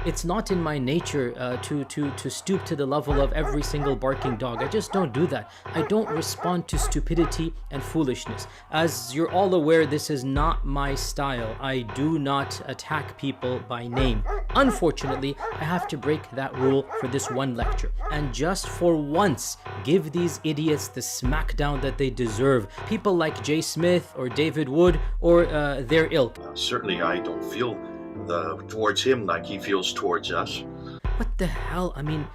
It's not in my nature to stoop to the level of every single barking dog. I just don't do that. I don't respond to stupidity and foolishness. As you're all aware, this is not my style. I do not attack people by name. Unfortunately, I have to break that rule for this one lecture. And just for once, give these idiots the smackdown that they deserve. People like Jay Smith or David Wood or their ilk. Certainly, I don't feel towards him like he feels towards us. What the hell? I mean,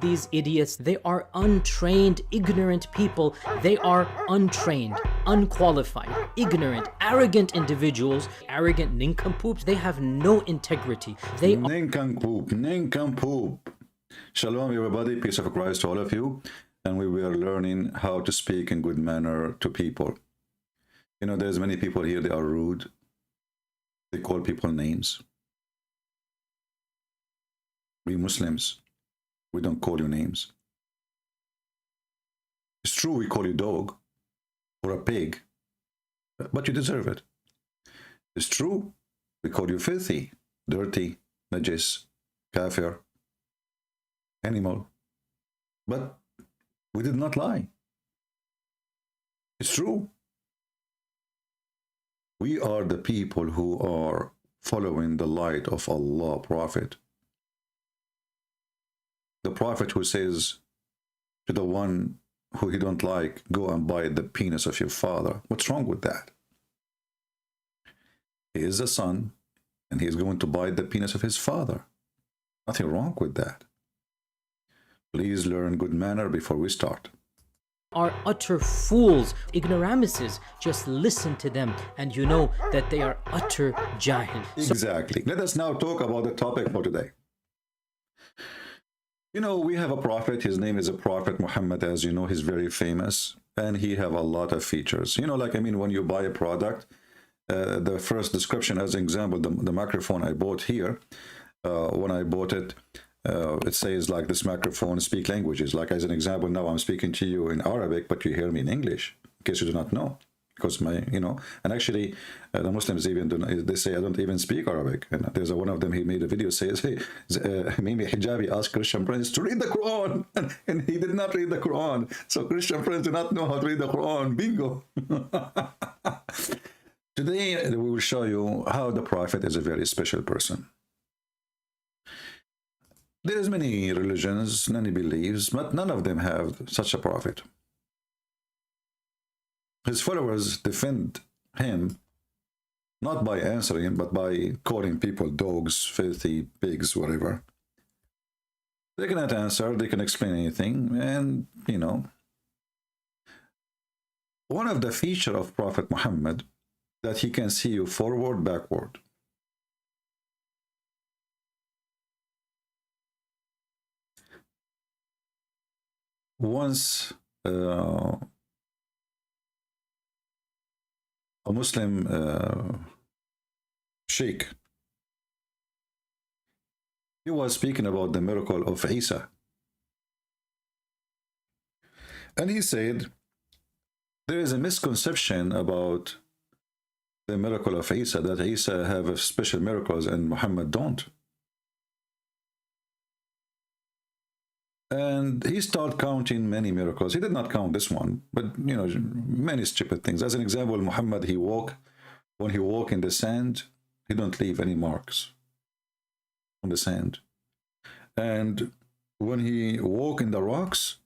these idiots, they are untrained, ignorant people. They are untrained, unqualified, ignorant, arrogant individuals, arrogant nincompoops. They have no integrity. They are nincompoop. Shalom, everybody. Peace of Christ to all of you. And we were learning how to speak in good manner to people. You know, there's many people here, they are rude. They call people names. We Muslims, we don't call you names. It's true we call you dog or a pig, but you deserve it. It's true we call you filthy, dirty, najis, kafir, animal, but we did not lie. It's true. We are the people who are following the light of Allah Prophet. The Prophet who says to the one who he don't like, go and bite the penis of your father. What's wrong with that? He is a son and he is going to bite the penis of his father. Nothing wrong with that. Please learn good manner before we start. Are utter fools, ignoramuses. Just listen to them and you know that they are utter jahil. Exactly. Let us now talk about the topic for today. You know, we have a prophet. His name is a Prophet Muhammad. As you know, he's very famous and he have a lot of features. You know, like, I mean, when you buy a product, the first description, as an example, the microphone I bought here, when I bought it, it says like this microphone speak languages. Like as an example, now I'm speaking to you in Arabic, but you hear me in English, in case you do not know. Because you know, and actually the Muslims even they say I don't even speak Arabic. And there's one of them, he made a video says, hey, Mimi Hijabi asked Christian Prince to read the Quran, and he did not read the Quran. So Christian Prince do not know how to read the Quran. Bingo. Today we will show you how the Prophet is a very special person. There's many religions, many beliefs, but none of them have such a prophet. His followers defend him not by answering, but by calling people dogs, filthy, pigs, whatever. They cannot answer, they can explain anything, and, you know. One of the features of Prophet Muhammad, that he can see you forward, backward. Once a Muslim sheikh, he was speaking about the miracle of Isa, and he said there is a misconception about the miracle of Isa, that Isa have special miracles and Muhammad don't. And he started counting many miracles. He did not count this one, but, you know, many stupid things. As an example, Muhammad, when he walk in the sand, he don't leave any marks on the sand. And when he walk in the rocks,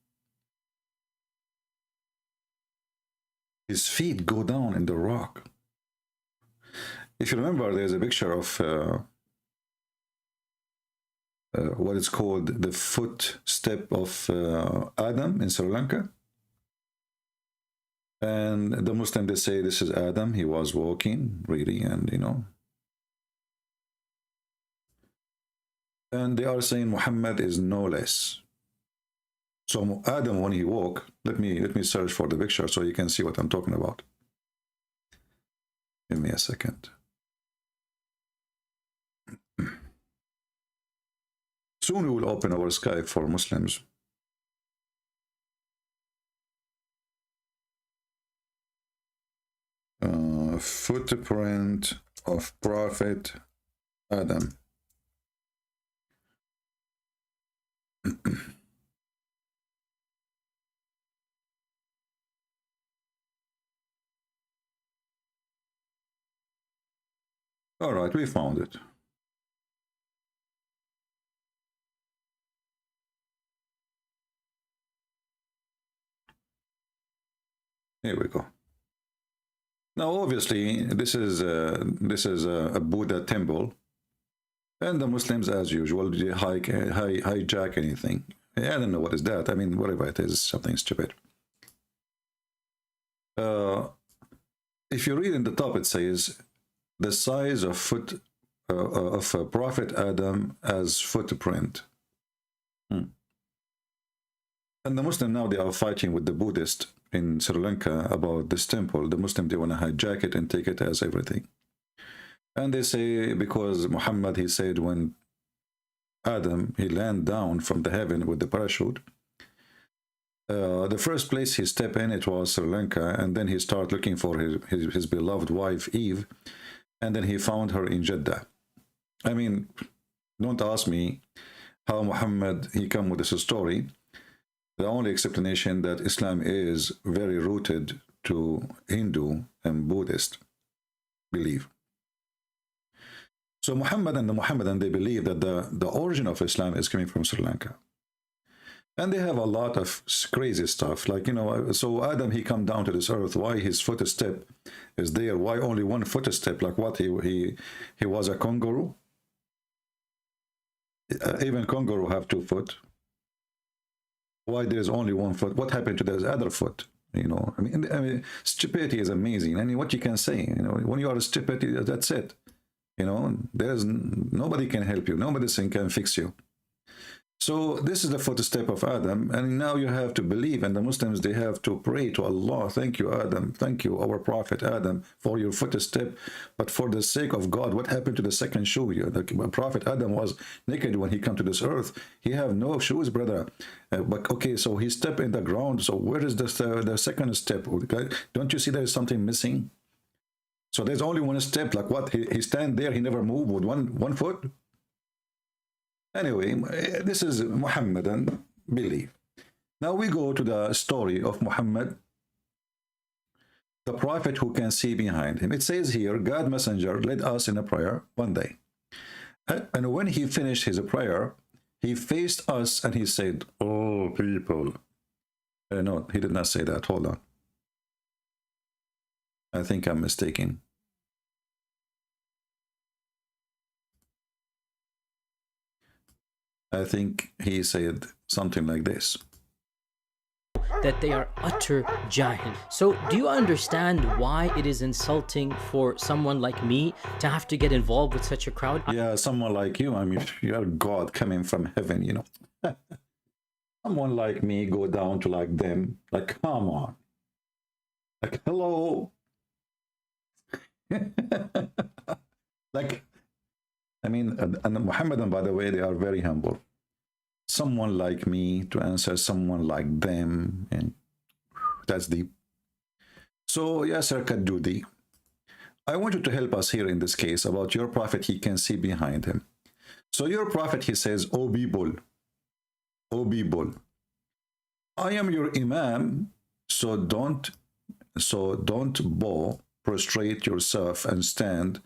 his feet go down in the rock. If you remember, there's a picture of what is called the footstep of Adam in Sri Lanka. And the Muslim, they say this is Adam, he was walking, really, and you know. And they are saying Muhammad is no less. So Adam, when he walked, let me search for the picture so you can see what I'm talking about. Give me a second. Soon we will open our Skype for Muslims. Footprint of Prophet Adam. All right, we found it. Here we go. Now, obviously, this is a Buddha temple, and the Muslims, as usual, they hijack anything. I don't know what is that. I mean, whatever it is, something stupid. If you read in the top, it says the size of foot of Prophet Adam as footprint. And the Muslim now, they are fighting with the Buddhist in Sri Lanka about this temple. The Muslim, they want to hijack it and take it as everything. And they say because Muhammad, he said when Adam, he landed down from the heaven with the parachute, the first place he stepped in, it was Sri Lanka, and then he started looking for his beloved wife, Eve, and then he found her in Jeddah. I mean, don't ask me how Muhammad, he come with this story. The only explanation that Islam is very rooted to Hindu and Buddhist belief. So Muhammad and the Muhammadan, they believe that the origin of Islam is coming from Sri Lanka. And they have a lot of crazy stuff, like, you know, so Adam, he come down to this earth, why his footstep is there, why only one footstep, like what, he was a kangaroo? Even kangaroo have 2 foot. Why there's only 1 foot? What happened to the other foot? You know, I mean, stupidity is amazing. I mean, what you can say, you know, when you are stupid, that's it. You know, there's nobody can help you. Nobody can fix you. So this is the footstep of Adam, and now you have to believe, and the Muslims, they have to pray to Allah. Thank you, Adam. Thank you, our Prophet Adam, for your footstep. But for the sake of God, what happened to the second shoe? The Prophet Adam was naked when he came to this earth. He have no shoes, brother. But okay, so he stepped in the ground. So where is the second step? Don't you see there is something missing? So there's only 1 step. Like what? He stand there. He never moved with one foot. Anyway, this is Muhammadan belief. Now we go to the story of Muhammad, the prophet who can see behind him. It says here, God messenger led us in a prayer one day. And when he finished his prayer, he faced us and he said, "Oh, people." No, he did not say that. Hold on. I think I'm mistaken. I think he said something like this. That they are utter jahil. So do you understand why it is insulting for someone like me to have to get involved with such a crowd? Yeah, someone like you, I mean, you're God coming from heaven, you know. Someone like me go down to like them, like, come on. Like, hello. Like, I mean, and the Muhammadan, by the way, they are very humble. Someone like me to answer someone like them, and that's deep. So, Yasser Kadudi, I want you to help us here in this case about your prophet. He can see behind him. So your prophet, he says, "O people, O people, I am your imam, so don't bow, prostrate yourself and stand,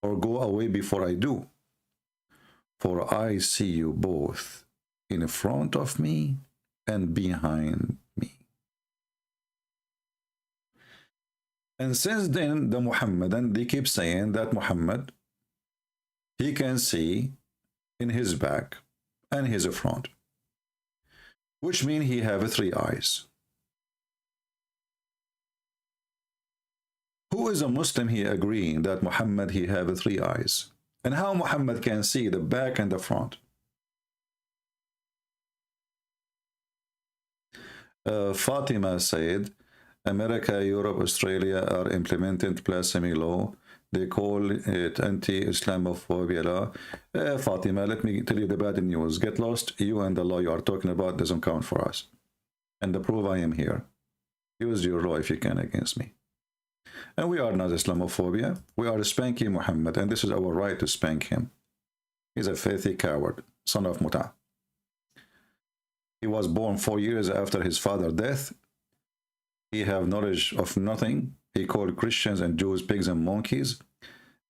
or go away before I do. For I see you both in front of me and behind me." And since then, the Muhammadan, they keep saying that Muhammad, he can see in his back and his front, which means he have 3 eyes. Who is a Muslim here agreeing that Muhammad, he have 3 eyes? And how Muhammad can see the back and the front? Fatima said, America, Europe, Australia are implementing blasphemy law. They call it anti-Islamophobia law. Fatima, let me tell you the bad news. Get lost. You and the law you are talking about doesn't count for us. And the proof, I am here. Use your law if you can against me. And we are not Islamophobia. We are spanking Muhammad, and this is our right to spank him. He's a filthy coward, son of Muta. He was born 4 years after his father's death. He have knowledge of nothing. He called Christians and Jews pigs and monkeys.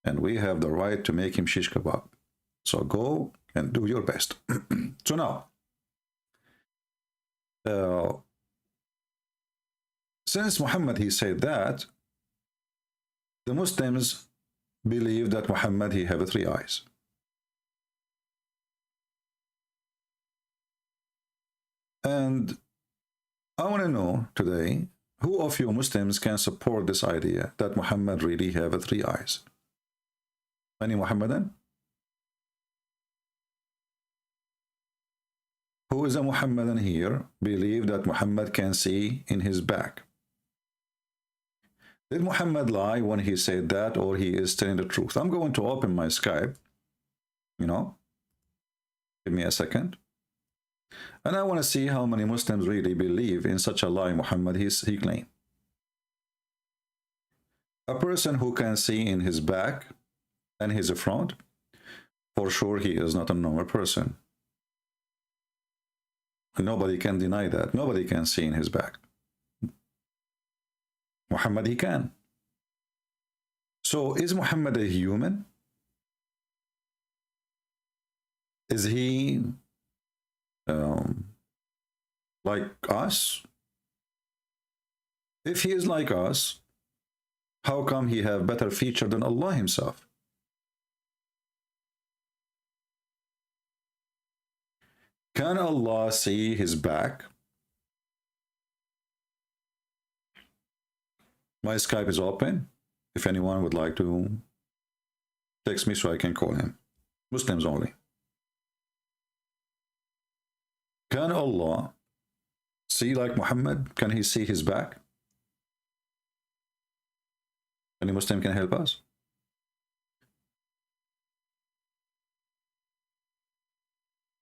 And we have the right to make him shish kebab. So go and do your best. So now, since Muhammad, he said that, the Muslims believe that Muhammad, he have 3 eyes. And I want to know today, who of you Muslims can support this idea that Muhammad really have 3 eyes? Any Muhammadan? Who is a Muhammadan here believe that Muhammad can see in his back? Did Muhammad lie when he said that, or he is telling the truth? I'm going to open my Skype, you know, give me a second. And I want to see how many Muslims really believe in such a lie Muhammad he claimed. A person who can see in his back and his front, for sure he is not a normal person. Nobody can deny that. Nobody can see in his back. Muhammad, he can. So is Muhammad a human? Is he like us? If he is like us, how come he have better feature than Allah himself? Can Allah see his back? My Skype is open. If anyone would like to text me so I can call him. Muslims only. Can Allah see like Muhammad? Can he see his back? Any Muslim can help us?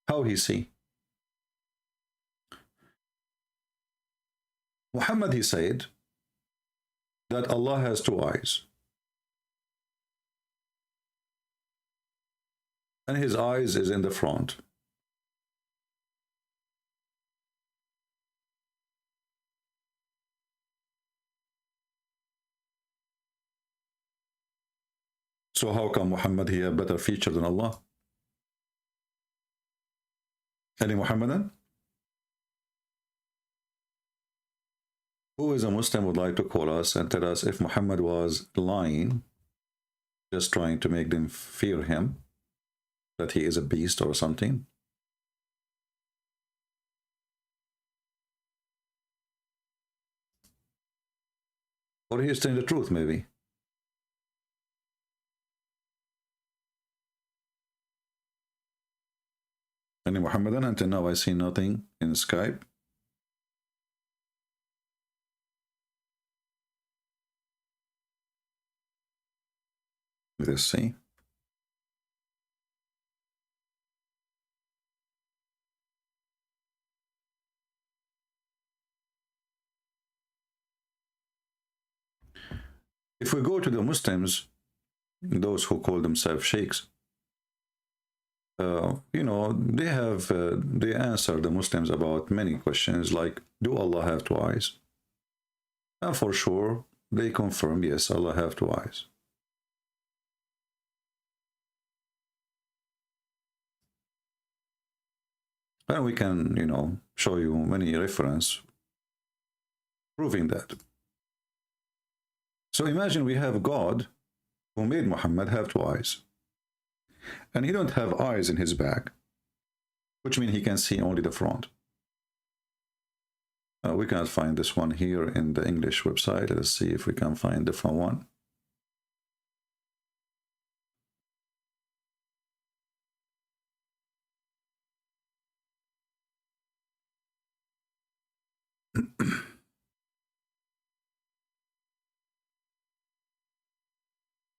How he see? Muhammad, he said that Allah has 2 eyes. And his eyes is in the front. So how come Muhammad he have better feature than Allah? Any Muhammadan? Who is a Muslim would like to call us and tell us if Muhammad was lying, just trying to make them fear him, that he is a beast or something? Or he is telling the truth, maybe. Any Muhammadan? Until now I see nothing in Skype. Let's see. If we go to the Muslims, those who call themselves sheikhs, you know, they answer the Muslims about many questions like, do Allah have 2 eyes? And for sure, they confirm, yes, Allah have 2 eyes. And we can, you know, show you many references proving that. So imagine we have God who made Muhammad have 2 eyes. And he don't have eyes in his back, which means he can see only the front. We cannot find this one here in the English website. Let's see if we can find a different one.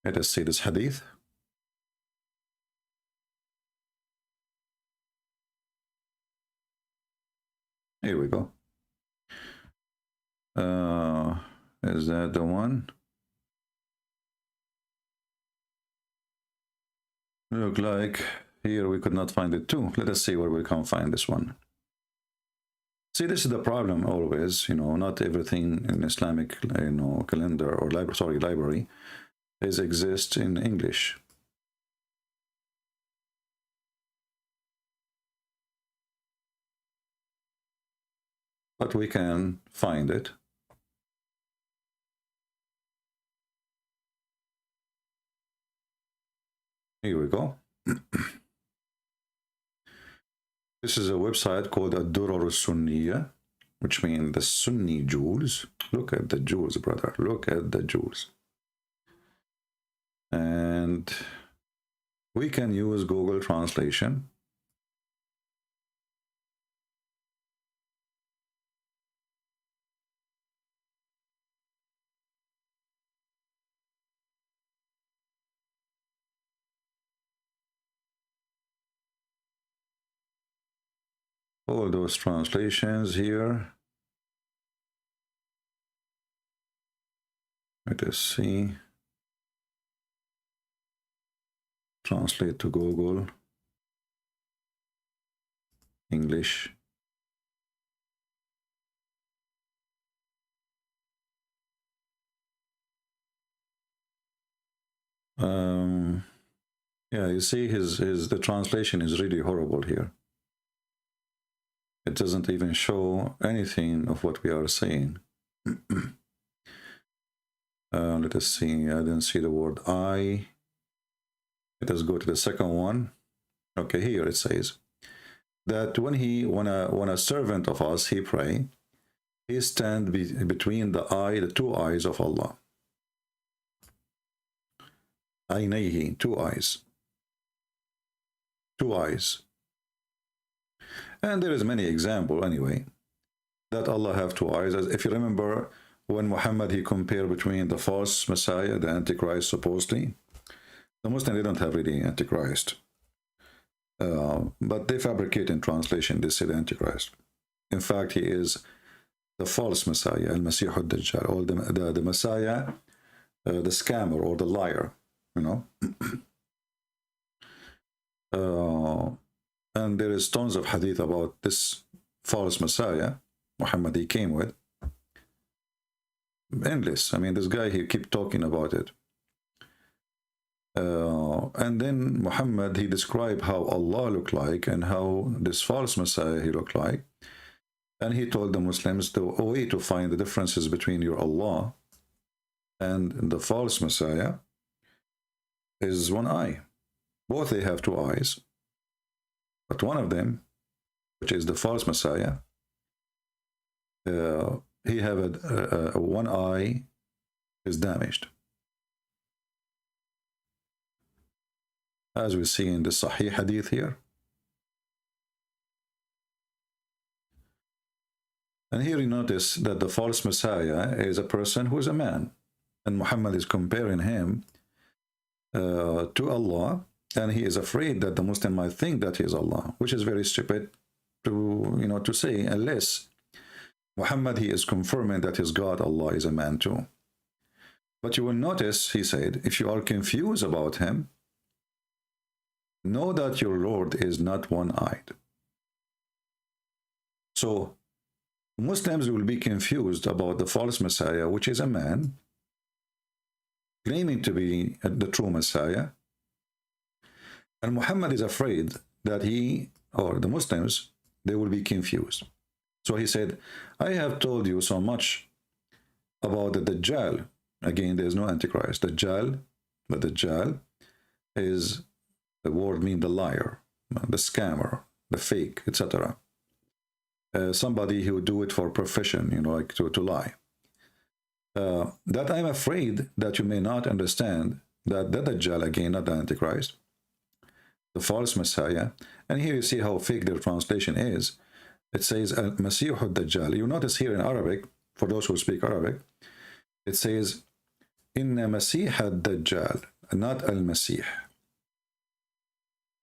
Let us see this hadith. Here we go. Is that the one? Look like here we could not find it too. Let us see where we can find this one. See, this is the problem always, not everything in Islamic, calendar or library exists in English. But we can find it. Here we go. This is a website called Sunniya, which means the Sunni jewels. Look at the jewels, brother. Look at the jewels. And we can use Google Translation. All those translations here. Let us see. Translate to Google. English. Yeah, you see the translation is really horrible here. It doesn't even show anything of what we are saying. Let us see. I didn't see the word I. Let us go to the second one. Okay, here it says that when a servant of us he pray, he stand between the two eyes of Allah. Aynayhi, two eyes. Two eyes. And there is many example anyway that Allah have two eyes. As if you remember when Muhammad he compared between the false Messiah, the Antichrist supposedly. The Muslims they don't have really Antichrist, but they fabricate in translation. They say the Antichrist. In fact, he is the false Messiah, al-Masih al-Dajjal, or the Messiah, the scammer or the liar. And there is tons of hadith about this false Messiah Muhammad he came with. Endless. I mean, this guy, he keep talking about it. And then Muhammad, he described how Allah looked like and how this false Messiah he looked like. And he told the Muslims the way to find the differences between your Allah and the false Messiah is one eye. Both they have two eyes. But one of them, which is the false Messiah, he have one eye is damaged. As we see in the Sahih Hadith here. And here you notice that the false Messiah is a person who is a man. And Muhammad is comparing him to Allah. And he is afraid that the Muslim might think that he is Allah, which is very stupid to say, unless Muhammad, he is confirming that his God, Allah, is a man too. But you will notice, he said, if you are confused about him, know that your Lord is not one-eyed. So Muslims will be confused about the false Messiah, which is a man, claiming to be the true Messiah. And Muhammad is afraid that he, or the Muslims, they will be confused. So he said, I have told you so much about the Dajjal. Again, there is no Antichrist. Dajjal, the Dajjal is, the word means the liar, the scammer, the fake, etc. Somebody who would do it for profession, like to lie. That I'm afraid that you may not understand that the Dajjal, again, not the Antichrist, the false Messiah. And here you see how fake their translation is. It says Al-Masih al-Dajjal. You notice here in Arabic, for those who speak Arabic, it says Inna Masih al-Dajjal, not Al-Masih.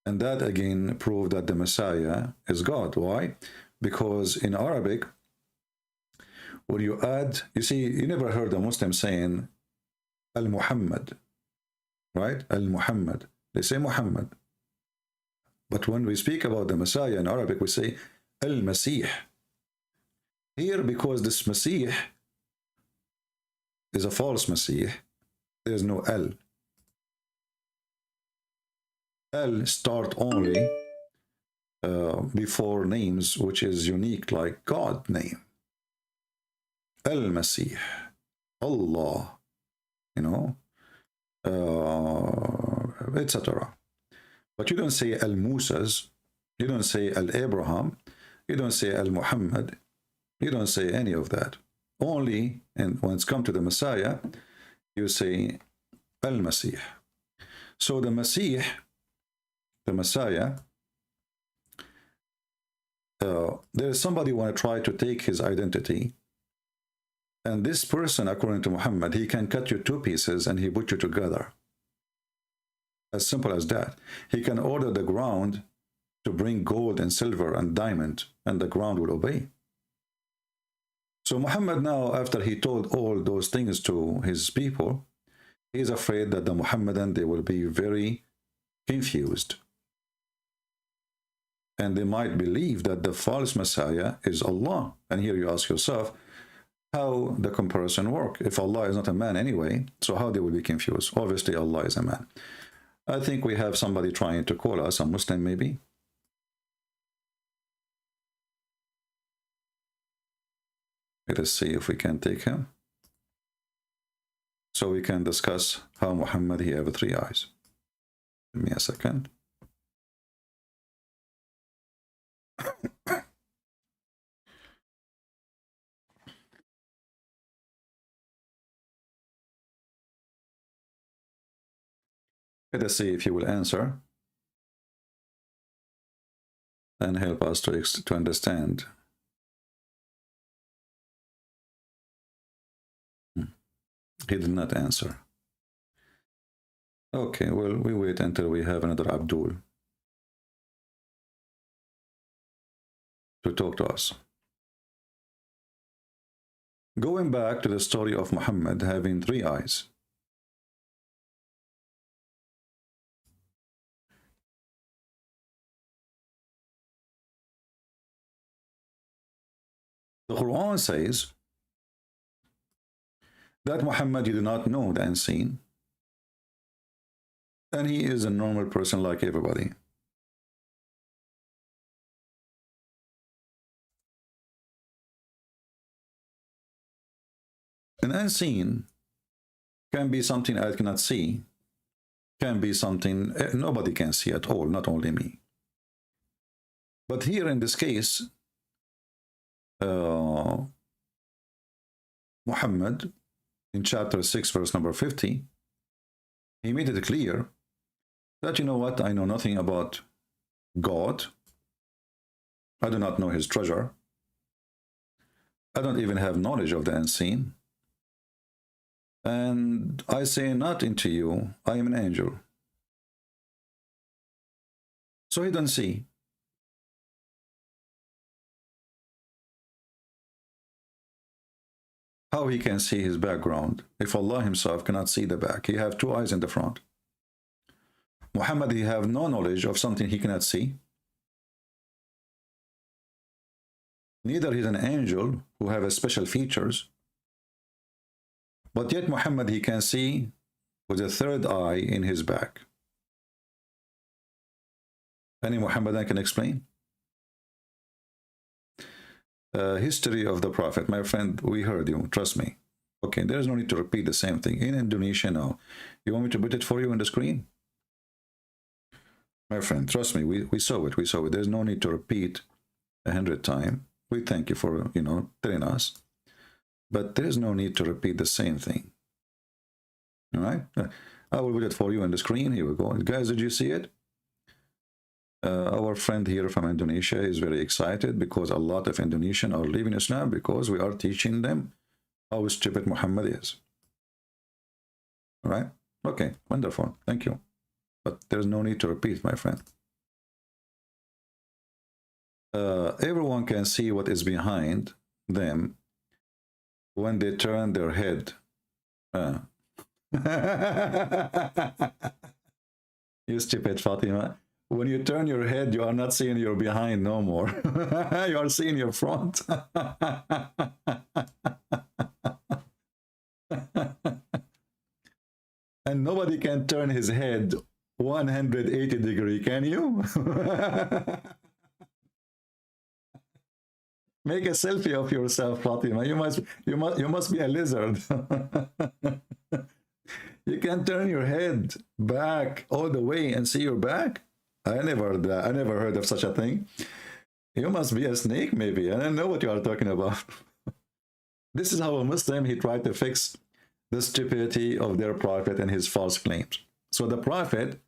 And that again proved that the Messiah is God. Why? Because in Arabic, when you add, you see, you never heard a Muslim saying Al-Muhammad, right? Al-Muhammad. They say Muhammad. But when we speak about the Messiah in Arabic, we say Al-Masih. Here, because this Masih is a false Masih, there's no L. L start only before names which is unique, like God name. Al-Masih, Allah, you know, etc. But you don't say Al-Musas, you don't say Al-Abraham, you don't say Al-Muhammad, you don't say any of that. Only, and when it's come to the Messiah, you say Al-Masih. So the Masih, the Messiah, there is somebody want to try to take his identity, and this person, according to Muhammad, he can cut you two pieces and he put you together. As simple as that. He can order the ground to bring gold and silver and diamond, and the ground will obey. So Muhammad now, after he told all those things to his people, he's afraid that the Muhammadan, they will be very confused. And they might believe that the false Messiah is Allah. And here you ask yourself, how the comparison work? If Allah is not a man anyway, so how they will be confused? Obviously, Allah is a man. I think we have somebody trying to call us, a Muslim maybe. Let us see if we can take him, so we can discuss how Muhammad, he have 3 eyes. Give me a second. Let us see if he will answer and help us to understand. He did not answer. Okay, well, we wait until we have another Abdul to talk to us. Going back to the story of Muhammad having 3 eyes. The Quran says that Muhammad, you do not know the unseen, and he is a normal person like everybody. An unseen can be something I cannot see, can be something nobody can see at all, not only me. But here in this case, Muhammad, in chapter 6, verse number 50, he made it clear that, you know what, I know nothing about God. I do not know his treasure. I don't even have knowledge of the unseen. And I say not unto you, I am an angel. So he doesn't see. How he can see his background if Allah himself cannot see the back? He have 2 eyes in the front. Muhammad, he have no knowledge of something he cannot see. Neither he's an angel who have a special features. But yet Muhammad, he can see with a 3rd eye in his back. Any Muhammadan can explain? History of the Prophet. My friend, we heard you, trust me. Okay, there's no need to repeat the same thing. In Indonesia now, you want me to put it for you on the screen? My friend, trust me, we saw it, There's no need to repeat 100 times. We thank you for, you know, telling us. But there's no need to repeat the same thing. All right? I will put it for you on the screen. Here we go. Guys, did you see it? Our friend here from Indonesia is very excited because a lot of Indonesians are leaving Islam because we are teaching them how stupid Muhammad is. All right? Okay, wonderful. Thank you. But there's no need to repeat, my friend. Everyone can see what is behind them when they turn their head. You stupid Fatima. When you turn your head, you are not seeing your behind no more. You are seeing your front. And nobody can turn his head 180 degree, can you? Make a selfie of yourself, Fatima. You must be a lizard. You can turn your head back all the way and see your back. I never heard of such a thing. You must be a snake, maybe. I don't know what you are talking about. This is how a Muslim, he tried to fix the stupidity of their prophet and his false claims. So the prophet,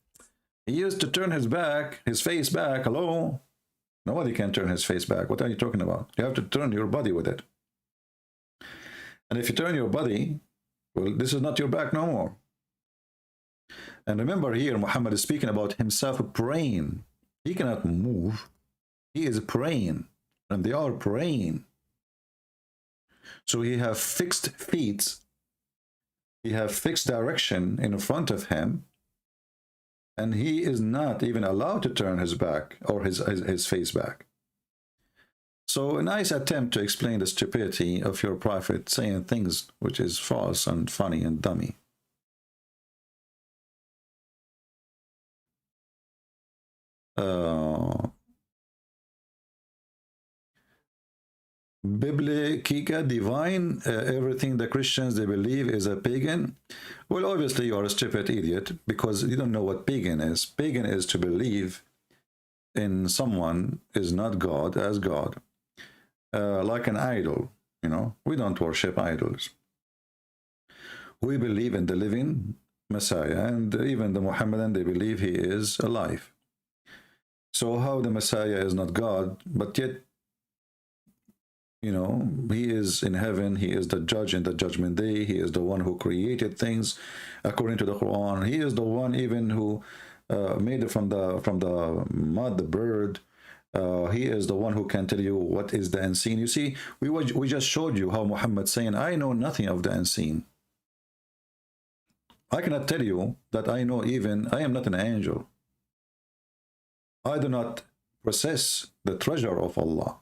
he used to turn his face back. Hello? Nobody can turn his face back. What are you talking about? You have to turn your body with it. And if you turn your body, well, this is not your back no more. And remember here, Muhammad is speaking about himself praying. He cannot move. He is praying. And they are praying. So he have fixed feet. He have fixed direction in front of him. And he is not even allowed to turn his back or his face back. So a nice attempt to explain the stupidity of your prophet saying things which is false and funny and dummy. Biblica, divine, everything the Christians they believe is a pagan. Well, obviously you are a stupid idiot because you don't know what pagan is. Pagan is to believe in someone is not God as God, like an idol. You know, we don't worship idols. We believe in the living Messiah, and even the Muhammadan, they believe he is alive. So how the Messiah is not God, but yet, you know, he is in heaven, he is the judge in the judgment day, he is the one who created things according to the Quran, he is the one even who made it from the mud, the bird. He is the one who can tell you what is the unseen. You see, we just showed you how Muhammad saying, I know nothing of the unseen. I cannot tell you that I know even, I am not an angel. I do not possess the treasure of Allah.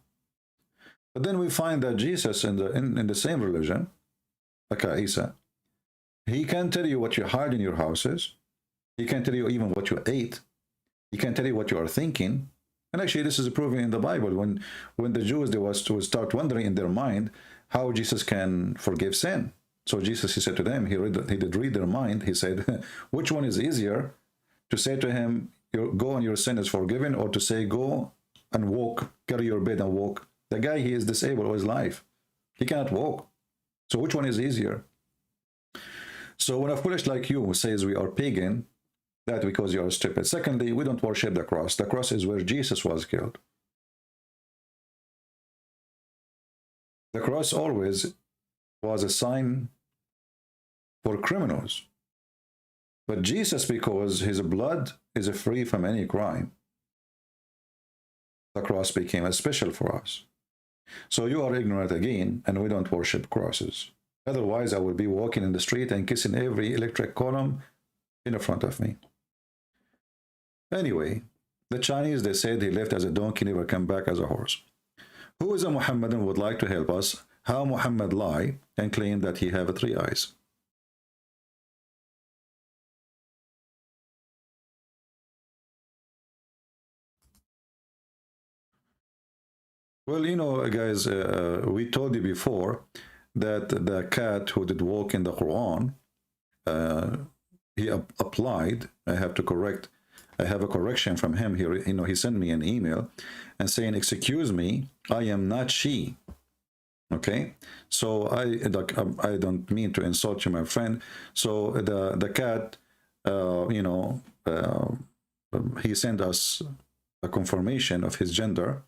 But then we find that Jesus in the same religion, like Isa, he can tell you what you hide in your houses. He can tell you even what you ate. He can tell you what you are thinking. And actually, this is proven in the Bible. When the Jews, they was to start wondering in their mind how Jesus can forgive sin. So Jesus, he said to them, he did read their mind. He said, which one is easier, to say to him, go and your sin is forgiven, or to say, go and walk, carry your bed and walk? The guy, he is disabled all his life. He cannot walk. So which one is easier? So when a foolish like you says we are pagan, that's because you are stupid. Secondly, we don't worship the cross. The cross is where Jesus was killed. The cross always was a sign for criminals. But Jesus, because his blood is free from any crime, the cross became special for us. So you are ignorant again, and we don't worship crosses. Otherwise, I would be walking in the street and kissing every electric column in front of me. Anyway, the Chinese, they said he left as a donkey, never come back as a horse. Who is a Muhammadan would like to help us how Muhammad lie and claim that he have 3 eyes? Well, you know, guys, we told you before that the cat who did walk in the Quran, he applied. I have a correction from him here. You know, he sent me an email and saying, excuse me, I am not she. Okay, so I don't mean to insult you, my friend. So the cat, you know, he sent us a confirmation of his gender.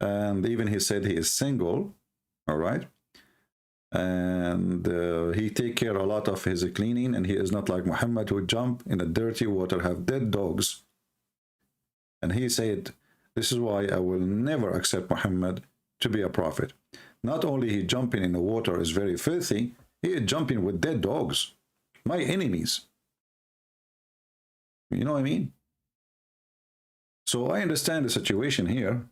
And even he said he is single, all right? And he take care a lot of his cleaning, and he is not like Muhammad who jump in the dirty water, have dead dogs. And he said, this is why I will never accept Muhammad to be a prophet. Not only he jumping in the water is very filthy, he is jumping with dead dogs, my enemies. You know what I mean? So I understand the situation here,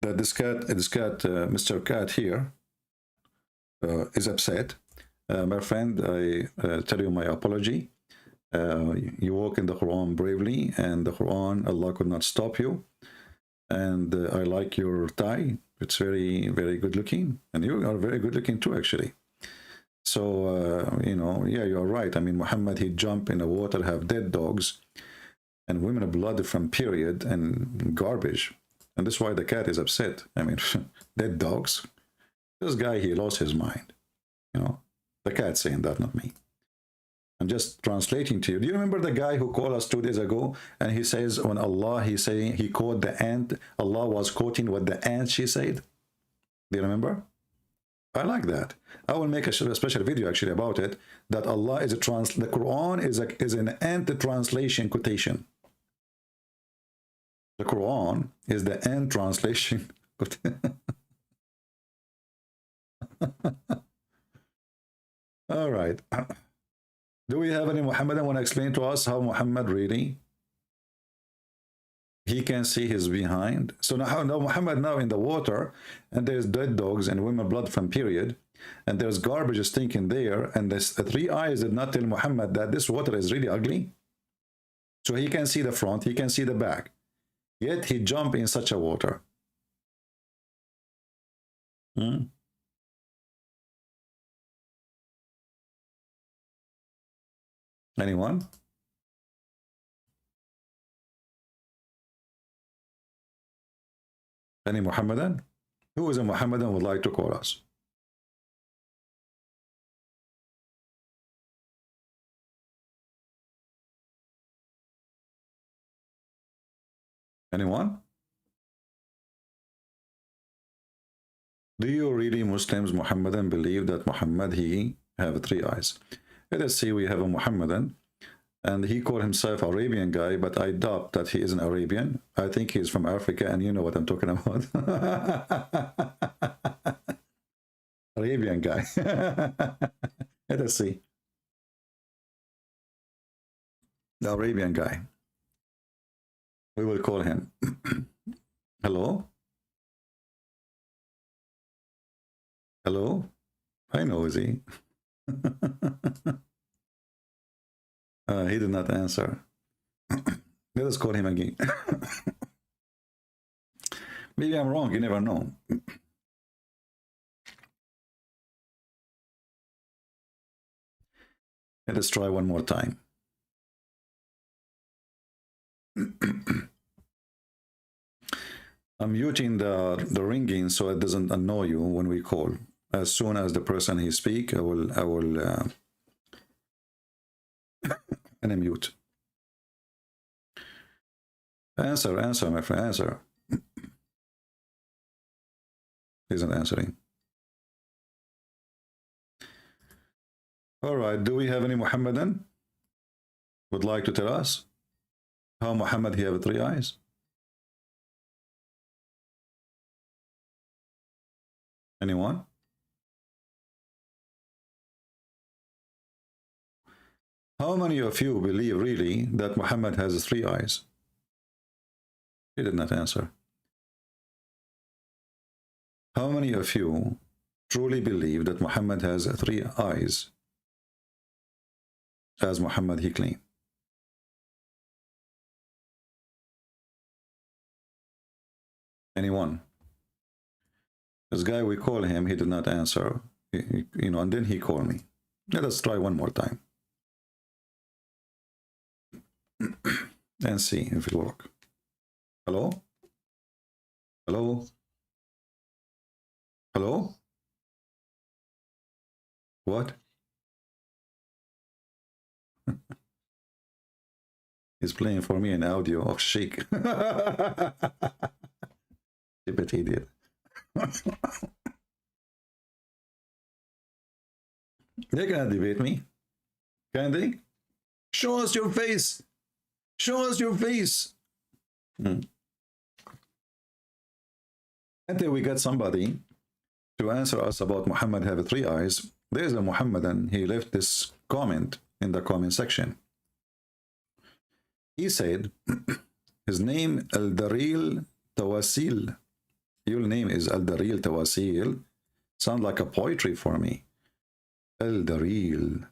that this cat, Mr. Cat here, is upset. My friend, I tell you my apology. You walk in the Quran bravely, and the Quran, Allah could not stop you. And I like your tie. It's very, very good looking. And you are very good looking too, actually. So, you know, yeah, you're right. I mean, Muhammad, he jumped in the water, have dead dogs, and women blood from period and garbage. And that's why the cat is upset. I mean, dead dogs. This guy, he lost his mind. You know, the cat saying that, not me. I'm just translating to you. Do you remember the guy who called us 2 days ago? And he says, when Allah, he quoted the ant. Allah was quoting what the ant she said. Do you remember? I like that. I will make a special video actually about it. That Allah is the Quran is an anti-translation quotation. The Quran is the end translation. All right. Do we have any Muhammadan want to explain to us how Muhammad really he can see his behind? So now Muhammad now in the water, and there's dead dogs and women blood from period, and there's garbage stinking there, and the 3 eyes did not tell Muhammad that this water is really ugly. So he can see the front, he can see the back. Yet he jumped in such a water. Anyone? Any Muhammadan? Who is a Muhammadan would like to call us? Anyone? Do you really Muslims, Muhammadan, believe that Muhammad, he have 3 eyes? Let us see, we have a Muhammadan, and he called himself Arabian guy, but I doubt that he is an Arabian. I think he's from Africa, and you know what I'm talking about. Arabian guy. Let us see. The Arabian guy. We will call him. Hello? Hello? I know, is he? He did not answer. Let us call him again. Maybe I'm wrong, you never know. Let us try one more time. I'm muting the ringing so it doesn't annoy you when we call. As soon as the person he speak, I will unmute. Answer, my friend, answer. He's not answering. All right, do we have any Muhammadan would like to tell us how Muhammad he have 3 eyes? Anyone? How many of you believe really that Muhammad has 3 eyes? He did not answer. How many of you truly believe that Muhammad has 3 eyes, as Muhammad he claimed? Anyone? This guy, we call him, he did not answer. You know, and then he called me. Let us try one more time. And see if it works. Hello? Hello? Hello? What? He's playing for me an audio of Sheikh. But he did. They cannot debate me. Can they? Show us your face. Show us your face. Until we get somebody to answer us about Muhammad have 3 eyes, there's a Muhammadan, he left this comment in the comment section. He said, His name Al-Daril Tawasil. Your name is Al-Daril Tawasil. Sound like a poetry for me. Al-Daril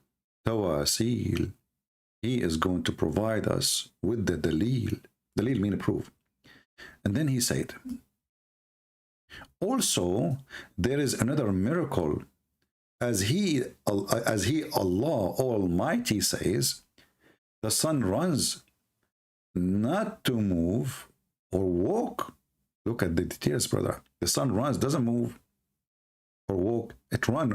Tawasil. He is going to provide us with the dalil. Dalil means proof. And then he said, also, there is another miracle. As he Allah Almighty says, the sun runs not to move or walk. Look at the details, brother. The sun runs, doesn't move or walk. It run.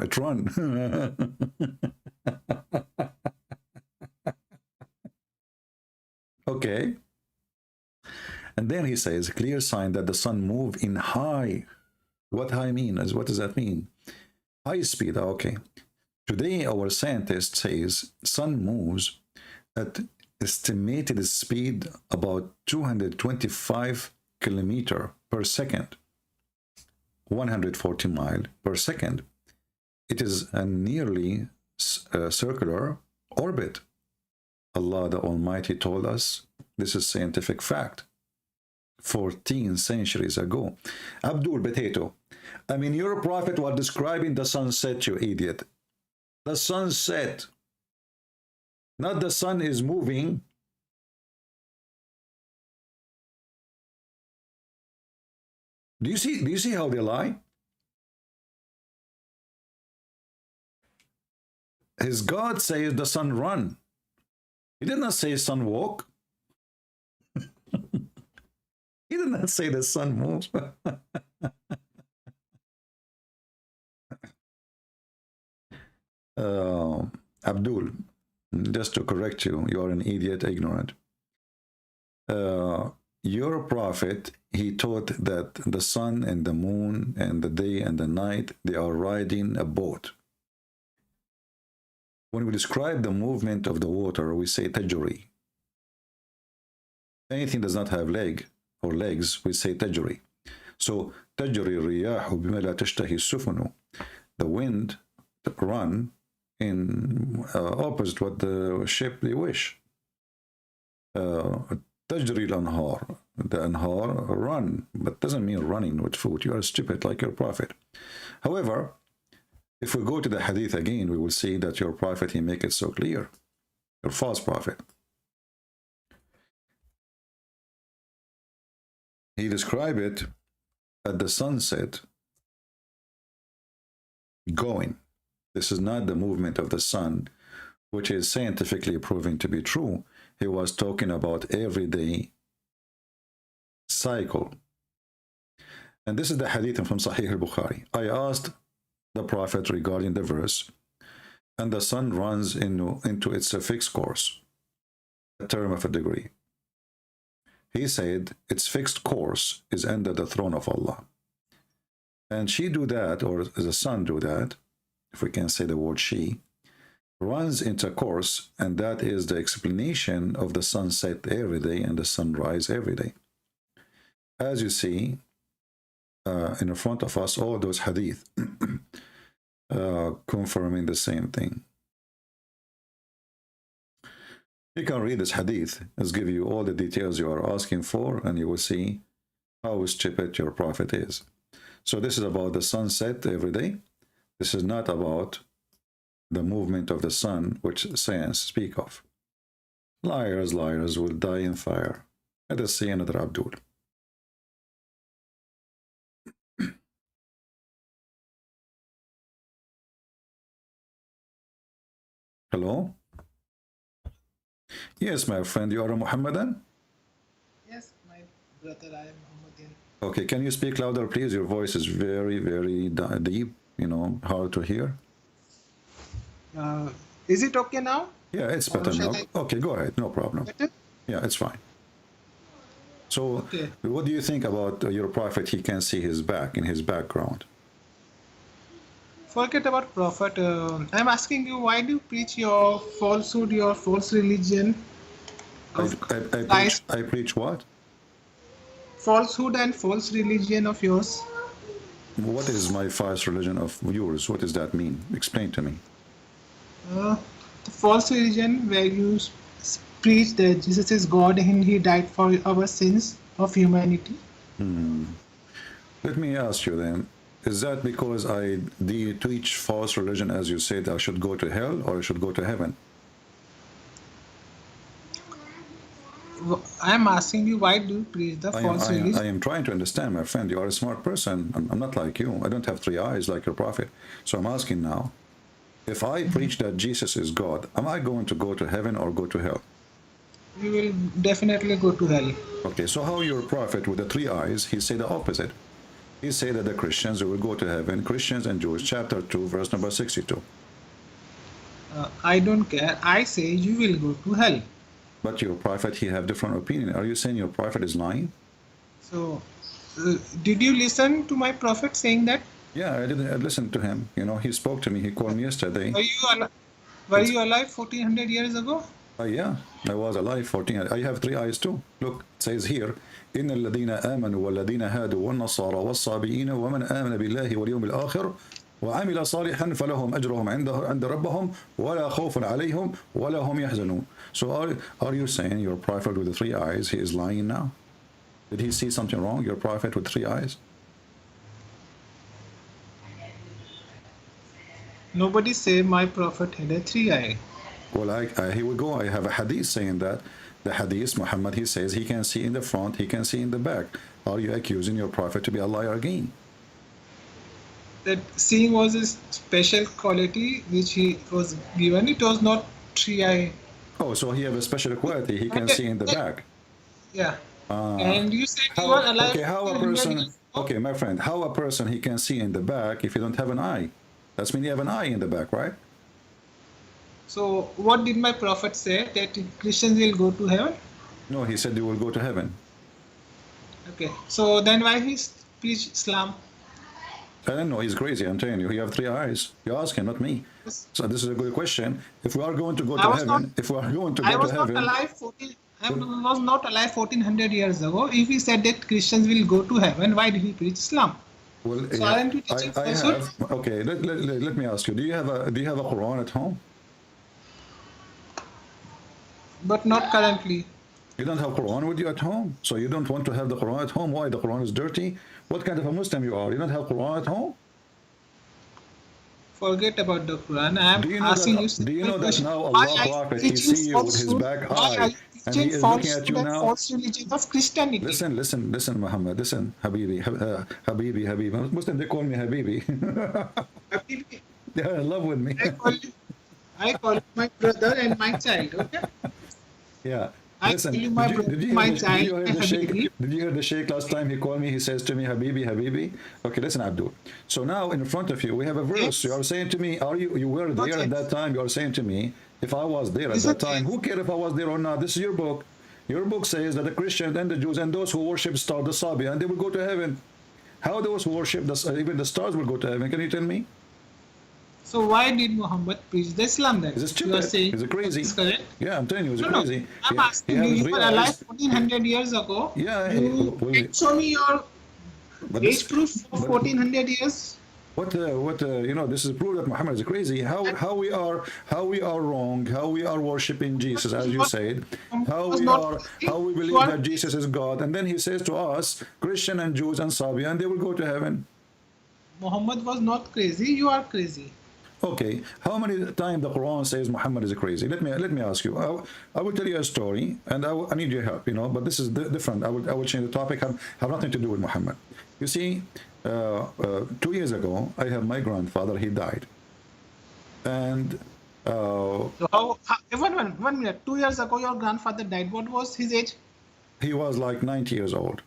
Okay. And then he says, clear sign that the sun move in high. What high mean? What does that mean? High speed. Okay. Today, our scientist says sun moves at estimated speed about 225 kilometer per second, 140 mile per second. It is a nearly circular orbit. Allah the Almighty told us this is scientific fact 14 centuries ago. Abdul Potato, I mean, your prophet was describing the sunset, you idiot. The sunset, not the sun is moving. Do you see how they lie? His God says the sun run. He did not say sun walk. He did not say the sun moves. Abdul, just to correct you, you are an idiot, ignorant. Your prophet, he taught that the sun and the moon and the day and the night, they are riding a boat. When we describe the movement of the water, we say tajri. Anything does not have leg or legs, we say tajri. So tajri riyahu bima la tashtahi sufunu. The wind run in opposite what the ship they wish. Tajri al-anhar. The anhar run, but doesn't mean running with foot. You are stupid like your prophet. However, if we go to the hadith again, we will see that your prophet, he make it so clear. Your false prophet. He described it at the sunset going. This is not the movement of the sun, which is scientifically proven to be true. He was talking about everyday cycle. And this is the hadith from Sahih al-Bukhari. I asked the prophet regarding the verse, and the sun runs into its fixed course, a term of a degree. He said its fixed course is under the throne of Allah. And she do that, or the sun do that, if we can say the word she, runs into a course, and that is the explanation of the sunset every day and the sunrise every day. As you see, in front of us, all those hadith confirming the same thing. You can read this hadith. It's give you all the details you are asking for, and you will see how stupid your prophet is. So this is about the sunset every day. This is not about the movement of the sun, which science speak of. Liars, liars will die in fire. Let us see another Abdul. Hello? Yes, my friend, you are a Muhammadan? Yes, my brother, I am Muhammadan. Okay, can you speak louder, please? Your voice is very, very deep, hard to hear. Is it okay now? Yeah, it's better now. Okay, go ahead, no problem. Better? Yeah, it's fine. So, Okay. what do you think about your prophet? He can see his back in his background. Forget about prophet. I'm asking you, why do you preach your falsehood, your false religion? I preach what? Falsehood and false religion of yours. What is my false religion of yours? What does that mean? Explain to me. The false religion where you preach that Jesus is God and he died for our sins of humanity. Let me ask you then, is that because I teach false religion, as you said, I should go to hell or I should go to heaven? I'm asking you, why do you preach the false I religion? am trying to understand, my friend. You are a smart person. I'm not like you. I don't have three eyes like your prophet. So I'm asking now, if I preach that Jesus is God, am I going to go to heaven or go to hell? You will definitely go to hell. Okay, so how your prophet with the three eyes, he said the opposite. He said that the Christians will go to heaven, Christians and Jews, chapter 2, verse number 62. I don't care. I say you will go to hell. But your prophet, he have different opinion. Are you saying your prophet is lying? So, did you listen to my prophet saying that? Yeah, I didn't. I listened to him. You know, he spoke to me. He called me yesterday. Were you alive 1400 years ago? Yeah, I was alive 14. I have three eyes too. Look, it says here, إن الذين آمنوا والذين هادوا والنصارى والصابئين ومن آمن بالله واليوم الآخر وعمل صالحا فلهم أجرهم عند ربهم ولا خوف عليهم ولا هم يحزنون. So are you saying your prophet with the three eyes, he is lying now? Did he see something wrong, your prophet with three eyes? Nobody say my prophet had a three eye. Well, here we go. I have a hadith saying that. The hadith, Muhammad, he says he can see in the front, he can see in the back. Are you accusing your prophet to be a liar again? That seeing was a special quality which he was given. It was not three eye. Oh, so he have a special quality. He can see in the back. Yeah. And you said you are alive. Okay, how a person? Okay, my friend, how a person he can see in the back if you don't have an eye? That's mean you have an eye in the back, right? So what did my prophet say? That Christians will go to heaven? No, he said you will go to heaven. Okay. So then why he preach Islam? I don't know. He's crazy. I'm telling you. He have three eyes. You ask him, not me. So this is a good question. If we are going to go to heaven, I was not alive 1400 years ago. If he said that Christians will go to heaven, why did he preach Islam? Well, so I have. Okay, let me ask you. Do you have a Quran at home? But not currently. You don't have Quran with you at home, so you don't want to have the Quran at home. Why? The Quran is dirty. What kind of a Muslim you are? You don't have Quran at home? Forget about the Quran. I am asking you. Do you know that now Allah Prophet, he see you with his back eye, and he is looking at you now? False religion of Christianity. Listen, Muhammad. Listen, Habibi. Muslim, they call me Habibi. Habibi. They are in love with me. I call you my brother and my child. Okay. Yeah. Listen, did you hear the Sheikh last time he called me? He says to me, Habibi. Okay, listen, Abdul. So now in front of you, we have a verse. Yes. You are saying to me, you were there at that time. You are saying to me, if I was there at that time, who cares if I was there or not? This is your book. Your book says that the Christians and the Jews and those who worship star, the Sabi, and they will go to heaven. How those who worship even the stars will go to heaven? Can you tell me? So why did Muhammad preach the Islam then? Is it stupid? Is it crazy? Is correct? Yeah, I'm telling you, it's crazy. I'm asking you, you were alive 1400 years ago. Yeah. Show me your age proof of 1400 years. You know, this is proof that Muhammad is crazy. How we are wrong, how we are worshiping Jesus, as you said, how we believe that Jesus is God, and then he says to us, Christian and Jews and Sabi, and they will go to heaven. Muhammad was not crazy, you are crazy. Okay, how many times the Quran says Muhammad is crazy? Let me ask you. I will tell you a story, and I need your help. You know, but this is different. I will change the topic. Have nothing to do with Muhammad. You see, 2 years ago, I have my grandfather. He died, and one minute. 2 years ago, your grandfather died. What was his age? He was like 90 years old.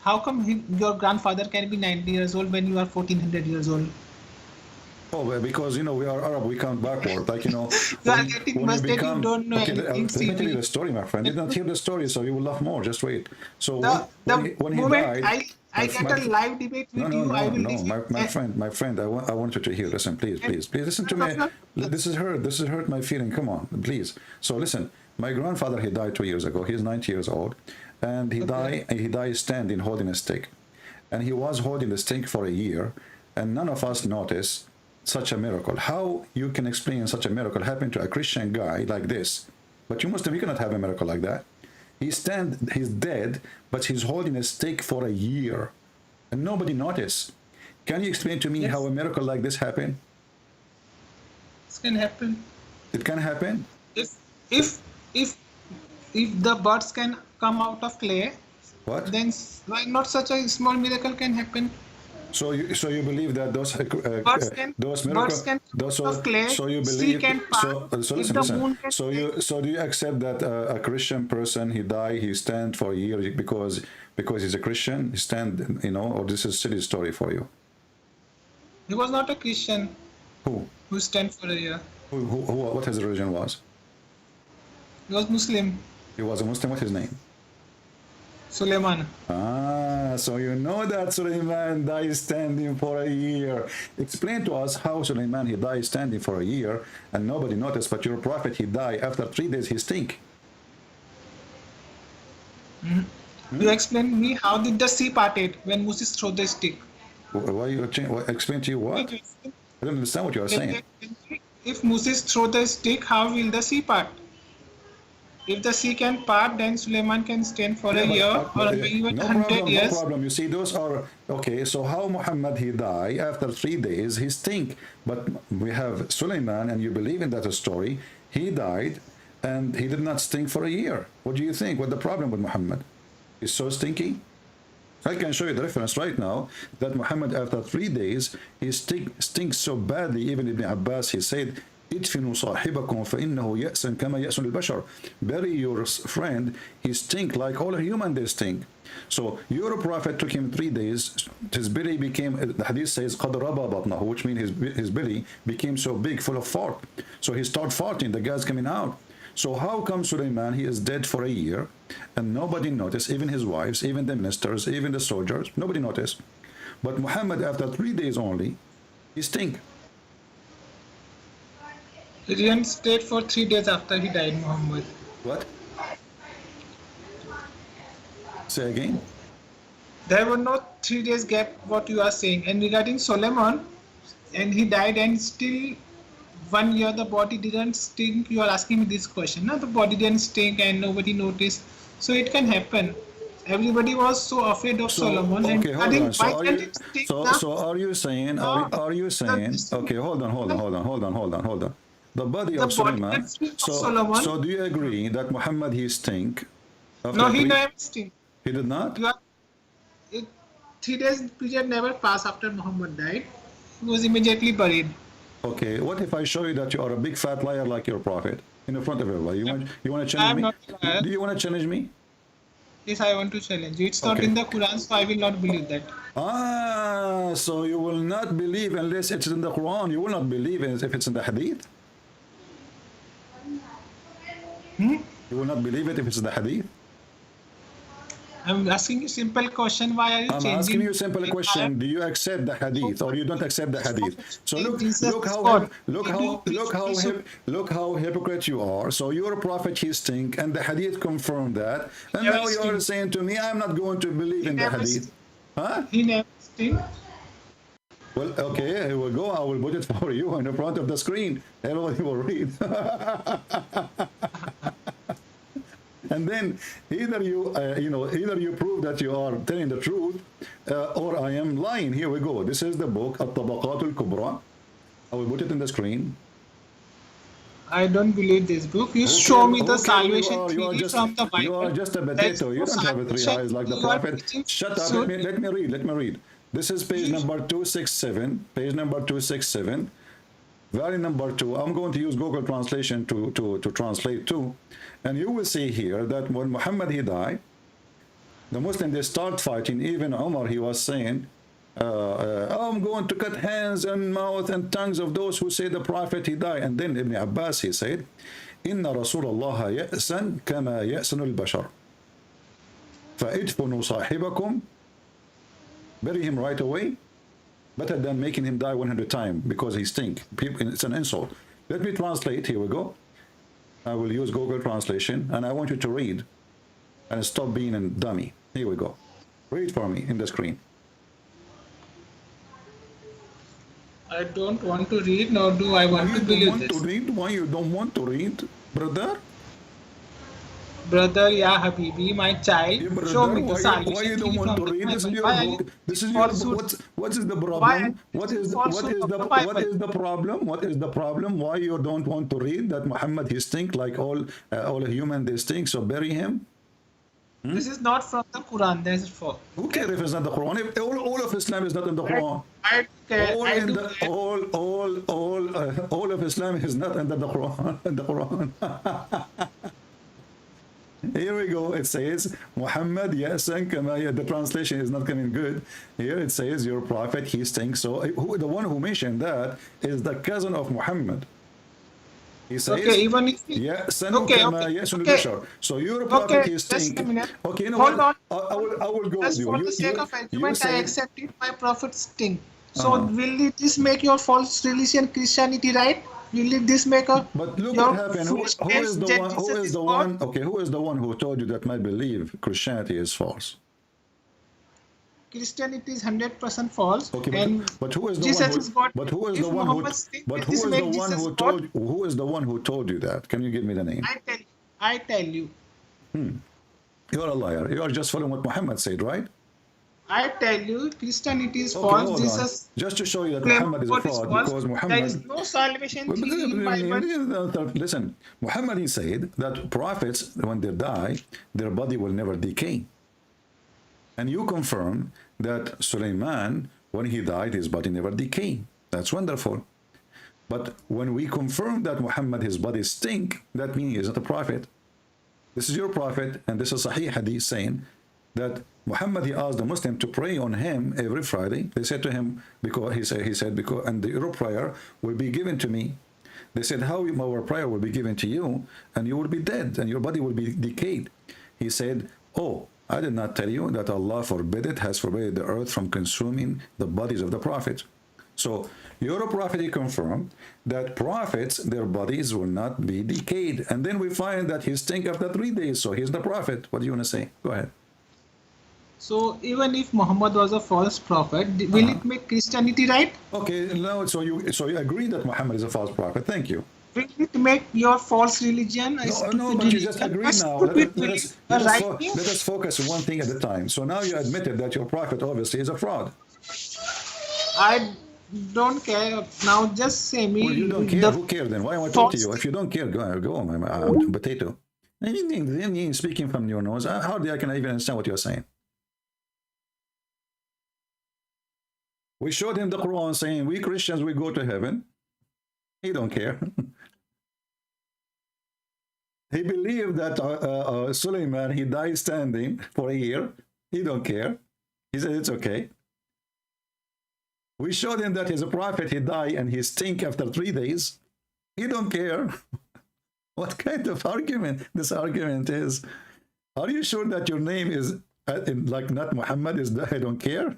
How come your grandfather can be 90 years old when you are 1400 years old? Oh, well, because, you know, we are Arab, we count backward. Like, you know, you are getting busted, you don't know anything. Let me tell you the story, my friend. You did not hear the story, so you will laugh more. Just wait. So when he died, I get a live debate with you. My friend, I want you to hear. Listen, please listen to me. This is hurt my feeling. Come on, please. So listen, my grandfather, he died 2 years ago. He's 90 years old, and he died standing, holding a stick, and he was holding the stick for a year, and none of us noticed such a miracle. How you can explain such a miracle happening to a Christian guy like this, But you Muslim, you cannot have a miracle like that. He's dead, but he's holding a stick for a year, and nobody noticed. Can you explain to me Yes. how a miracle like this happened? This can happen. It can happen. If the birds can come out of clay, What? then why not such a small miracle can happen? So you believe that those Birds can miracles, come those, out of clay. so you Sea believe, can so part. so If listen, the moon listen. can So do you accept that a Christian person, he die, he stand for a year because he's a Christian, he stand, you know, or this is a silly story for you? He was not a Christian Who stand for a year. what his religion was? He was Muslim. He was a Muslim. What's his name? Suleiman. So you know that Suleiman died standing for a year. Explain to us how Suleiman, he died standing for a year and nobody noticed, but your prophet, he died after 3 days, he stink. You explain me how did the sea parted when Moses threw the stick? Why you explain to you what? I don't understand what you are saying. If Moses throw the stick, how will the sea part? If the sea can part, then Suleiman can stand for a year or even 100 years. No problem. You see, those are okay. So how Muhammad, he died after 3 days, he stink. But we have Suleiman, and you believe in that story. He died, and he did not stink for a year. What do you think? What's the problem with Muhammad? He's so stinky. I can show you the reference right now that Muhammad, after 3 days, he stinks so badly. Even Ibn Abbas, he said, "Idfinu sahibakum fa innahu ya'san kama ya'sun al-bashar." Bury your friend, he stink like all human they stink. So your prophet took him 3 days. His belly became, the hadith says, قَدْ رَبَى بَطْنَهُ, which means his belly became so big, full of fart. So he started farting, the gas coming out. So how come Suleiman, he is dead for a year and nobody noticed, even his wives, even the ministers, even the soldiers, nobody noticed. But Muhammad, after 3 days only, he stink. He didn't stay for 3 days after he died, Muhammad. What? Say again? There were no 3 days gap, what you are saying. And regarding Solomon, and he died and still 1 year the body didn't stink. You are asking me this question. No, the body didn't stink and nobody noticed. So it can happen. Everybody was so afraid of Solomon. Okay, hold on. So are you saying? Are you saying? Okay, hold on. The body of Suleiman. So do you agree that Muhammad, he stink? No, he never stink. He did not. 3 days period never passed after Muhammad died. He was immediately buried. Okay, what if I show you that you are a big fat liar like your prophet in the front of everybody? You want to challenge me? not a liar. Do you want to challenge me? Yes, I want to challenge you. It's not in the Quran, so I will not believe that. So you will not believe unless it's in the Quran. You will not believe if it's in the Hadith? You will not believe it if it's in the Hadith? I'm asking you a simple question. Why are you changing? I'm asking you a simple question. Do you accept the Hadith or you don't accept the Hadith? So look how hypocrite you are. So your prophet, he stink, and the Hadith confirmed that. And now you are saying to me, I'm not going to believe in the Hadith. Huh? He never stink. Well, okay, here we go. I will put it for you in the front of the screen. Everybody will read. And then either you prove that you are telling the truth, or I am lying. Here we go. This is the book, At-Tabaqat al-Kubra. I will put it in the screen. I don't believe this book. You show me the salvation theory from the Bible. You are just a potato. You don't have 3 eyes like the prophet. Shut up. Let me read. This is page number 267. Page number 267. Value number 2. I'm going to use Google Translation to translate too. And you will see here that when Muhammad, he died, the Muslims, they start fighting. Even Umar, he was saying, I'm going to cut hands and mouth and tongues of those who say the prophet, he died. And then Ibn Abbas, he said, Inna Rasulullah ya'san kama ya'sanu al-bashar. Fa'idfunu sahibakum. Bury him right away, better than making him die 100 times because he stink. It's an insult. Let me translate. Here we go. I will use Google Translation, and I want you to read and stop being a dummy. Here we go. Read for me in the screen. I don't want to read, nor do I want to believe this. Why you don't want to read, brother? Brother, yeah, Habibi, my child, Yeah, show brother, me the why you salvation don't theory want from to the read? This is Bible. your Why are you book. This is preaching your book. falsehoods? What is the Why are problem? you preaching falsehood of the What Bible? is the problem? What is the problem? Why you don't want to read that Muhammad he stink like all human they stink? So bury him. This is not from the Quran. This is for Who okay. cares if it's not the Quran? If all of Islam is not in the I, Quran. I do care. All I in do the care. all of Islam is not under the Quran. In the Quran. Here we go. It says Muhammad yasan kama. The translation is not coming good. Here it says your prophet he stinks. So the one who mentioned that is the cousin of Muhammad. He Okay, says, even if he, yeah, sanu okay, kama okay, yasun okay, bishar. So your prophet okay. he Just stink. a minute. Okay, you know Hold what? on. I will go with Just you. for the sake of You argument, I said accepted my prophet stink. So will this make your false religion Christianity right? Will this make but look what your happened. Who foolishness is the that one? Who Jesus is is the God? one? Okay, who is the one who told you that my belief Christianity is false? Christianity is 100% false, Okay, and but who is the one Jesus who? is God. But who is the If one who? Muhammad stink, But will this who is the make one Jesus who God? told? Who is the one who told you that? Can you give me the name? I tell you. I tell you. You are a liar. You are just following what Muhammad said, right? I tell you, Christianity is Okay, false. hold on. Jesus Just to show you that claim of Muhammad is a God is fraud false. because There is Muhammad. no salvation theory in Bible. Listen, Muhammad he said that prophets, when they die, their body will never decay. And you confirm that Suleiman, when he died, his body never decayed. That's wonderful. But when we confirm that Muhammad, his body stink, that means he's not a prophet. This is your prophet, and this is Sahih Hadith saying that Muhammad he asked the Muslim to pray on him every Friday. They said to him, because he said because and your prayer will be given to me. They said, how our prayer will be given to you, and you will be dead, and your body will be decayed. He said, oh, I did not tell you that Allah has forbidden the earth from consuming the bodies of the prophets. So your prophet he confirmed that prophets, their bodies will not be decayed. And then we find that he stink after 3 days. So he's the prophet. What do you want to say? Go ahead. So even if Muhammad was a false prophet, will it make Christianity right? Okay, now so you agree that Muhammad is a false prophet. Thank you. Will it make your false religion a No, stupid but you just religion? agreed A now. stupid belief, a right thing? Let us focus one thing at a time. So now you admitted that your prophet obviously is a fraud. I don't care. Now just say me Well, you don't care. the Who cares then? Why am I talking to false you? If you don't care, go on, potato. Anything speaking from your nose, hardly I can even understand what you're saying. We showed him the Quran saying, we Christians, we go to heaven. He don't care. He believed that Suleiman, he died standing for a year. He don't care. He said, it's okay. We showed him that he's a prophet. He died and he stink after 3 days. He don't care. What kind of argument this argument is? Are you sure that your name is like not Muhammad is I don't care?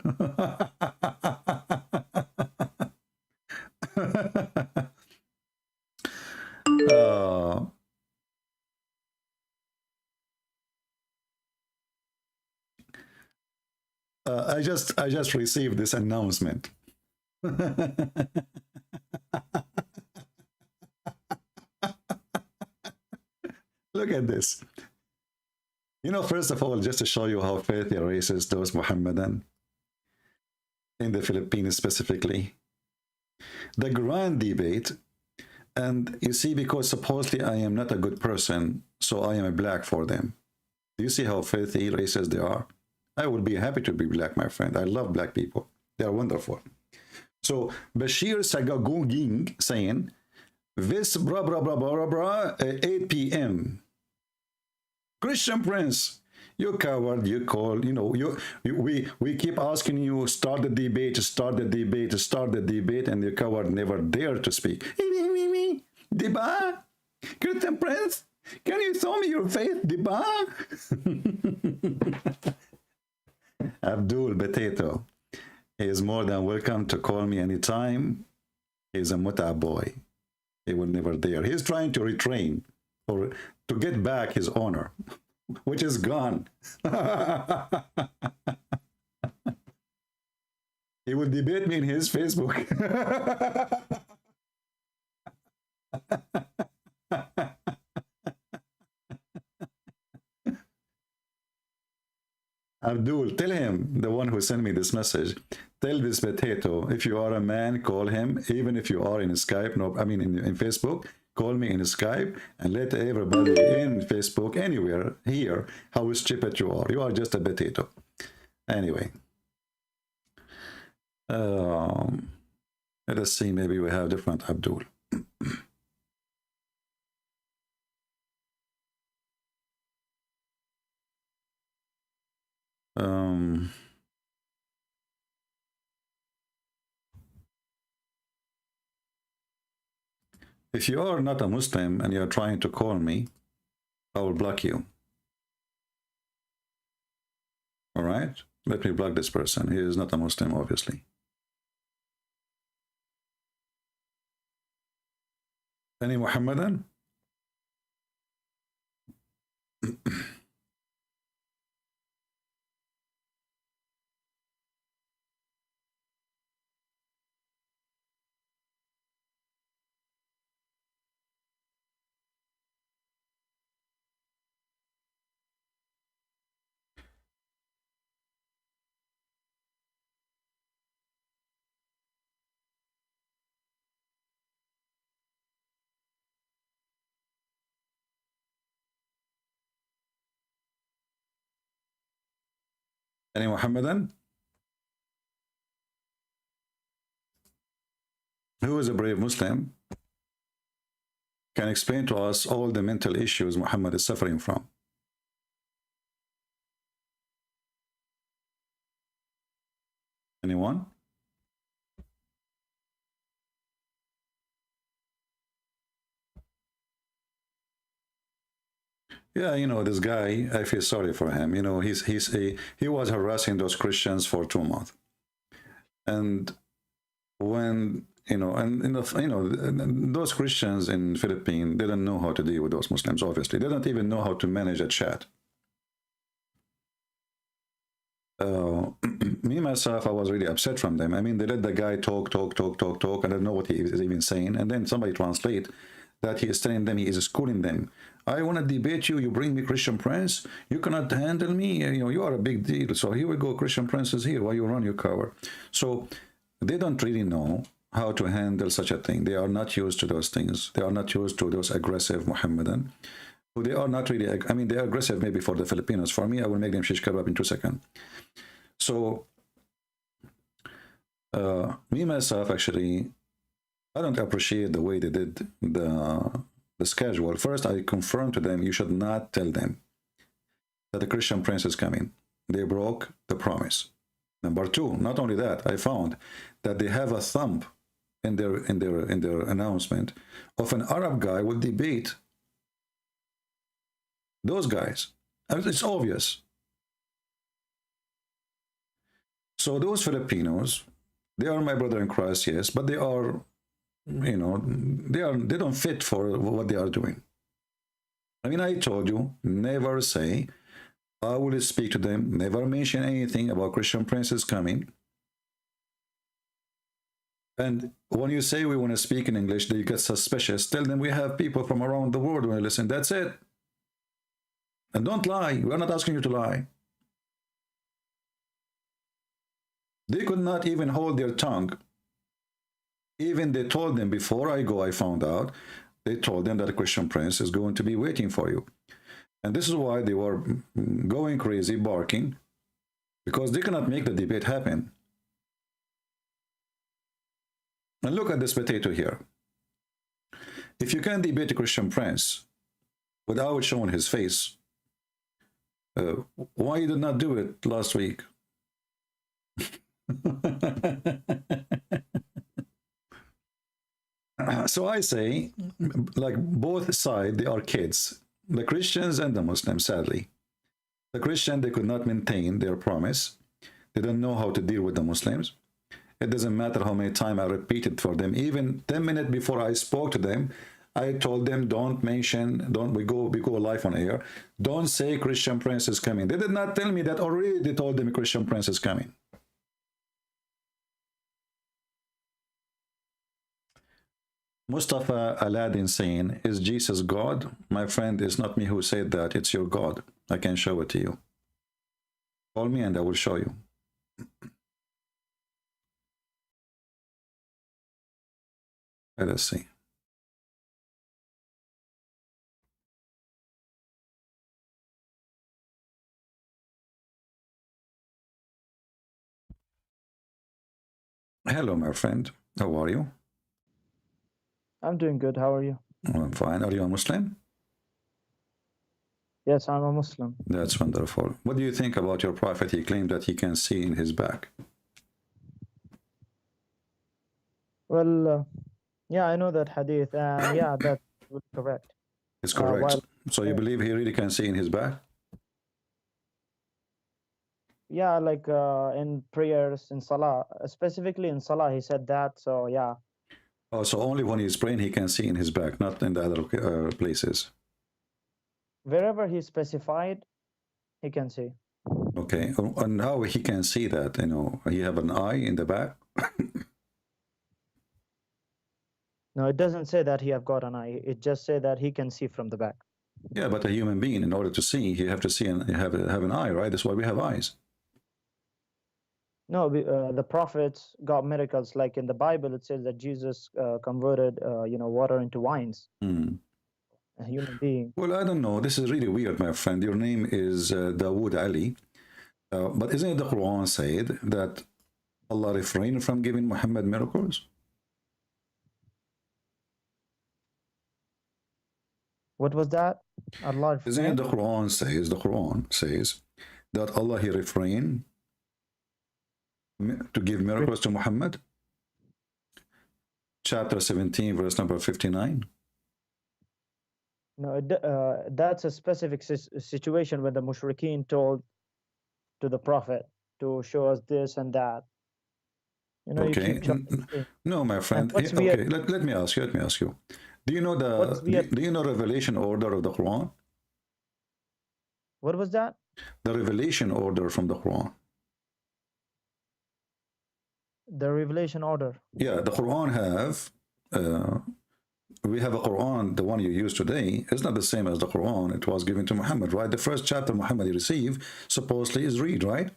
I just received this announcement. Look at this. You know, first of all, just to show you how filthy racist those Mohammedan in the Philippines specifically. The grand debate, and you see, because supposedly I am not a good person, so I am a black for them. Do you see how filthy racist they are? I would be happy to be black, my friend. I love black people. They are wonderful. So Bashir Sagagoging saying, this bra bra bra bra bra 8 p.m. Christian Prince, you coward, you call, you know, we keep asking you, start the debate, start the debate, start the debate, and the coward never dare to speak. Debat? Christian Prince, can you show me your faith, Debat? Abdul Potato, he is more than welcome to call me anytime. He's a muta boy. He will never dare. He's trying to retrain or to get back his honor, which is gone. He will debate me in his Facebook. Abdul, tell him, the one who sent me this message, tell this potato, if you are a man, call him, even if you are in Skype, no, I mean in Facebook, call me in Skype, and let everybody in Facebook, anywhere, hear how stupid you are. You are just a potato. Anyway. Let us see, maybe we have different Abdul. If you are not a Muslim and you are trying to call me, I will block you. All right? Let me block this person. He is not a Muslim, obviously. Any Muhammadan? Any Muhammadan? Who is a brave Muslim can explain to us all the mental issues Muhammad is suffering from? Anyone? Yeah, you know, this guy, I feel sorry for him. You know, he was harassing those Christians for 2 months. And when, you know, those Christians in Philippines, they don't know how to deal with those Muslims, obviously. They don't even know how to manage a chat. Me, myself, I was really upset from them. I mean, they let the guy talk. I don't know what he is even saying. And then somebody translate that he is telling them, he is schooling them. I want to debate you. You bring me Christian Prince. You cannot handle me. You know, you are a big deal. So here we go. Christian Prince is here. Why you run your cover? So they don't really know how to handle such a thing. They are not used to those things. They are not used to those aggressive Muhammadan. They are not really, I mean, they are aggressive maybe for the Filipinos. For me, I will make them shish kebab in 2 seconds. So me, myself, actually, I don't appreciate the way they did the schedule. First, I confirmed to them, you should not tell them that the Christian Prince is coming. They broke the promise. Number 2, not only that, I found that they have a thumb in their announcement of an Arab guy will debate those guys. It's obvious. So those Filipinos, they are my brother in Christ, yes, but they are, you know, they don't fit for what they are doing. I mean, I told you, never say, I will speak to them, never mention anything about Christian princes coming. And when you say we want to speak in English, they get suspicious. Tell them we have people from around the world when you listen. That's it. And don't lie. We're not asking you to lie. They could not even hold their tongue. Even they told them before I go, I found out, they told them that a Christian prince is going to be waiting for you. And this is why they were going crazy, barking, because they cannot make the debate happen. And look at this potato here. If you can debate a Christian prince without showing his face, why you did not do it last week? So I say, like both sides, they are kids, the Christians and the Muslims, sadly. The Christian, they could not maintain their promise. They don't know how to deal with the Muslims. It doesn't matter how many times I repeated for them. Even 10 minutes before I spoke to them, I told them, don't mention, we go live on air, don't say Christian prince is coming. They did not tell me that already. They told them Christian prince is coming. Mustafa Aladdin saying, is Jesus God? My friend, it's not me who said that, it's your God. I can show it to you. Call me and I will show you. Let us see. Hello, my friend. How are you? I'm doing good. How are you? I'm fine. Are you a Muslim? Yes, I'm a Muslim. That's wonderful. What do you think about your prophet? He claimed that he can see in his back. Well, yeah, I know that hadith, and yeah, that's correct. It's correct. While, So you believe he really can see in his back? yeah, like in prayers, in Salah, specifically in Salah, he said that. So yeah, Oh, so only when he's praying he can see in his back, not in the other places. wherever he specified, he can see. Okay. And how he can see that? You know, he have an eye in the back. No, it doesn't say that he have got an eye. It just say that he can see from the back. Yeah, but a human being, in order to see, you have to see and have an eye, right? That's why we have eyes. No, the prophets got miracles. Like in the Bible, it says that Jesus converted, water into wines. A human being. Well, I don't know. This is really weird, my friend. Your name is Dawood Ali. But isn't it the Quran said that Allah refrained from giving Muhammad miracles? What was that? Allah. Isn't it the Quran says that Allah he refrained to give miracles to Muhammad? Chapter 17, verse number 59. No, that's a specific situation where the mushrikeen told to the prophet to show us this and that. You know, Okay. you keep jumping. No, my friend. Okay, let me ask you. Do you know do you know revelation order of the Quran? What was that? The revelation order from the Quran. The revelation order. Yeah, the Quran have we have a Quran, the one you use today is not the same as the Quran it was given to Muhammad, right? The first chapter Muhammad received supposedly is read, right?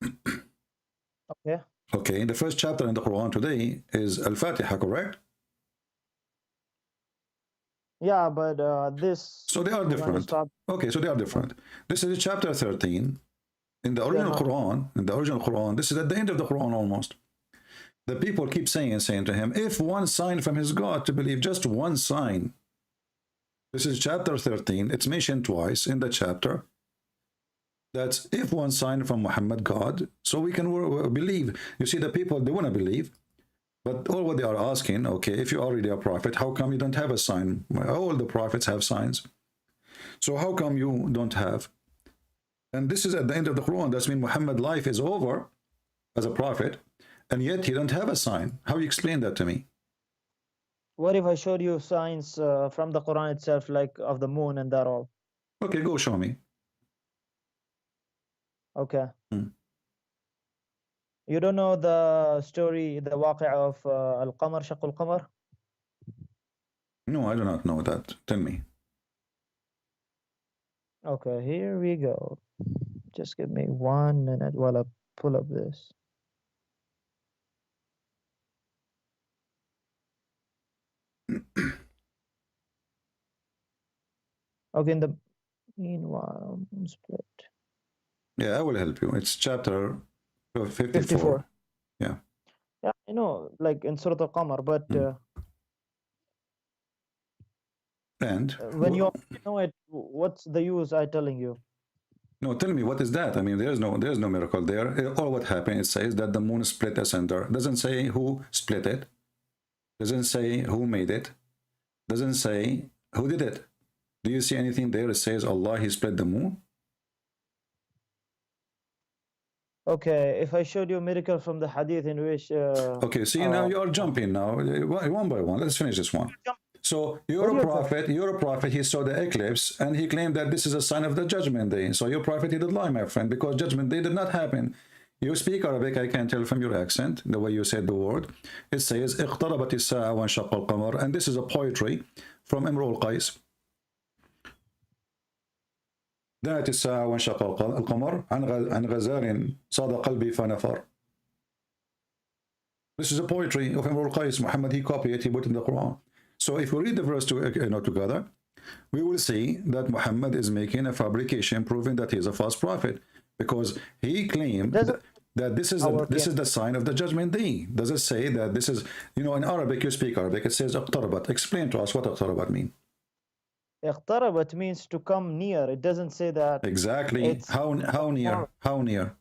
Okay. Okay, the first chapter in the Quran today is Al-Fatiha, correct? Yeah, but this. So they are different. Okay, so they are different. This is chapter 13 in the original Quran. In the original Quran, this is at the end of the Quran almost. The people keep saying to him, if one sign from his God to believe, just one sign. This is chapter 13. It's mentioned twice in the chapter. That's if one sign from Muhammad God, so we can believe. You see, the people, they want to believe. But all what they are asking, okay, if you're already a prophet, how come you don't have a sign? All the prophets have signs. So how come you don't have? And this is at the end of the Quran. That's mean Muhammad's life is over as a prophet. And yet he don't have a sign. How you explain that to me? What if I showed you signs from the Quran itself, like of the moon and that all? Okay, go show me. Okay. You don't know the story, the waqi' of Al-Qamar, Shaq Al-Qamar? No, I do not know that. Tell me. Okay, here we go. Just give me 1 minute while I pull up this. Okay, in the meanwhile, split. Yeah, I will help you. It's chapter 54. 54. Yeah. Yeah, I know, like in Surah Al-Qamar, but and when you know it, what's the use I telling you? No, tell me, what is that? I mean, there's no miracle there. All what happened, it says that the moon split asunder. Doesn't say who split it. Doesn't say who made it. Doesn't say who did it. Do you see anything there? It says Allah, he split the moon. Okay, if I showed you a miracle from the hadith in which... okay, see, now you are jumping now, one by one. Let's finish this one. So you're a prophet, he saw the eclipse, and he claimed that this is a sign of the judgment day. So your prophet, he did lie, my friend, because judgment day did not happen. You speak Arabic, I can tell from your accent, the way you said the word. It says, اقتربت الساعة وانشق القمر, and this is a poetry from Imru al-Qais. دنت الساعة وانشق القمر عن غزال صاد قلبي فنفر. This is a poetry of Imrul Qais. Muhammad, he copied it, he put it in the Quran. So if we read the verse together, we will see that Muhammad is making a fabrication proving that he is a false prophet, because he claimed that this is the sign of the judgment day. Does it say that this is, you know, in Arabic, you speak Arabic, it says اقتربت. Explain to us what اقتربت mean. اقتربت means to come near. It doesn't say that. Exactly. How near? How near?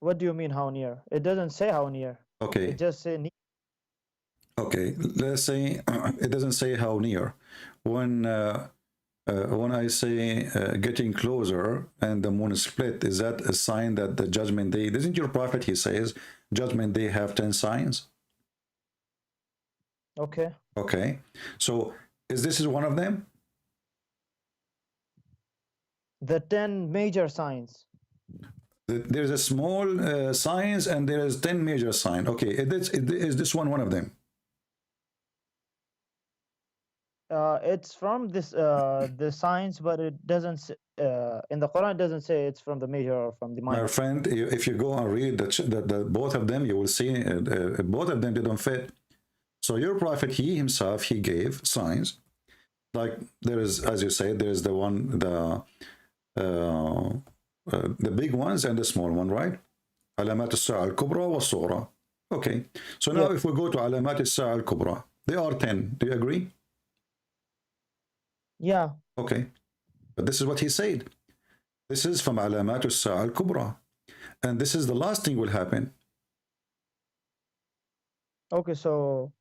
What do you mean how near? It doesn't say how near. Okay. It just say near. Okay, let's say it doesn't say how near. When I say getting closer and the moon is split, is that a sign that the judgment day? Isn't your prophet, he says, judgment day have 10 signs? Okay. Okay, so this is one of them? The 10 major signs. There's a small signs and there is 10 major signs. Okay, is this one of them? It's from this the signs, but it doesn't in the Quran. It doesn't say it's from the major or from the minor. My friend, if you go and read the both of them, you will see both of them didn't fit. So your prophet, he himself, he gave signs, like there is, as you say, there is the one, the big ones and the small one, right? Alamat al-Sa'a al-Kubra wa Su'ra. Okay, so now if we go to Alamat al-Sa'a al-Kubra, they are 10. Do you agree? Yeah. Okay, but this is what he said. This is from Alamat al-Sa'a al-Kubra, and this is the last thing will happen. Okay, so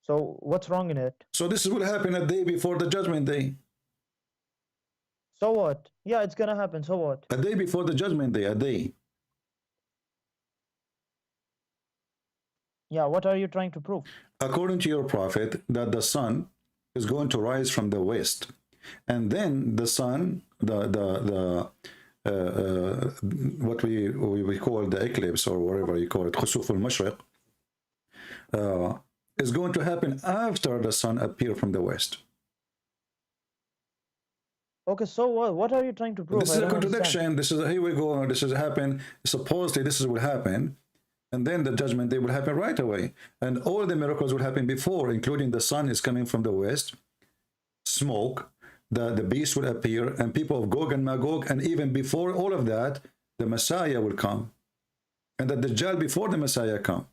what's wrong in it? So this will happen a day before the judgment day. So what? Yeah, it's gonna happen. So what? A day before the judgment day, a day. Yeah, what are you trying to prove? According to your prophet, that the sun is going to rise from the west, and then the sun, what we call the eclipse, or whatever you call it, khusuf al-mashriq, is going to happen after the sun appear from the west. Okay, so what are you trying to prove? This is a contradiction. This is, here we go, this is happen, supposedly this is will happen, and then the judgment day will happen right away, and all the miracles will happen before, including the sun is coming from the west, smoke, the beast will appear, and people of Gog and Magog, and even before all of that, the Messiah will come, and the Dajjal before the Messiah come.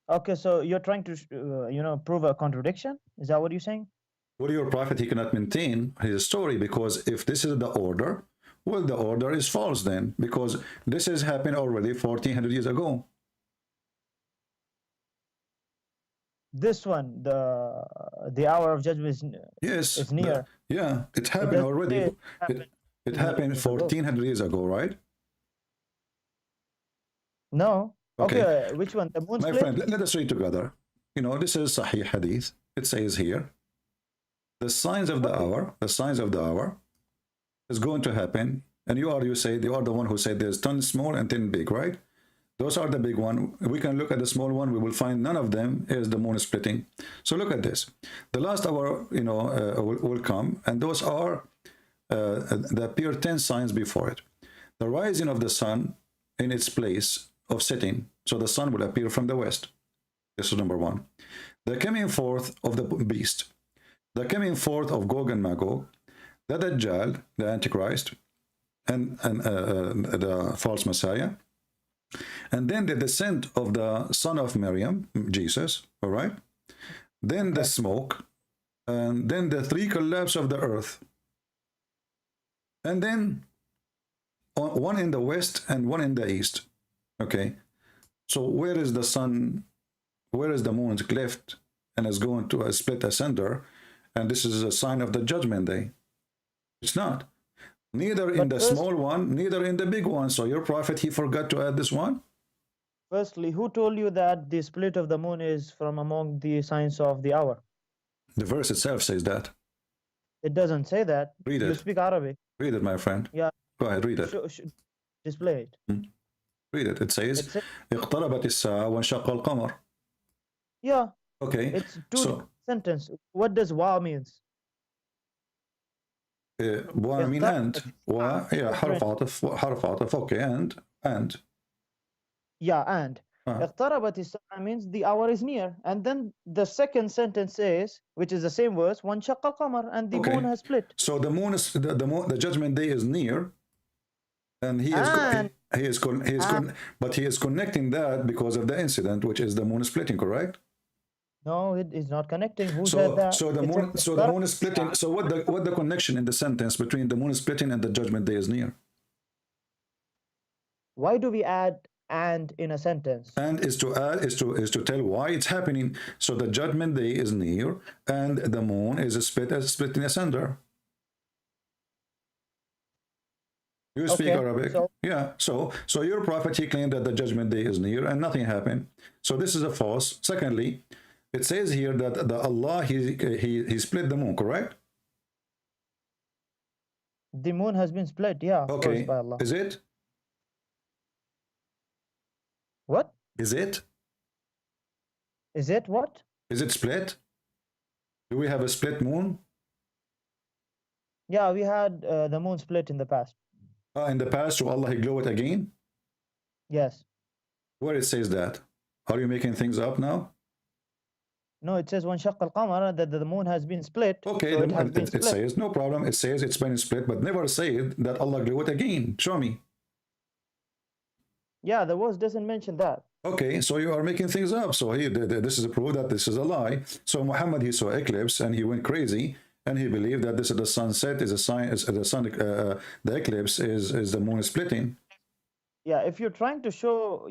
Okay, so you're trying to you know, prove a contradiction? Is that what you're saying? Well, your prophet, he cannot maintain his story, because if this is the order, well, the order is false then, because this has happened already 1400 years ago. This one, the hour of judgment is near. Yeah, it happened already. It happened 1400 years ago, right? No. Okay, which one? The moon split? My friend, let us read together. You know, this is Sahih Hadith. It says here, the signs of the hour, is going to happen. And you are the one who said there's 10 small and 10 big, right? Those are the big one. We can look at the small one. We will find none of them is the moon splitting. So look at this. The last hour, you know, will come, and those are there appear 10 signs before it. The rising of the sun in its place of setting. So the sun will appear from the west. This is number one. The coming forth of the beast. The coming forth of Gog and Magog. The Dajjal, the Antichrist, and the false Messiah. And then the descent of the son of Maryam, Jesus, all right? Then the smoke, and then the three collapse of the earth. And then one in the west and one in the east. Okay, so where is the sun, where is the moon's cleft and is going to split asunder, and this is a sign of the judgment day? It's not. Neither in the small one, neither in the big one. So your prophet, he forgot to add this one? Firstly, who told you that the split of the moon is from among the signs of the hour? The verse itself says that. It doesn't say that. Read it. You speak Arabic. Read it, my friend. Yeah. Go ahead, read it. Display it. Read it. It says, اقتربت الساعة وانشق القمر. Yeah. Okay. It's two sentence. What does wow means? I mean and yeah حرف عطف okay and yeah, and اقتربت الساعة means the hour is near, and then the second sentence says, which is the same verse, وانشق القمر, and the moon has split. So the moon is the judgment day is near, and but he is connecting that because of the incident, which is the moon splitting, correct? No, it is not connecting. Who said that? So the moon is splitting. So what the connection in the sentence between the moon splitting and the judgment day is near? Why do we add and in a sentence? And is to tell why it's happening. So the judgment day is near, and the moon is splitting asunder. You speak Arabic? Yeah. So your prophet, he claimed that the judgment day is near and nothing happened. So this is a false. Secondly, it says here that Allah he split the moon, correct? The moon has been split, yeah. Okay. By Allah. Is it? What? Is it? Is it what? Is it split? Do we have a split moon? Yeah, we had the moon split in the past. In the past, so Allah he glow it again? Yes. Where it says that? Are you making things up now? No, it says وانشق القمر, that the moon has been split. Okay, so it says, no problem, it says it's been split, but never say that Allah glow it again. Show me. Yeah, the verse doesn't mention that. Okay, so you are making things up. So this is a proof that this is a lie. So Muhammad, he saw eclipse and he went crazy, and he believed that this is the sunset is a sign, the eclipse is the moon splitting. Yeah, if you're trying to show,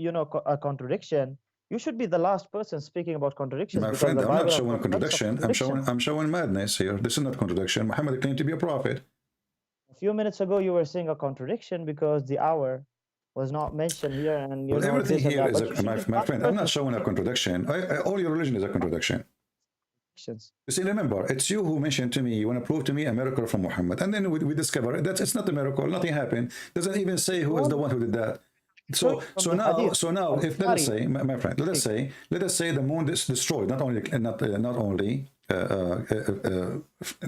a contradiction, you should be the last person speaking about contradictions. My friend, I'm not showing contradiction. I'm showing madness here. This is not contradiction. Muhammad claimed to be a prophet. A few minutes ago, you were saying a contradiction because the hour was not mentioned here, and everything here is my friend. I'm not showing a contradiction. All your religion is a contradiction. You see, remember, it's you who mentioned to me, you want to prove to me a miracle from Muhammad, and then we discover that it's not a miracle, nothing happened. Doesn't even say who is the one who did that. So now, if let us say, my friend, let us say the moon is destroyed, not only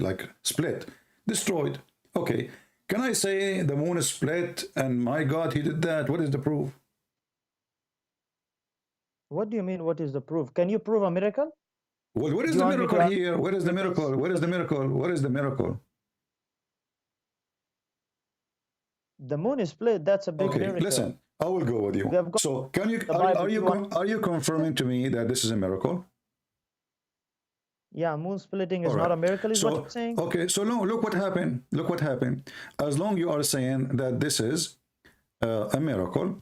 like split, destroyed. Okay, can I say the moon is split and my God, he did that? What is the proof? What do you mean? What is the proof? Can you prove a miracle? Well, what is the miracle here? What is the miracle? What is the miracle? What is the miracle? The moon is split. That's a big miracle. Listen, I will go with you. So, are you confirming to me that this is a miracle? Yeah, moon splitting is not a miracle, is what you're saying. Okay, so look what happened. Look what happened. As long you are saying that this is a miracle,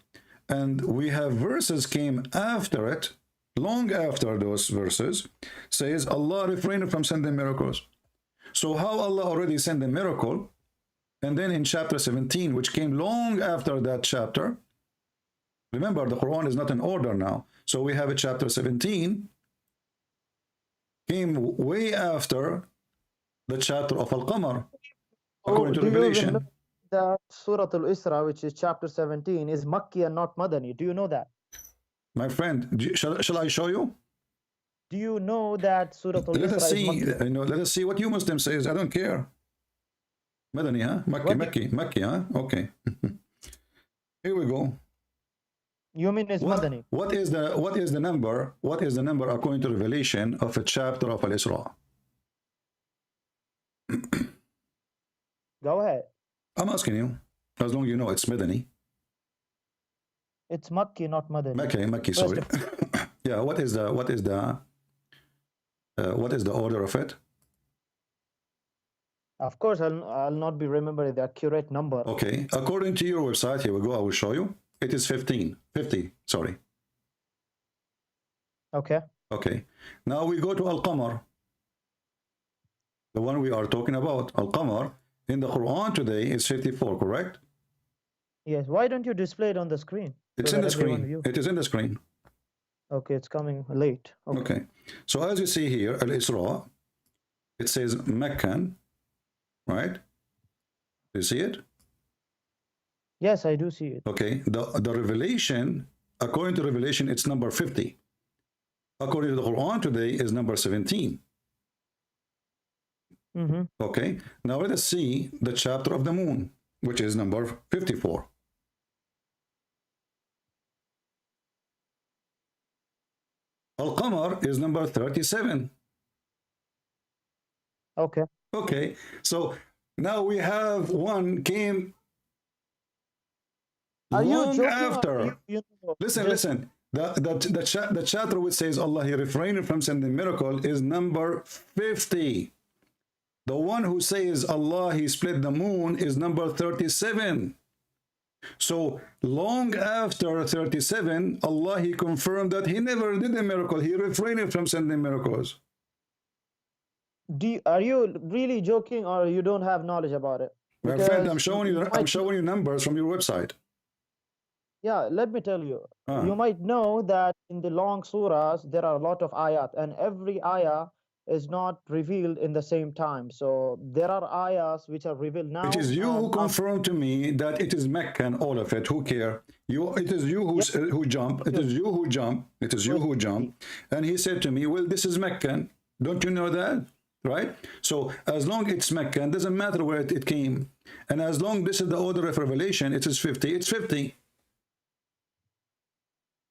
and we have verses came after it, long after those verses, says Allah refrained from sending miracles. So how Allah already sent a miracle, and then in chapter 17, which came long after that chapter, remember the Quran is not in order now. So we have a chapter 17, came way after the chapter of Al-Qamar, according to Revelation. That Surah Al-Isra, which is chapter 17, is Makki and not Madani. Do you know that? My friend, shall I show you? Do you know that Surah Al-Isra let us see, is Makki? Let us see what you Muslim says. I don't care. Madani, huh? Makki, huh? Okay. Here we go. You mean it's Madani? What is the number? What is the number according to Revelation of a chapter of Al-Isra? Go ahead. I'm asking you, as long as you know it's Madani. It's Makki, not Madani. Makki, sorry. Yeah, what is the order of it? Of course, I'll not be remembering the accurate number. Okay, according to your website, here we go, I will show you. It is 50, sorry. Okay. Okay, now we go to Al-Qamar, the one we are talking about. Al-Qamar in the Quran today is 54, correct? Yes, why don't you display it on the screen? It's in the screen. It is in the screen. Okay, it's coming late. Okay. So as you see here, Al-Isra, it says Meccan, right? Do you see it? Yes, I do see it. Okay. The Revelation, according to Revelation, it's number 50. According to the Quran today is number 17. Okay, now let us see the chapter of the moon, which is number 54. Al-Qamar is number 37. Okay. Okay, so now we have one came Are you long joking? after. Listen, just- listen. The chapter which says Allah, He refrained from sending miracle is number 50. The one who says Allah, He split the moon is number 37. So long after 37, Allah, He confirmed that He never did a miracle. He refrained from sending miracles. Are you really joking, or you don't have knowledge about it? My friend, I'm Because showing you numbers from your website. Yeah, let me tell you. Ah. You might know that in the long surahs there are a lot of ayat, and every ayah is not revealed in the same time. So there are ayahs which are revealed now. It is you who and confirmed to me that it is Mecca and all of it. Who care? It is you who jump. It is you who jump. It is you who jump. And he said to me, well, this is Meccan. Don't you know that? Right? So as long it's Meccan, doesn't matter where it came. And as long this is the order of revelation, it is 50. It's 50.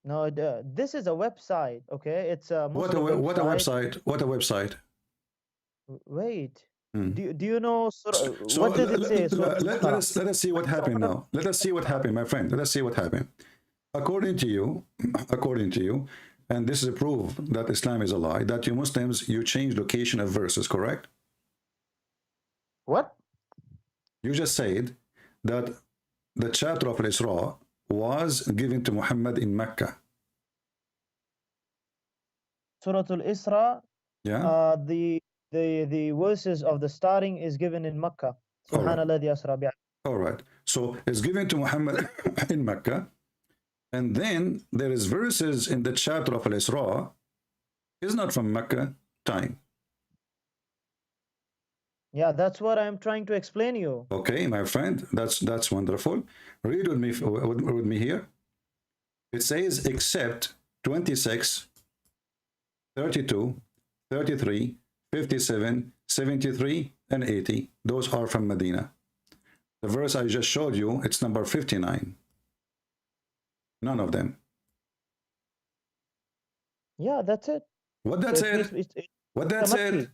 No, this is a website, okay? It's a What Muslim a website. What a website. Wait. Do you know So what does it say? let us see what happened now. Let us see what happened, my friend. Let us see what happened. According to you, and this is a proof that Islam is a lie, that you Muslims, you change location of verses, correct? What? You just said that the chapter of Al-Isra was given to Muhammad in Mecca. Surah Al-Isra, Yeah. the verses of the starting is given in Makkah. Subhanalladhi asra bi'abdihi. All right. So it's given to Muhammad in Mecca. And then there is verses in the chapter of Al-Isra is not from Mecca time. Yeah, that's what I'm trying to explain you. Okay, my friend, that's wonderful. Read with me here. It says except 26, 32, 33, 57, 73, and 80. Those are from Medina. The verse I just showed you, it's number 59. None of them. Yeah, that's it. What that's So it? What that's it?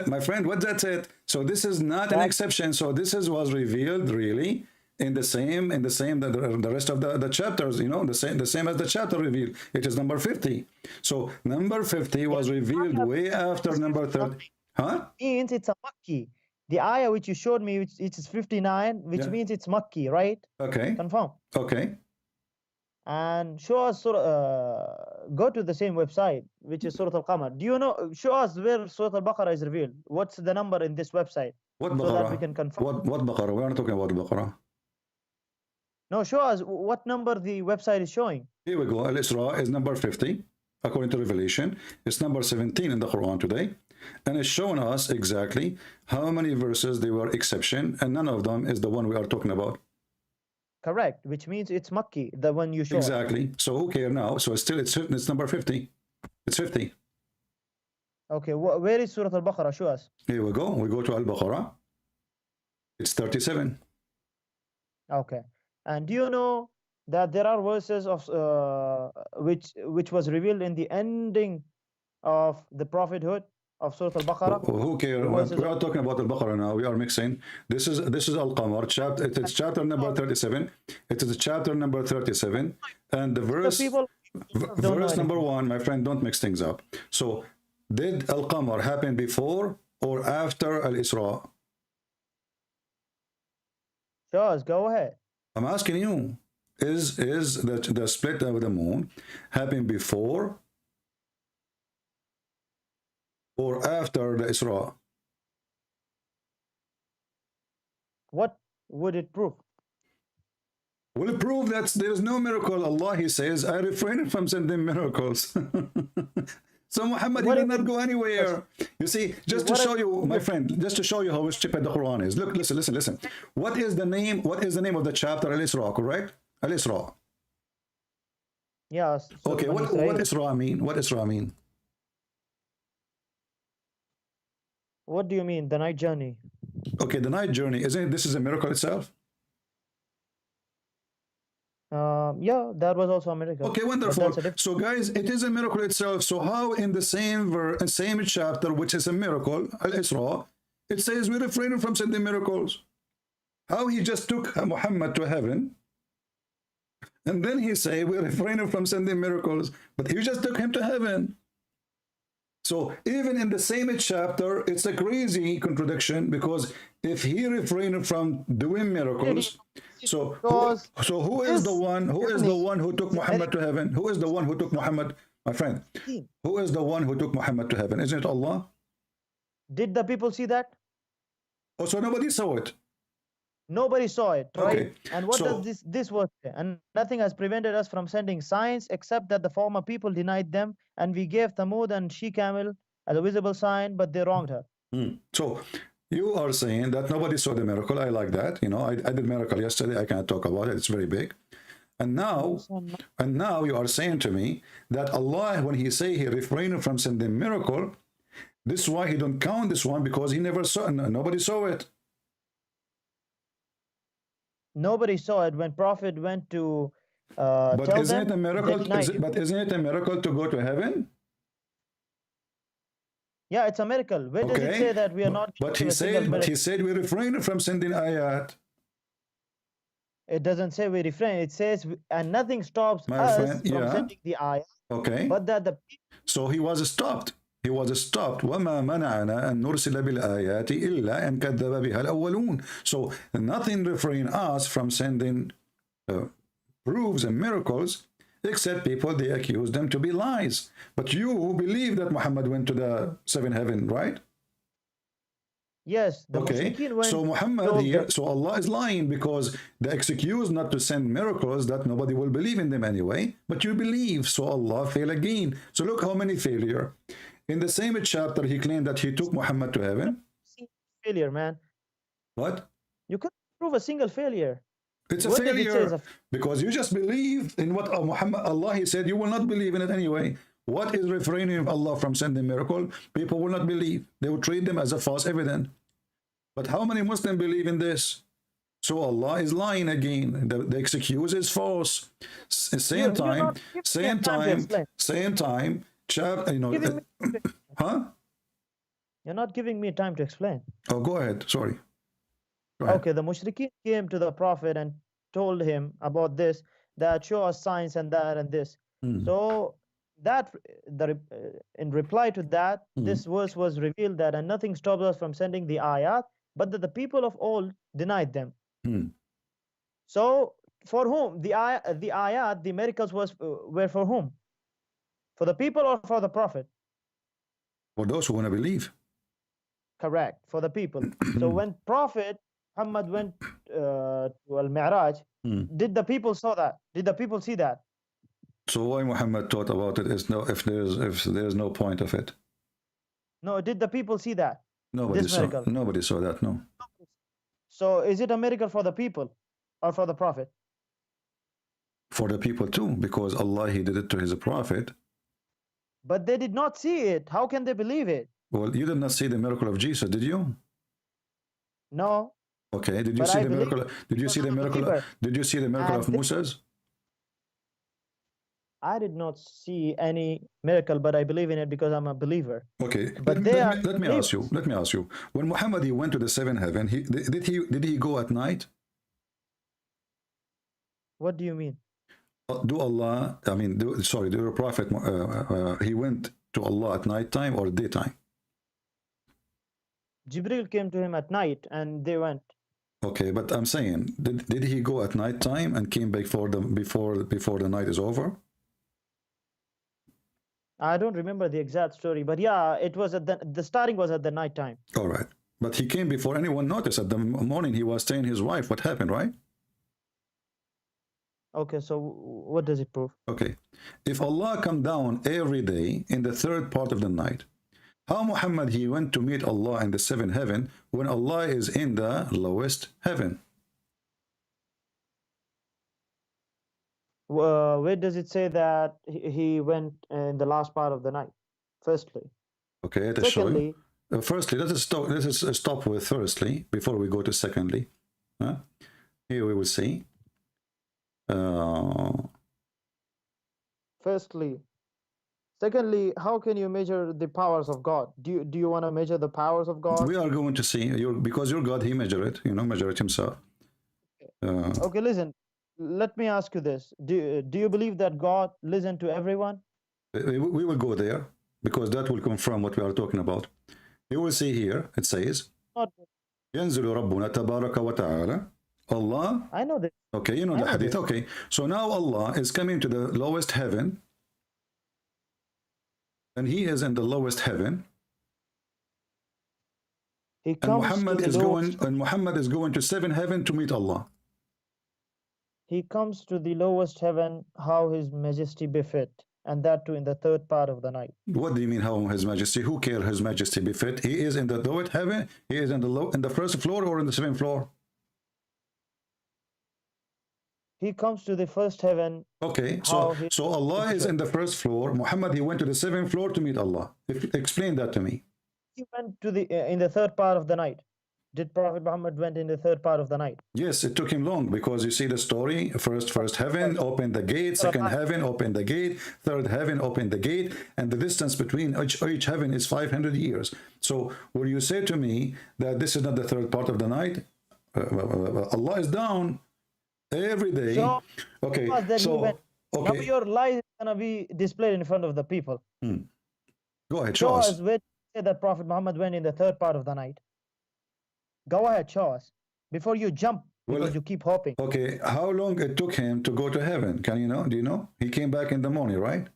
My friend, what that's it? So this is not an exception. So this was revealed really in the same the rest of the chapters, you know, the same as the chapter revealed. It is number 50. So number 50 was revealed way after number 30. Huh? Means it's a Makki. The ayah which you showed me, which it is 59, which means it's Makki, right? Okay. Confirm. Okay. And show us go to the same website, which is Surah Al-Qamar. Do you know, show us where Surah Al-Baqarah is revealed. What's the number in this website? What so Baqarah? That we can confirm. What Baqarah? We're not talking about Baqarah. No, show us what number the website is showing. Here we go. Al-Isra is number 50, according to Revelation. It's number 17 in the Quran today. And it's showing us exactly how many verses they were exception, and none of them is the one we are talking about. Correct, which means it's Makki, the one you showed. Exactly. So who cares now? So it's number 50. It's 50. Okay, where is Surah Al-Baqarah? Show us. Here we go. We go to Al-Baqarah. It's 37. Okay. And do you know that there are verses of which was revealed in the ending of the prophethood of Surah Al-Baqarah? Who cares? We are talking about Al-Baqarah now. We are mixing. This is Al-Qamar chapter. It is chapter number 37. It is chapter number 37, and the verse verse number 1. My friend, don't mix things up. So, did Al-Qamar happen before or after Al-Isra? Sure, go ahead. I'm asking you, is the split of the moon happen before or after the Isra? What would it prove? Will it prove that there is no miracle? Allah, He says, I refrain from sending miracles. So Muhammad, he did not go anywhere. You see, just to show you, my friend, just to show you how stupid the Quran is. Look, listen. What is the name of the chapter? Al-Isra, correct? Al-Isra. Yes. Okay, what Isra mean? What Isra mean? What do you mean, the night journey? Okay, the night journey, isn't it? This is a miracle itself. Yeah, that was also a miracle. Okay, But wonderful. that's a different. So, guys, it is a miracle itself. So, how in the same chapter, which is a miracle, Al-Isra, it says we refrain from sending miracles? How he just took Muhammad to heaven, and then he say we refrain from sending miracles, but you just took him to heaven. So even in the same chapter, it's a crazy contradiction, because if he refrained from doing miracles, so who is the one? Who is the one who took Muhammad to heaven? Who is the one who took Muhammad, my friend? Who is the one who took Muhammad to heaven? Isn't it Allah? Did the people see that? Oh, so nobody saw it. Nobody saw it, right? Okay, And what so- does this was say? And nothing has prevented us from sending signs except that the former people denied them, and we gave Thamud and She-Camel as a visible sign, but they wronged her. So you are saying that nobody saw the miracle. I like that. You know, I did miracle yesterday. I can't talk about it. It's very big. And now you are saying to me that Allah, when he say he refrained from sending miracle, this is why he don't count this one, because he never saw, nobody saw it. Nobody saw it when Prophet went to But tell isn't them. it a miracle? they denied But isn't it a miracle to go to heaven? Yeah, it's a miracle. Where does it say that we are not? But given he a single said, miracle? we refrain from sending ayat. It doesn't say we refrain. It says, and nothing stops My us friend, from yeah. sending the ayat, Okay. but that the So he was stopped. He was stopped. وَمَا مَنَعَنَا أَن نُرْسِلَ بِالْآيَاتِ إِلَّا أَن كَذَّبَ بِهَا الْأَوَّلُونَ. So nothing refrain us from sending proofs and miracles, except people, they accuse them to be lies. But you believe that Muhammad went to the seventh heaven, right? yes, the Okay, mushrikeen went. so Muhammad told here, them- so Allah is lying, because the excuse not to send miracles, that nobody will believe in them anyway, but you believe, so Allah fail again. So look how many failure. In the same chapter, he claimed that he took Muhammad to heaven. failure, man. What? You couldn't prove a single failure. It's a What did it say failure, is because you just believe in what Muhammad, Allah, he said, you will not believe in it anyway. What is refraining of Allah from sending miracle? People will not believe. They will treat them as a false evidence. But how many Muslims believe in this? So Allah is lying again. The excuse is false. Same time, you know, Giving me- huh? You're not giving me time to explain. Oh, go ahead. Sorry. Go ahead. Okay, the mushrikeen came to the Prophet and told him about this, that show us signs and that and this. So that in reply to that, this verse was revealed that, and nothing stops us from sending the ayat, but that the people of old denied them. So for whom the ayat, the miracles were for whom? For the people or for the Prophet? For those who want to believe. Correct, for the people. So when Prophet Muhammad went to Al-Mi'raj, did the people saw that? Did the people see that? So why Muhammad taught about it is no, if there's no point of it. No, did the people see that? Nobody This saw. miracle. Nobody saw that. No. So is it a miracle for the people or for the Prophet? For the people too, because Allah, he did it to his prophet. But they did not see it. How can they believe it? Well, you did not see the miracle of Jesus, did you? No. Okay. Did you But see I the believe miracle? Did you see the I'm a miracle? believer. Did you see the miracle And of Moses? I did not see any miracle, but I believe in it because I'm a believer. Okay. But Let me ask you. Let me ask you. When Muhammad, he went to the seventh heaven, did he go at night? What do you mean? Do Allah? I mean, do the prophet? He went to Allah at night time or daytime? Jibril came to him at night and they went. Okay, but I'm saying, did he go at night time and came back before the night is over? I don't remember the exact story, but yeah, it was at the starting was at the night time. All right, but he came before anyone noticed. At the morning, he was staying his wife. What happened, right? Okay, so what does it prove? Okay, if Allah come down every day in the third part of the night, how Muhammad he went to meet Allah in the seventh heaven when Allah is in the lowest heaven? Where does it say that he went in the last part of the night? Firstly. Okay, to show you. Secondly, firstly, let us stop with firstly before we go to secondly. Here we will see. Firstly. Secondly, how can you measure the powers of God? Do you want to measure the powers of God? We are going to see because your God, he measure it, measure it himself. Okay, listen. Let me ask you this: Do you believe that God listens to everyone? We will go there because that will confirm what we are talking about. You will see here. It says, "ينزل ربنا تبارك وتعالى." Allah. I know this. Okay, you know the hadith. Okay, so now Allah is coming to the lowest heaven. And he is in the lowest heaven. And Muhammad is going to seven heaven to meet Allah. He comes to the lowest heaven, how his majesty befit, and that too in the third part of the night. What do you mean how his majesty? Who cares his majesty befit? He is in the lowest heaven. He is in the first floor or in the seventh floor? He comes to the first heaven. Okay, so Allah is in the first floor. Muhammad, he went to the seventh floor to meet Allah. Explain that to me. He went to in the third part of the night. Did Prophet Muhammad went in the third part of the night? Yes, it took him long because you see the story. First heaven, open the gate. Second heaven, open the gate. Third heaven, open the gate. And the distance between each heaven is 500 years. So will you say to me that this is not the third part of the night? Allah is down every day. So, okay, now your lie is going to be displayed in front of the people. Go ahead, show us. Where say that Prophet Muhammad went in the third part of the night. Go ahead, show us. Before you jump, because you keep hoping. Okay, how long it took him to go to heaven? Can you know? Do you know? He came back in the morning, right?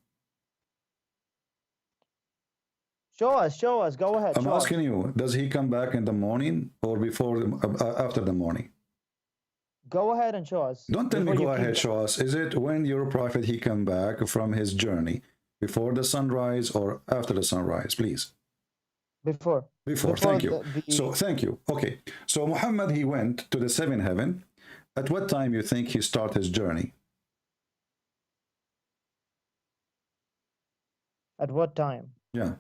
Show us. Go ahead. I'm asking you, does he come back in the morning or before, after the morning? Go ahead and show us. Don't tell me go ahead, show us. Is it when your prophet, he come back from his journey? Before the sunrise or after the sunrise, please? Before, thank you. So, thank you. Okay. So, Muhammad, he went to the seventh heaven. At what time you think he started his journey? At what time? Yeah.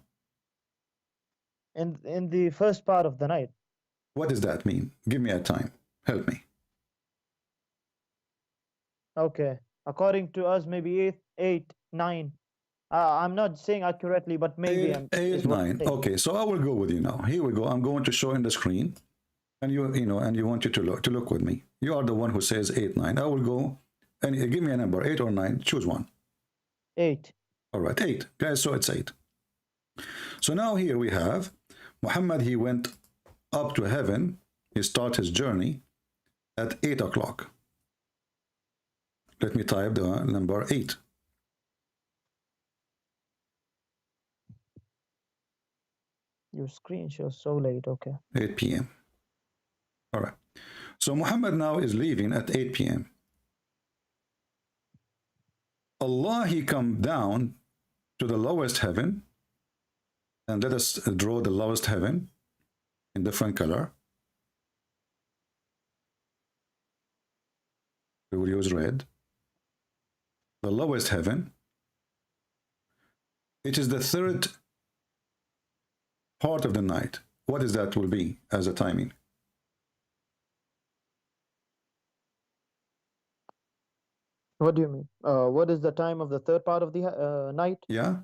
In the first part of the night. What does that mean? Give me a time. Help me. Okay. According to us, maybe 8, 9. I'm not saying accurately, but maybe 8, 9. Okay, so I will go with you now. Here we go. I'm going to show in the screen, and you want you to look with me. You are the one who says 8, 9. I will go and give me a number, 8 or 9. Choose one. 8. All right, 8, guys. So it's 8. So now here we have Muhammad. He went up to heaven. He started his journey at 8 o'clock. Let me type the number 8. Your screen shows so late. Okay. 8 p.m. All right. So Muhammad now is leaving at 8 p.m. Allah, he come down to the lowest heaven. And let us draw the lowest heaven in different color. We will use red. The lowest heaven. It is the third part of the night. What is that will be as a timing? What do you mean? What is the time of the third part of the night? Yeah.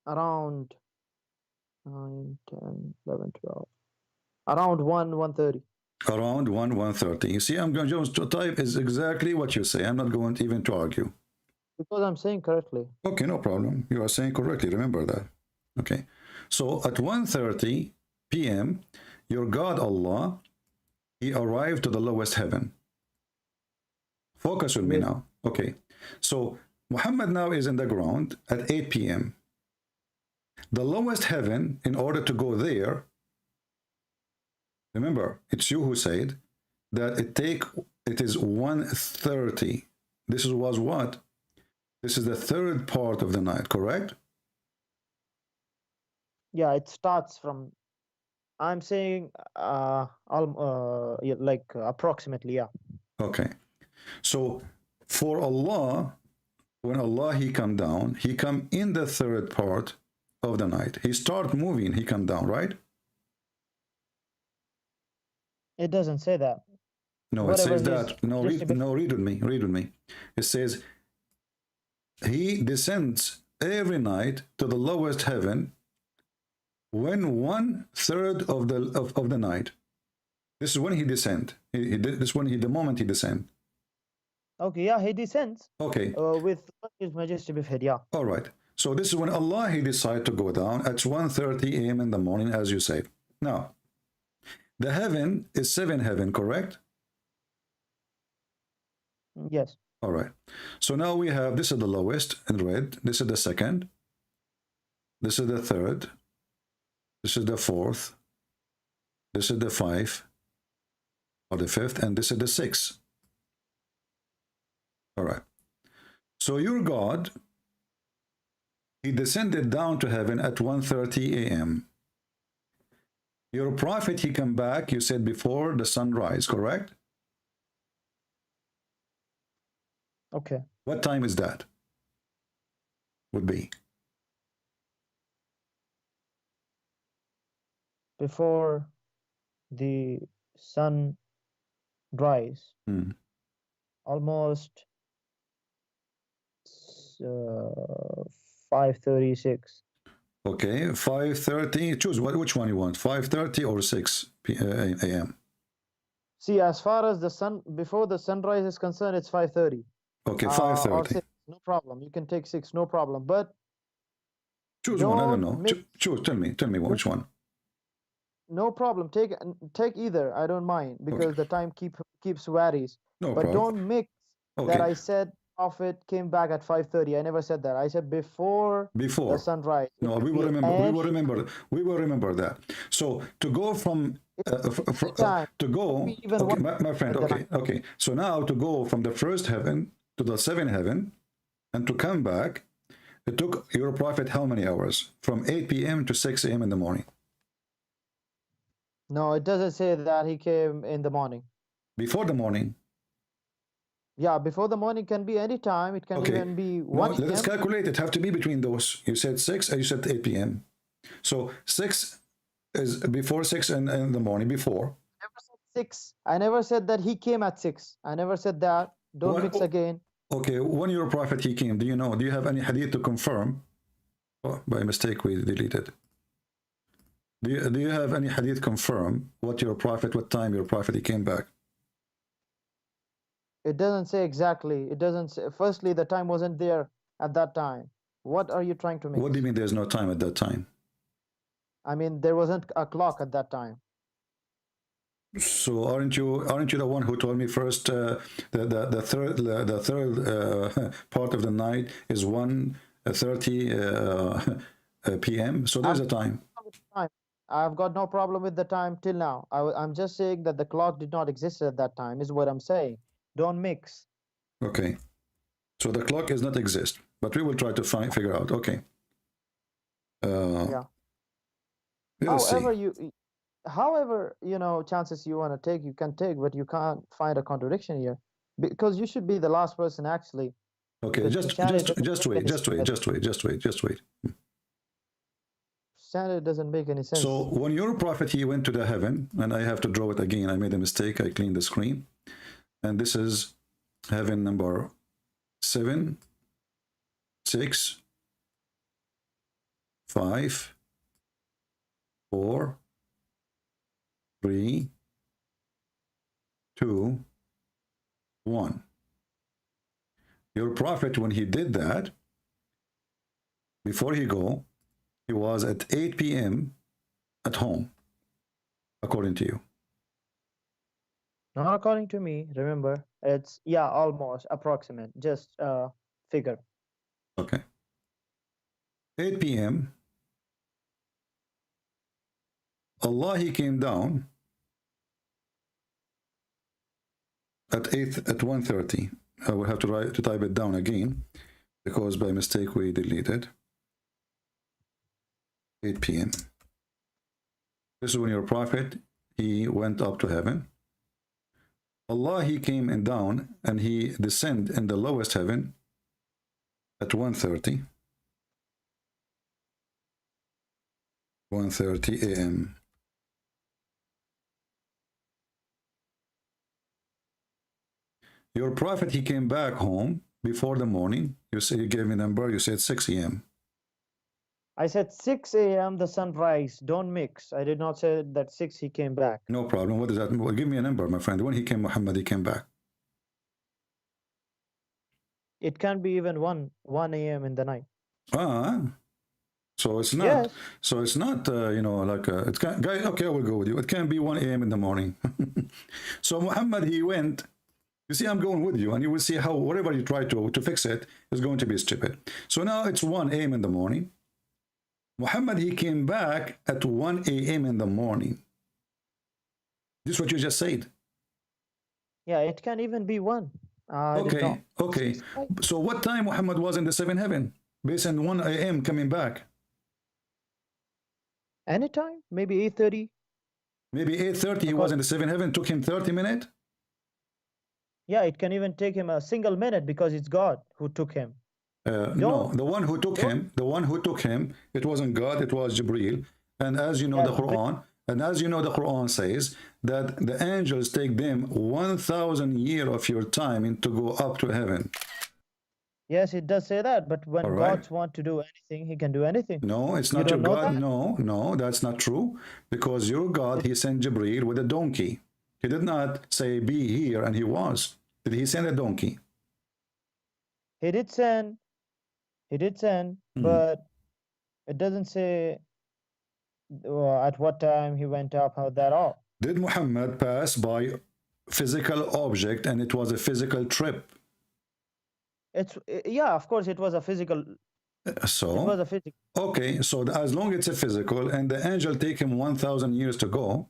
Around 9, 10, 11, 12. Around 1:30. Around 1:30. You see, I'm going to type is exactly what you say. I'm not going to even to argue. Because I'm saying correctly. Okay, no problem. You are saying correctly. Remember that. Okay. So at 1:30 p.m., your God Allah, he arrived to the lowest heaven. Focus with me now. Okay. So Muhammad now is in the ground at 8 p.m. The lowest heaven, in order to go there, remember, it's you who said that it is 1:30. This was what? This is the third part of the night, correct? Yeah, it starts from, I'm saying, like approximately, yeah. Okay. So for Allah, when Allah, he come down, he come in the third part of the night. He start moving, he come down, right? It doesn't say that. No, it says that. No, read with me. Read with me. It says he descends every night to the lowest heaven when 1/3 of the night. This is when he descend. This is when the moment he descend. Okay, yeah, he descends. Okay. With His Majesty befit, yeah. All right. So this is when Allah he decide to go down at 1:30 a.m. in the morning, as you say. Now, the heaven is 7 heaven, correct? Yes. All right. So now we have, this is the lowest in red. This is the second. This is the third. This is the fourth. This is the fifth, and this is the sixth. All right. So your God, he descended down to heaven at 1:30 a.m. Your prophet, he come back, you said before the sunrise, correct? Okay. What time is that? Would be Before the sun rise. Almost 5:36. okay. 5:30. Choose which one you want. 5:30 or 6 a.m. See, as far as the sun before the sunrise is concerned, it's 5:30. Okay, Or 5:30. 6, no problem. You can take 6, no problem. But Choose one. I don't know. mix- Choose. Tell me which one. no problem. Take either. I don't mind because the time keeps varies. No But problem. don't mix that Okay. I said Prophet came back at 5:30. I never said that. I said before Before. the sunrise. No, we will remember. We will remember that. So to go from to go. Even Okay, one- my friend. Okay, okay. So now to go from the first heaven to the 7th heaven, and to come back, it took your prophet how many hours? From 8 p.m. to 6 a.m. in the morning. No, it doesn't say that he came in the morning. Before the morning. Yeah, before the morning can be any time. It can Okay. even be No, 1 let us p.m. calculate. It have to be between those. You said 6 and you said 8 p.m. So 6 is before 6 in the morning, before. I never said 6. I never said that he came at 6. I never said that. Don't What- mix again. Okay, when your prophet he came, do you know? Do you have any hadith to confirm? Oh, by mistake we deleted. Do you have any hadith confirm what time your prophet he came back? It doesn't say exactly. It doesn't say. Firstly, the time wasn't there at that time. What are you trying to mix? What do you mean there's no time at that time? I mean, there wasn't a clock at that time. So aren't you the one who told me first the third part of the night is 1:30 p.m. So there's a time. I've got no problem with the time till now. I'm just saying that the clock did not exist at that time, is what I'm saying. Don't mix. Okay. So the clock does not exist, but we will try to figure out. Okay. Yeah. Let's see. However, chances you want to take, you can take, but you can't find a contradiction here. Because you should be the last person, actually. Okay, Because just wait. Standard doesn't make any sense. So when your prophet he went to the heaven, and I have to draw it again, I made a mistake, I cleaned the screen, and this is heaven number 7, 6, 5, 4, 3, 2, 1. Your prophet, when he did that, before he go, he was at 8 p.m. at home, according to you. Not according to me, remember. It's, yeah, almost, approximate, just figure. Okay. 8 p.m. Allah, he came down at 1:30. I will have to type it down again because by mistake we deleted. 8 p.m. This is when your prophet he went up to heaven. Allah, he came and down and he descended in the lowest heaven at 1:30. 1:30 a.m. Your prophet, he came back home before the morning. You say you gave me a number. You said 6 a.m. I said 6 a.m. the sunrise. Don't mix. I did not say that 6 he came back. No problem. What does that mean? Well, give me a number, my friend. When he came, Muhammad, he came back. It can be even 1 a.m. in the night. So it's not. Yes. So it's not. You know, like it can. Guys, okay, I will go with you. It can be 1 a.m. in the morning. So Muhammad, he went. You see, I'm going with you, and you will see how whatever you try to fix it is going to be stupid. So now it's 1 a.m. in the morning. Muhammad, he came back at 1 a.m. in the morning. This is what you just said. Yeah, it can even be 1. Okay, okay. So what time Muhammad was in the seventh heaven? Based on 1 a.m. coming back. Anytime, maybe 8:30. Maybe 8:30 he was in the seventh heaven. Took him 30 minutes. Yeah, it can even take him a single minute because it's God who took him. No, the one who took him, it wasn't God, it was Jibreel. And as you know, the Quran says that the angels take them 1,000 years of your time to go up to heaven. Yes, it does say that, but when God wants to do anything, he can do anything. No, it's not your God. No, that's not true. Because your God, he sent Jibreel with a donkey. He did not say, be here, and he was. Did he send a donkey? He did send, but it doesn't say at what time he went up, how that all. Did Muhammad pass by physical object and it was a physical trip? Yeah, of course, it was a physical. So it was a physical. Okay, so as long as it's a physical and the angel take him 1,000 years to go,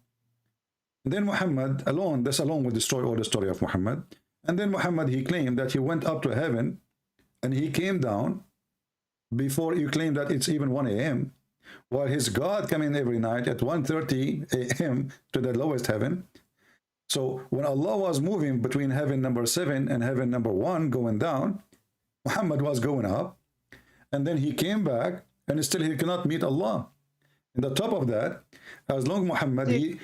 then Muhammad alone, this alone will destroy all the story of Muhammad. And then Muhammad, he claimed that he went up to heaven and he came down before you claim that it's even 1 a.m. while his God come in every night at 1:30 a.m. to the lowest heaven. So when Allah was moving between heaven number 7 and heaven number 1 going down, Muhammad was going up, and then he came back, and still he cannot meet Allah. And the top of that, as long Muhammad he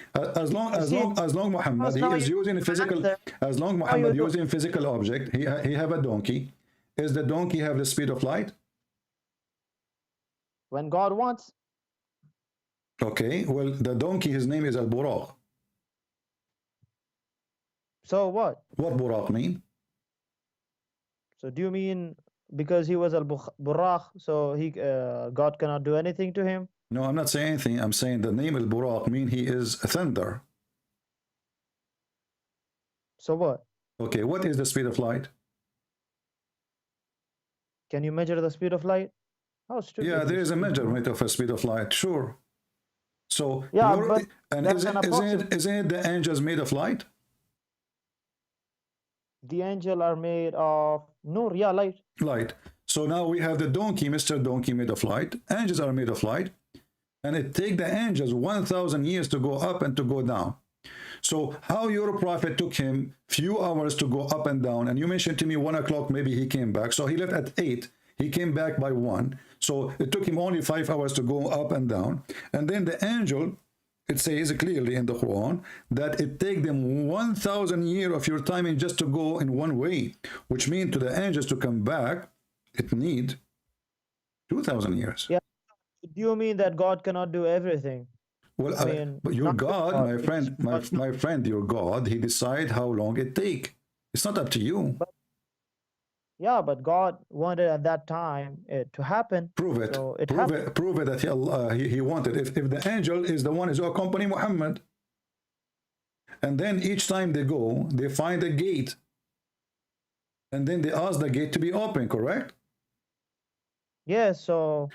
is using physical, as long Muhammad using physical object, he have a donkey. Is the donkey have the speed of light? When God wants. Okay, well, the donkey, his name is Al-Buraq. So what? What Buraq mean? So do you mean because he was Al-Buraq, so he God cannot do anything to him? No, I'm not saying anything. I'm saying the name Al-Buraq mean he is a thunder. So what? Okay, what is the speed of light? Can you measure the speed of light? How stupid. Yeah, there is a measurement of a speed of light, sure. So, yeah, but and isn't it the angels made of light? The angels are made of nur, yeah, light. Light. So now we have the donkey, Mr. Donkey, made of light. Angels are made of light. And it take the angels 1,000 years to go up and to go down. So how your prophet took him few hours to go up and down, and you mentioned to me 1 o'clock maybe he came back. So he left at 8. He came back by 1. So it took him only 5 hours to go up and down. And then the angel, it says clearly in the Quran that it take them 1,000 years of your time in just to go in one way, which means to the angels to come back, it need 2,000 years. Yeah. Do you mean that God cannot do everything? Well, I mean, but your God, my friend, my friend, your God, he decide how long it take. It's not up to you. But, yeah, but God wanted at that time it to happen. Prove it. So Prove it that he wanted. If the angel is the one who accompany Muhammad, and then each time they go, they find a gate, and then they ask the gate to be open. Correct? Yes. So.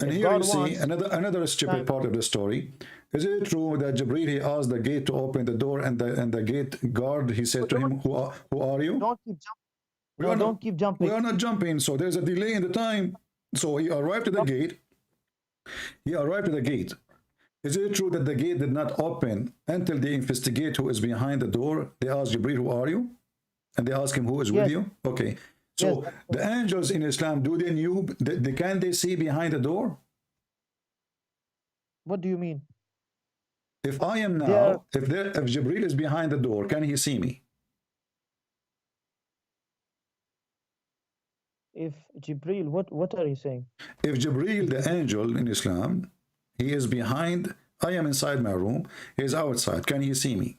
And here you see another stupid part of the story. Is it true that Jibreel, he asked the gate to open the door, and the gate guard, he said to him, who are you? Don't keep jumping. Don't keep jumping. We are not jumping, so there's a delay in the time. So he arrived to the gate. Is it true that the gate did not open until they investigate who is behind the door? They ask Jibreel, who are you? And they ask him, who is with you? Okay. So yes. The angels in Islam, do they knew? Can they see behind the door? What do you mean? If I am They are, now, if Jibril is behind the door, can he see me? if Jibril, what are you saying? If Jibril, the angel in Islam, he is behind, I am inside my room, he is outside, can he see me?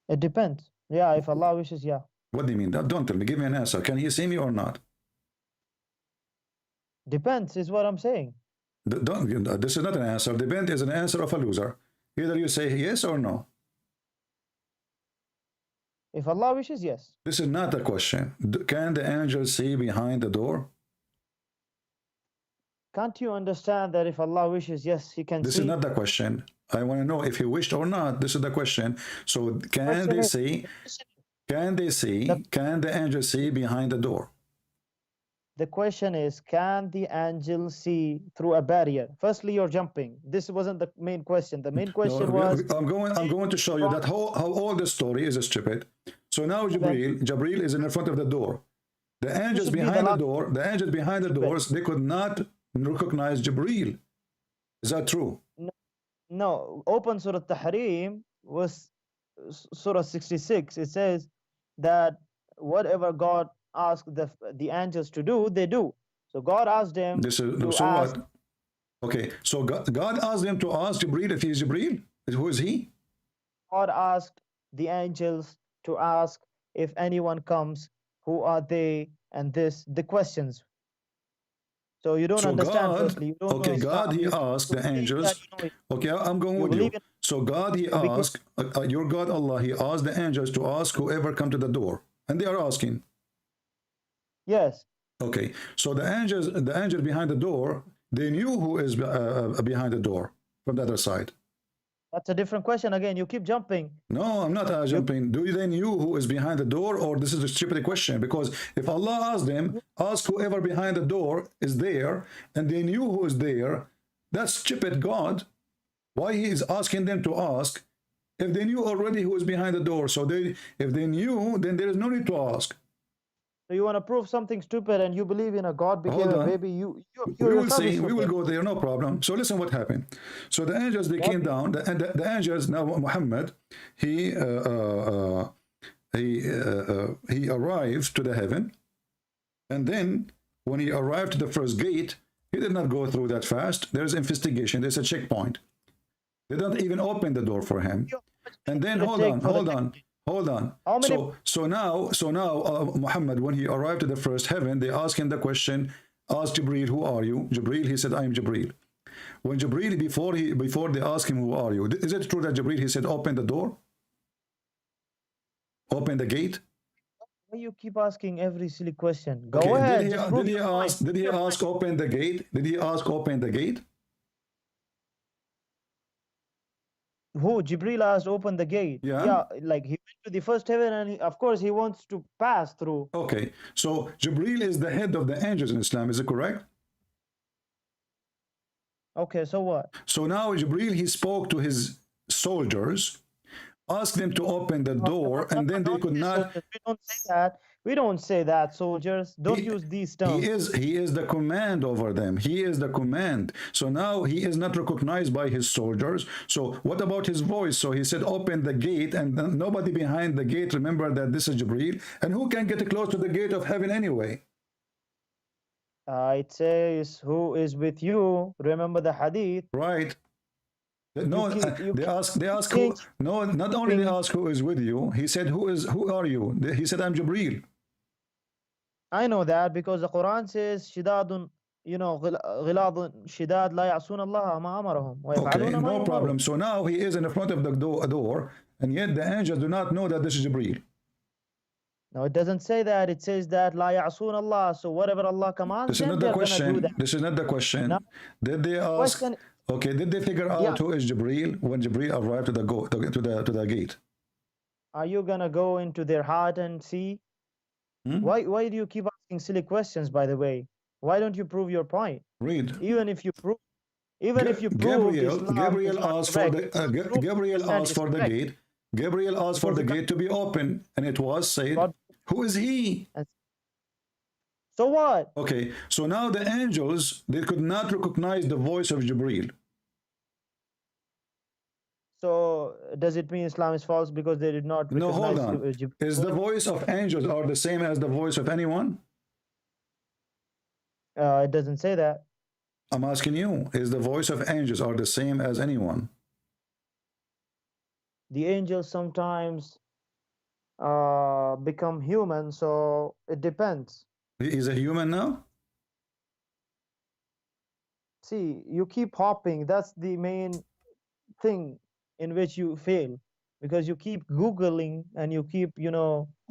It depends. Yeah, if Allah wishes, yeah. What do you mean? Don't tell me, give me an answer. Can he see me or not? Depends is what I'm saying. This is not an answer. Depend is an answer of a loser. Either you say yes or no. If Allah wishes, yes. This is not a question. Can the angel see behind the door? Can't you understand that if Allah wishes, yes, he can This see? is not the question. I want to know if he wished or not. This is the question. So can they see? Can they see? Can the angel see behind the door? The question is, can the angel see through a barrier? Firstly, you're jumping. This wasn't the main question. The main question was... I'm going to show you that how all the story is stupid. So now Jibril is in the front of the door. The angels behind the door, the angels behind the doors, they could not recognize Jibril. Is that true? No. Open Surah Tahrim was Surah 66. It says that whatever God asked the angels to do, they do. So God asked them what? Okay, so God asked them to ask Jibril if he is Jibril. Who is he? God asked the angels to ask if anyone comes, who are they, and the questions. So you don't understand. God, firstly, you don't okay, God, he asked the angels. Okay, I'm going with you. So God, he asked, your God Allah, he asked the angels to ask whoever come to the door, and they are asking. Yes. Okay, so the angels behind the door, they knew who is behind the door from the other side. That's a different question again. You keep jumping. No, I'm not jumping. Do they knew who is behind the door, or this is a stupid question? Because if Allah asked them, ask whoever behind the door is there, and they knew who is there, that's stupid God. Why he is asking them to ask if they knew already who is behind the door? So if they knew, then there is no need to ask. So you want to prove something stupid, and you believe in a God became a baby. You we will see. We will go there. No problem. So listen, what happened. So the angels, they came down. The angels, now Muhammad, he arrived to the heaven, and then when he arrived to the first gate, he did not go through that fast. There's investigation. There's a checkpoint. They don't even open the door for him. And then hold on. So now, Muhammad, when he arrived to the first heaven, they asked him the question, ask Jibril, who are you? Jibril, he said, I am Jibril. When Jibril, before they asked him, who are you? Is it true that Jibril, he said, open the door? Open the gate? Why you keep asking every silly question? Go ahead. Did he ask open the gate? Did he ask open the gate? Who? Jibril asked open the gate. Yeah, like he went to the first heaven, and of course he wants to pass through. Okay, so Jibril is the head of the angels in Islam, is it correct? Okay, so what? So now Jibril, he spoke to his soldiers, asked them to open the door, and then they could not. We don't say that. We don't say that, soldiers. Don't use these terms. He is the command over them. He is the command. So now he is not recognized by his soldiers. So what about his voice? So he said, open the gate, and nobody behind the gate remember that this is Jibril. And who can get close to the gate of heaven anyway? It says, who is with you? Remember the hadith. Right. No, they ask who. No, not only they ask who is with you. He said, who are you? He said, I'm Jibril. I know that because the Quran says, shidadun, ghiladun shidad la ya'sun Allah ma amarahum. Okay, no problem. So now he is in the front of the door, and yet the angels do not know that this is Jibril. No, it doesn't say that. It says that la ya'sun Allah. So whatever Allah commands, this is not the question. This is not the question. No. Did they ask? Okay, did they figure out who is Jibril when Jibril arrived to the gate? Are you gonna go into their heart and see? Why do you keep asking silly questions, by the way? Why don't you prove your point? Read. Even if you prove Gabriel asked for the gate. Gabriel asked for the gate to be open, and it was said, who is he? So what? Okay, so now the angels, they could not recognize the voice of Jibreel. So does it mean Islam is false because they did not No, recognize hold on. Is the voice of angels are the same as the voice of anyone? It doesn't say that. I'm asking you, is the voice of angels are the same as anyone? The angels sometimes become human, so it depends. He is a human now? See, you keep hopping. That's the main thing in which you fail, because you keep Googling and you keep,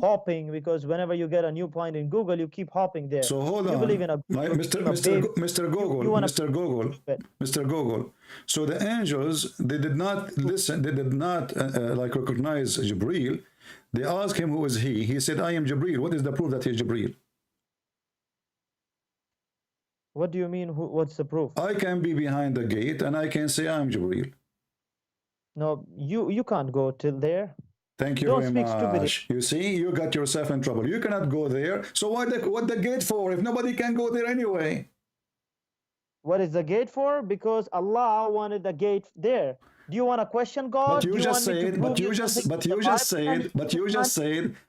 hopping, because whenever you get a new point in Google, you keep hopping there. So hold You on. believe in a Mr. Google, you wanna- Mr. Google, Mr. Google. So the angels, they did not listen, they did not like recognize Jibreel. They asked him who is he. He said, I am Jibreel. What is the proof that he is Jibreel? What do you mean? What's the proof? I can be behind the gate and I can say I'm Jibreel. No, you can't go till there. Thank you Don't very speak much. stupidity. You see, you got yourself in trouble. You cannot go there. So what the gate for if nobody can go there anyway? What is the gate for? Because Allah wanted the gate there. Do you want to question God? But you Do just want me to said, prove but you something just in the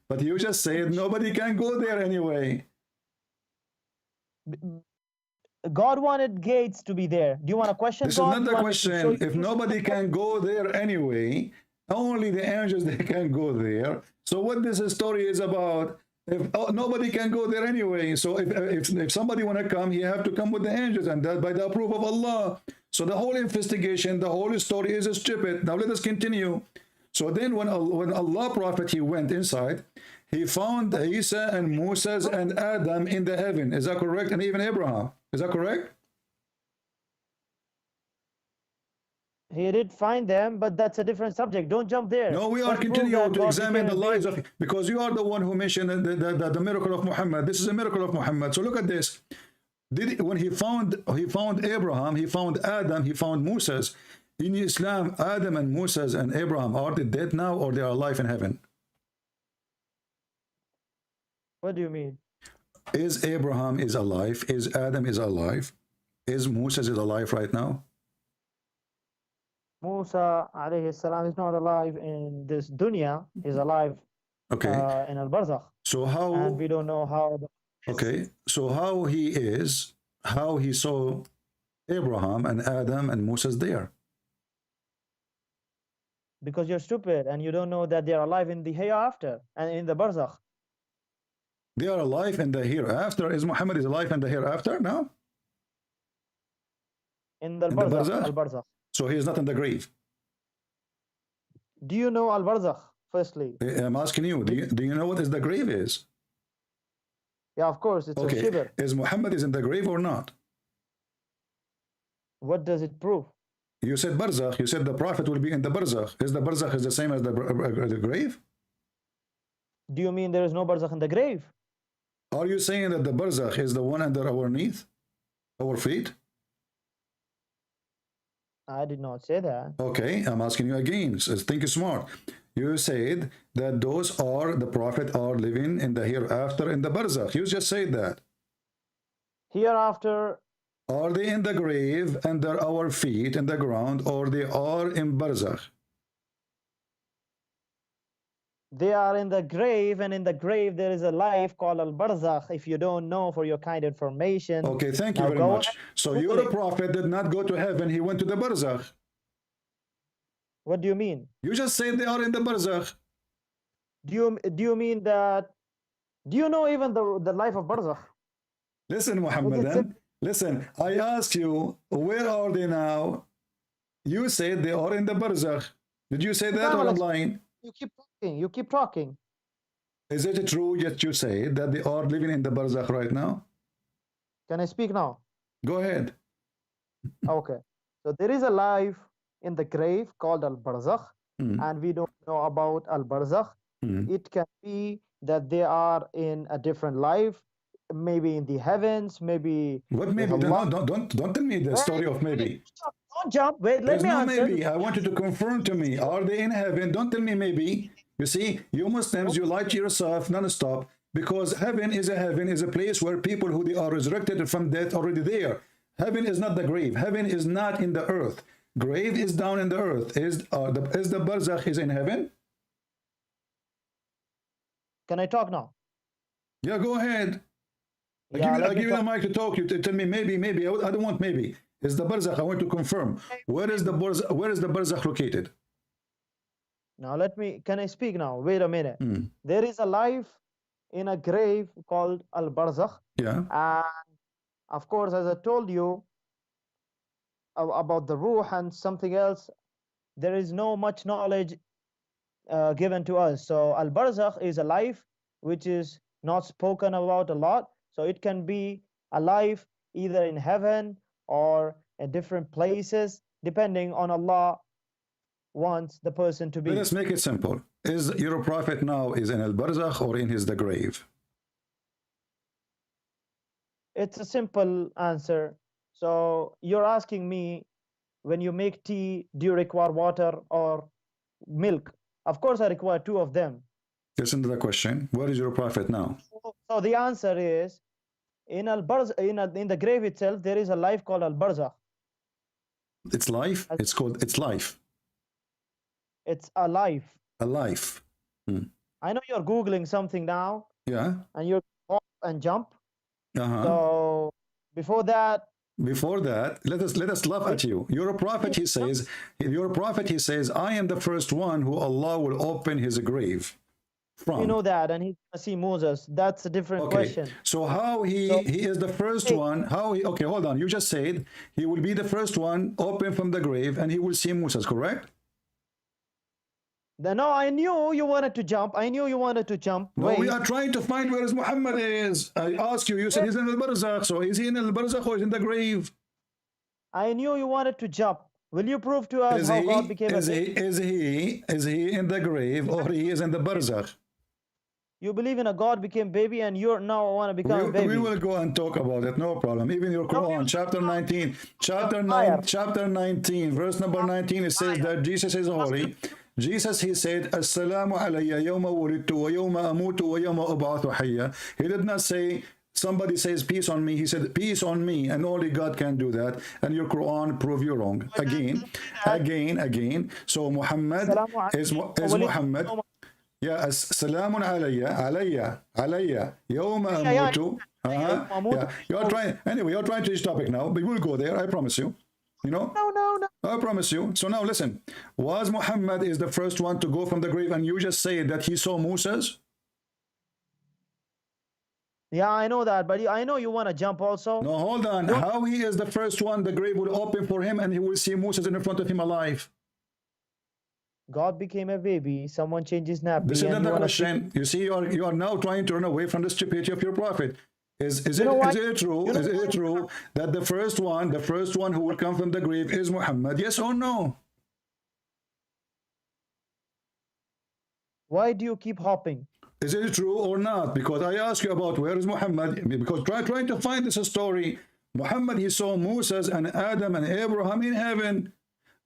Bible? you just said nobody can go there anyway. God wanted gates to be there. Do you want to question This God? is not Do the you want me to show question. you If nobody can go there anyway, only the angels they can go there. So what this story is about? If nobody can go there anyway, so if somebody want to come, he have to come with the angels, and that by the approval of Allah. So the whole investigation, the whole story is stupid. Now let us continue. So then when Allah Prophet, he went inside, he found Isa and Moses and Adam in the heaven. Is that correct? And even Abraham. Is that correct? He did find them, but that's a different subject. Don't jump there. No, we are Let's prove continuing that to God examine became the a lives baby. of, because you are the one who mentioned the miracle of Muhammad. This is a miracle of Muhammad. So look at this. When he found Abraham, he found Adam, he found Moses. In Islam, Adam and Moses and Abraham, are they dead now or they are alive in heaven? What do you mean? Is Abraham is alive? Is Adam is alive? Is Moses is alive right now? Musa alayhi salam is not alive in this dunya. He's alive Okay. in al-barzakh. So And how? we don't know how. Okay. So how he saw Abraham and Adam and Moses there? Because you're stupid and you don't know that they're alive in the hereafter and in the barzakh. They are alive in the hereafter. Is Muhammad is alive in the hereafter now? In the In the barzakh. barzakh? Al-barzakh. So he is not in the grave. Do you know al-barzakh, firstly? I'm asking you, do you know what is the grave is? Yeah, of course, it's a Okay. shiver. Is Muhammad is in the grave or not? What does it prove? You said barzakh. You said the prophet will be in the barzakh. Is the barzakh is the same as the grave? Do you mean there is no barzakh in the grave? Are you saying that the barzakh is the one under our knees, our feet? I did not say that. Okay, I'm asking you again. So think smart. You said that those are the prophet are living in the hereafter in the barzakh. You just said that. Hereafter, Are they in the grave under our feet in the ground, or they are in barzakh? they are in the grave, and in the grave there is a life called al-barzakh. If you don't know, for your kind information. Okay, thank you Now very go much. ahead. So your prophet did not go to heaven, he went to the barzakh. What do you mean? You just said they are in the barzakh. Do you mean that? Do you know even the life of barzakh? Listen, Muhammadan, listen, I asked you, where are they now? You said they are in the barzakh. Did you say that or I'm lying? You keep talking. You keep talking. Is it true that you say that they are living in the barzakh right now? Can I speak now? Go ahead. Okay. So there is a life in the grave called al-barzakh, and we don't know about al-barzakh. It can be that they are in a different life, maybe in the heavens, maybe. What maybe? Don't tell me the story of maybe. Don't jump. Wait, let There's me no answer. maybe. I want you to confirm to me. Are they in heaven? Don't tell me maybe. You see, you Muslims, you lie to yourself non-stop. Because heaven is a place where people who they are resurrected from death already there. Heaven is not the grave. Heaven is not in the earth. Grave is down in the earth. Is the barzakh is in heaven? Can I talk now? Yeah, go ahead. Yeah, I give you the mic to talk. You tell me maybe. I don't want maybe. Is the barzakh? I want to confirm. Where is the barzakh located? Now can I speak now? Wait a minute. There is a life in a grave called al-barzakh. Yeah. And of course, as I told you about the ruh and something else, there is no much knowledge given to us. So al-barzakh is a life which is not spoken about a lot. So it can be a life either in heaven or in different places, depending on Allah wants the person to be. Let's make it simple. Is your prophet now is in al-barzakh or in the grave? It's a simple answer. So you're asking me, when you make tea, do you require water or milk? Of course, I require two of them. Listen to the question. Where is your prophet now? So the answer is, in the grave itself, there is a life called al-barzakh. It's life. It's life. It's a life. A life. I know you're Googling something now. Yeah. And you're hop and jump. Uh-huh. So before that, let us laugh at you. You're a prophet, he says. I am the first one who Allah will open his grave from. You know that, and he's gonna see Moses. That's a different question. So how he is the first one? Okay, hold on. You just said he will be the first one open from the grave, and he will see Moses, correct? No, I knew you wanted to jump. No, we are trying to find where Muhammad is. I asked you. You said he's in al-barzakh. So is he in al-barzakh or is he in the grave? I knew you wanted to jump. Will you prove to us how God became a baby? Is he in the grave or he is in the barzakh? You believe in a God became baby, and you now want to become a baby. We will go and talk about it. No problem. Even your Quran, chapter 19, verse number 19, it says that Jesus is holy. Jesus, he said, Assalamu alayya yawma wulidtu wa yawma amutu wa yawma ub'athu hayya. He did not say, somebody says peace on me. He said peace on me, and only God can do that. And your Quran prove you wrong. Again. So Muhammad is Muhammad. Yeah, Assalamu alayya yawma amutu. Yeah, you're trying to this topic now, but we'll go there, I promise you. You know? No. I promise you. So now listen. Was Muhammad is the first one to go from the grave, and you just say that he saw Moses? Yeah, I know that, but I know you want to jump also. No, hold on. How he is the first one, the grave will open for him, and he will see Moses in front of him alive. God became a baby. Someone changed his nappy. This is not the question. You see, you are now trying to run away from the stupidity of your prophet. Is it true that the first one who will come from the grave is Muhammad? Yes or no? Why do you keep hopping? Is it true or not? Because I ask you about where is Muhammad, because trying to find this story. Muhammad, he saw Moses and Adam and Abraham in heaven.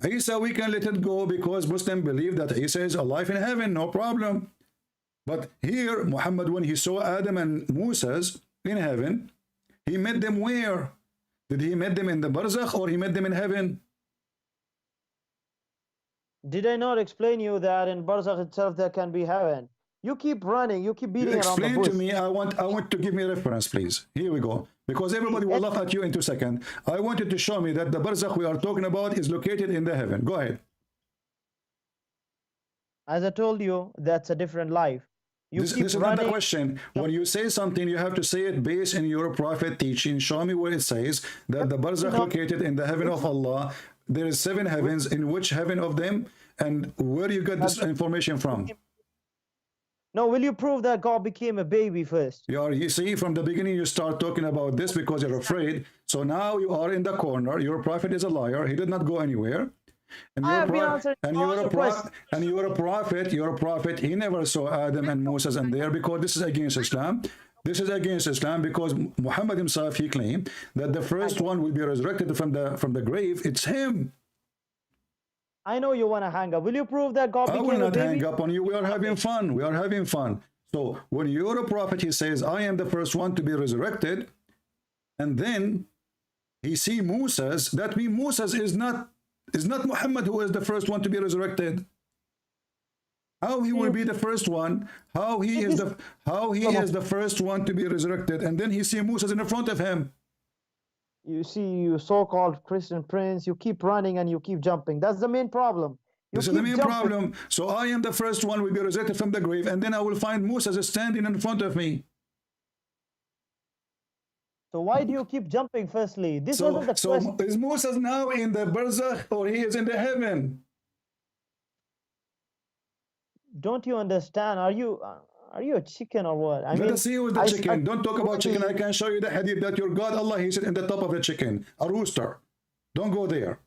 Isa, we can let it go because Muslims believe that Isa is alive in heaven, no problem. But here, Muhammad, when he saw Adam and Moses in heaven, he met them where? Did he met them in the barzakh or he met them in heaven? Did I not explain you that in barzakh itself there can be heaven? You keep running, you keep beating around the bush. Explain to me. I want to give me a reference, please. Here we go. Because everybody will laugh at you in 2 seconds. I wanted to show me that the barzakh we are talking about is located in the heaven. Go ahead. As I told you, that's a different life. This is not the question. When you say something, you have to say it based in your prophet teaching. Show me where it says that the barzakh located in the heaven of Allah. There is 7 heavens. In which heaven of them? And where you got this information from? No, will you prove that God became a baby first? You see, from the beginning you start talking about this because you're afraid. So now you are in the corner. Your prophet is a liar. He did not go anywhere. And you're a prophet. He never saw Adam and Moses and there, because this is against Islam. This is against Islam because Muhammad himself, he claimed that the first one will be resurrected from the grave. It's him. I know you want to hang up. Will you prove that God became a baby? I will not hang up on you. We are having fun. So when you're a prophet, he says, I am the first one to be resurrected. And then he see Moses. That means Moses is not Muhammad who is the first one to be resurrected. How he will be the first one? How he is the first one to be resurrected? And then he see Moses in the front of him. You see, you so-called Christian prince, you keep running and you keep jumping. That's the main problem. This is the main problem. So I am the first one will be resurrected from the grave, and then I will find Moses standing in front of me. So why do you keep jumping firstly? This wasn't the question. So is Moses now in the barzakh or he is in the heaven? Don't you understand? Are you a chicken or what? Let us see who is the chicken. Don't talk about chicken. I can show you the hadith that your God Allah, he said in the top of the chicken, a rooster. Don't go there.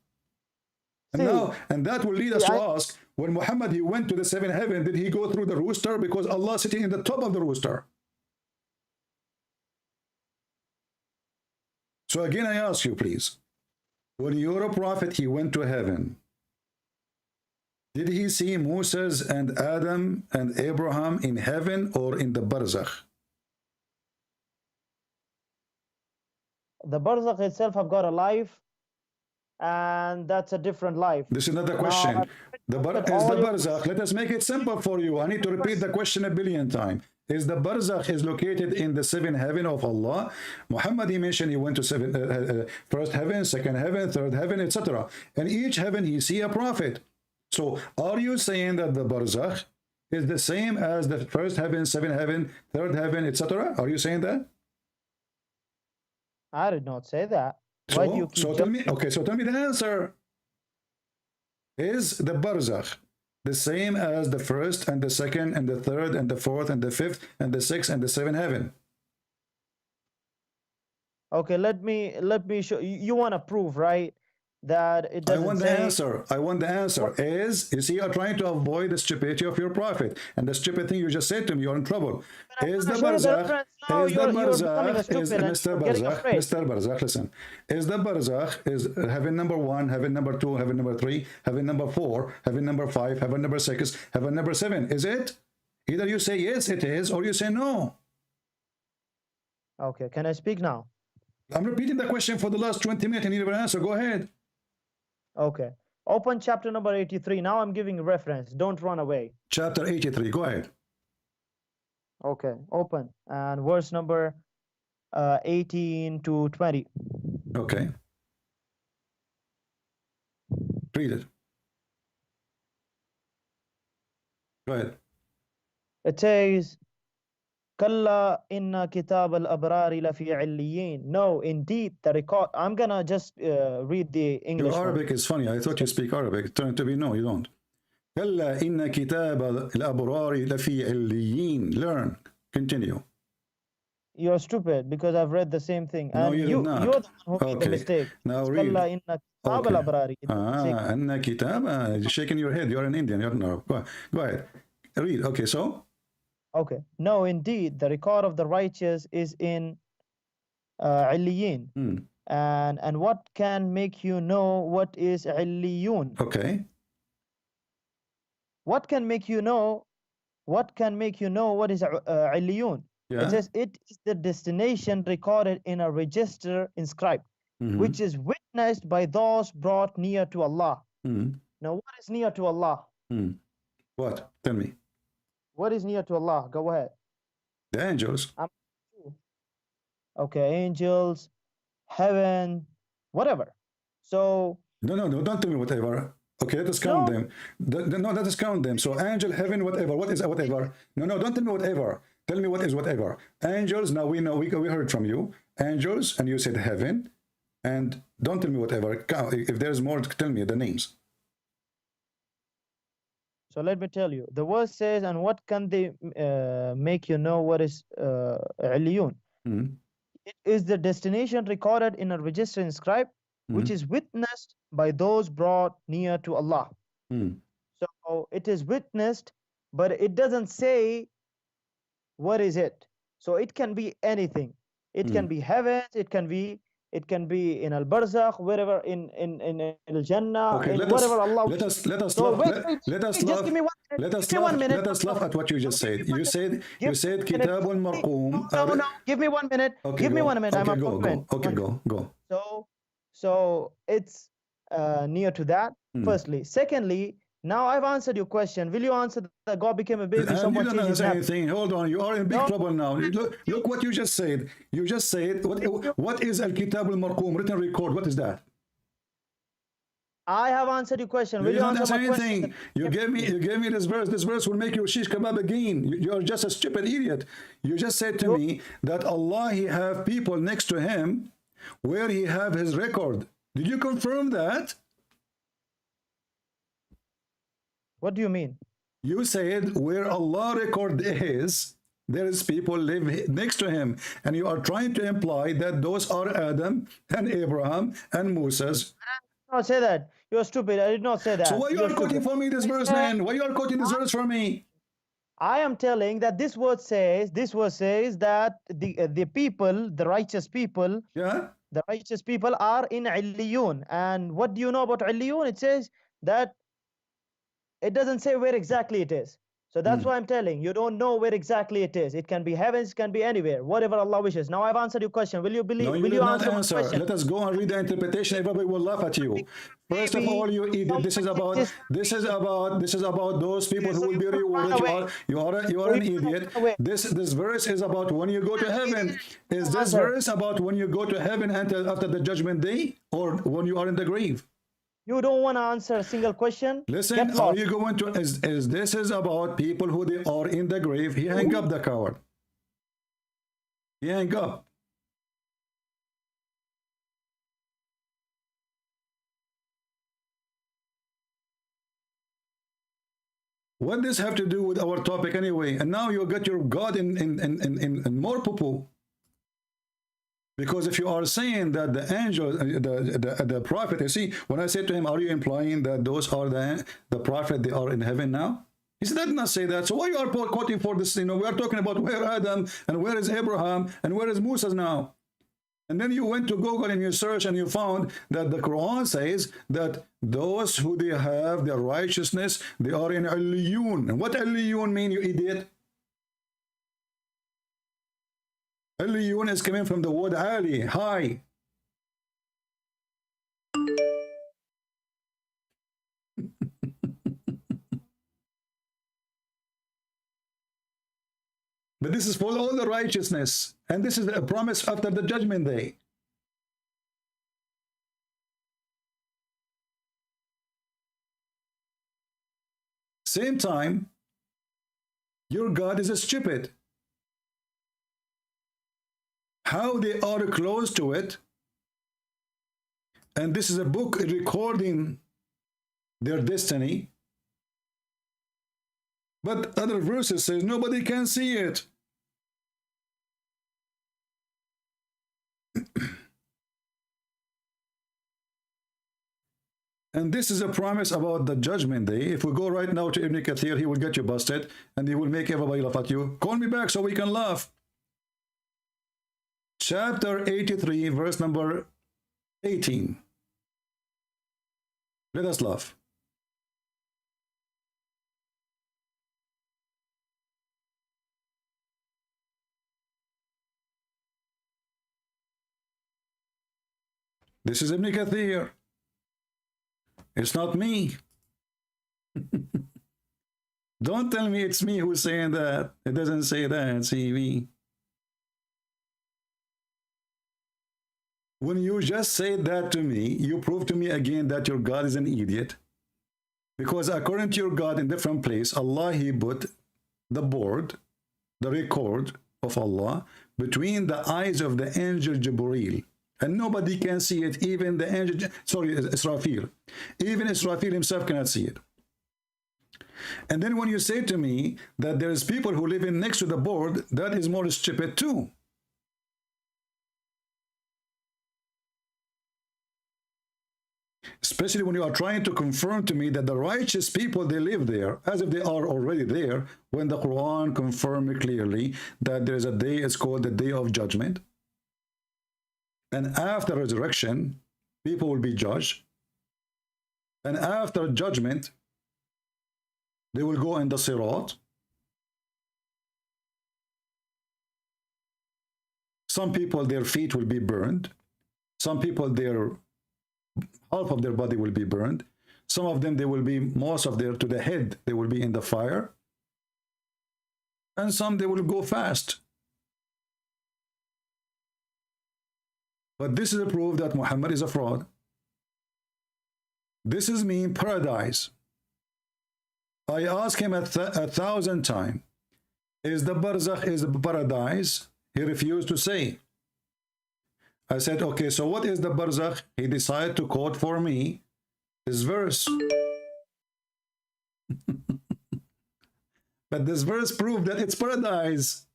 And that will lead us to ask, when Muhammad he went to the seventh heaven, did he go through the rooster? Because Allah sitting in the top of the rooster. So again, I ask you, please, when you're a prophet, he went to heaven. Did he see Moses and Adam and Abraham in heaven or in the barzakh? The barzakh itself have got a life, and that's a different life. This is not the question. Is the barzakh, let us make it simple for you. I need to repeat the question a billion times. Is the barzakh is located in the seventh heaven of Allah? Muhammad, he mentioned he went to first heaven, second heaven, third heaven, etc. And each heaven he see a prophet. So are you saying that the barzakh is the same as the first heaven, seventh heaven, third heaven, etc.? Are you saying that? I did not say that. Why do you keep tell me, okay, so tell me the answer. Is the barzakh the same as the first and the second and the third and the fourth and the fifth and the sixth and the seventh heaven? Okay, let me show you. You want to prove, right, that it doesn't I want the answer. I want the answer. You see, you're trying to avoid the stupidity of your prophet. And the stupid thing you just said to me, you're in trouble. Is the barzakh, Mr. Barzakh, listen. Is the barzakh, is heaven number 1, heaven number 2, heaven number 3, heaven number 4, heaven number 5, heaven number 6, heaven number 7? Is it? Either you say yes, it is, or you say no. Okay, can I speak now? I'm repeating the question for the last 20 minutes and you never answer. Go ahead. Okay. Open chapter number 83. Now I'm giving a reference. Don't run away. Chapter 83. Go ahead. Okay. Open. And verse number 18 to 20. Okay. Read it. Go ahead. It says, Kalla inna kitab al-abrari lafi illiyin. No, indeed, the record. I'm gonna just read the English. Your Arabic is funny. I thought you speak Arabic. It turned to be no, you don't. Kalla inna kitab al-abrari lafi illiyin. Learn. Continue. You're stupid because I've read the same thing. No, and you're not. You're the one who made the mistake. Now read. Kalla inna kitab al-abrari. Anna kitab. You're shaking your head. You're an Indian. You're no. Go ahead. Read. Okay, so. Okay. No, indeed, the record of the righteous is in Illiyin. And what can make you know what is Illiyun? Okay. What can make you know? What can make you know what is Illiyun? Yeah. It says it is the destination recorded in a register inscribed, which is witnessed by those brought near to Allah. Now, what is near to Allah? What? Tell me. What is near to Allah? Go ahead. The angels. Okay, angels, heaven, whatever. So no, don't tell me whatever. Okay, let us count them. No, let us count them. So angel, heaven, whatever. What is whatever? No, don't tell me whatever. Tell me what is whatever. Angels. Now we know. We heard from you. Angels, and you said heaven. And don't tell me whatever. If there's more, tell me the names. So let me tell you. The verse says, and what can they make you know what is Illiyun? It is the destination recorded in a register inscribed, which is witnessed by those brought near to Allah. So it is witnessed, but it doesn't say what is it. So it can be anything. It can be heaven, it can be it can be in al barzakh, wherever in al jannah, Okay, in let whatever us Allah let wishes. us let us So laugh. wait, Let us just laugh. give me 1 minute. Let us Give me 1 laugh. minute. Let us laugh at what you just said. You said Give me 1 minute. kitabun marqum. No. Give me 1 minute. Okay, Give me go. 1 minute. I'm Okay, a go. comment. Okay, 1 minute. go. So it's near to that. Firstly, secondly, now I've answered your question. Will you answer that God became a baby? And Someone you don't changed his answer name. anything. Hold on, you are in big No. trouble now. Look what you just said. You just said what is al-kitab al-marqum, written record? What is that? I have answered your question. Will You you don't answer answer my anything. question? You gave me this verse. This verse will make you shish kebab again. You're just a stupid idiot. You just said to me that Allah, he have people next to him where he have his record. Did you confirm that? What do you mean? You said where Allah record is, there is people live next to him, and you are trying to imply that those are Adam and Abraham and Moses. I did not say that. You're stupid. I did not say that. So why you You're are quoting stupid. for me this verse, man? Why you are quoting this verse for me? I am telling that this verse says that the people, the righteous people, Yeah. the righteous people are in Illiyun. And what do you know about Illiyun? It says that it doesn't say where exactly it is. So that's why I'm telling you don't know where exactly it is. It can be heavens, it can be anywhere, whatever Allah wishes. Now I've answered your question. Will you believe? No, you will did you not answer my answer. question? Let us go and read the interpretation. Everybody will laugh at you. First of all, you idiot. This is about those people who will be rewarded. You are an idiot. This verse is about when you go to heaven. Is this verse about when you go to heaven until after the judgment day, or when you are in the grave? You don't want to answer a single question? Listen, are you going to is this is about people who they are in the grave? He hang up, the coward. He hang up. What does this have to do with our topic anyway? And now you got your God in more poo-poo. Because if you are saying that the angel, the prophet, you see, when I said to him, are you implying that those are the prophet, they are in heaven now? He said, I did not say that. So why you are quoting for this? You know, we are talking about where Adam and where is Abraham and where is Moses now? And then you went to Google and you search and you found that the Quran says that those who they have their righteousness, they are in Illiyun. And what Illiyun mean, you idiot? Illiyun is coming from the word Ali, high. But this is for all the righteousness, and this is a promise after the judgment day. Same time, your God is a stupid. How they are close to it, and this is a book recording their destiny, but other verses says nobody can see it. And this is a promise about the judgment day. If we go right now to Ibn Kathir, he will get you busted and he will make everybody laugh at you. Call me back so we can laugh. Chapter 83, verse number 18. Let us laugh. This is Ibn Kathir. It's not me. Don't tell me it's me who's saying that. It doesn't say that, CV. When you just said that to me, you prove to me again that your God is an idiot. Because according to your God in different place, Allah, he put the board, the record of Allah, between the eyes of the angel Jibreel. And nobody can see it, even the angel, sorry, Israfil. Even Israfil himself cannot see it. And then when you say to me that there is people who live in next to the board, that is more stupid too. Especially when you are trying to confirm to me that the righteous people, they live there, as if they are already there, when the Quran confirmed clearly that there is a day, it's called the Day of Judgment. And after resurrection, people will be judged. And after judgment, they will go in the sirat. Some people, their feet will be burned. Some people, half of their body will be burned. Some of them, they will be, most of their, to the head, they will be in the fire. And some, they will go fast. But this is a proof that Muhammad is a fraud. This is mean paradise. I asked him 1,000 times, is the barzakh, is the paradise? He refused to say. I said, okay, so what is the barzakh? He decided to quote for me this verse. But this verse proved that it's paradise,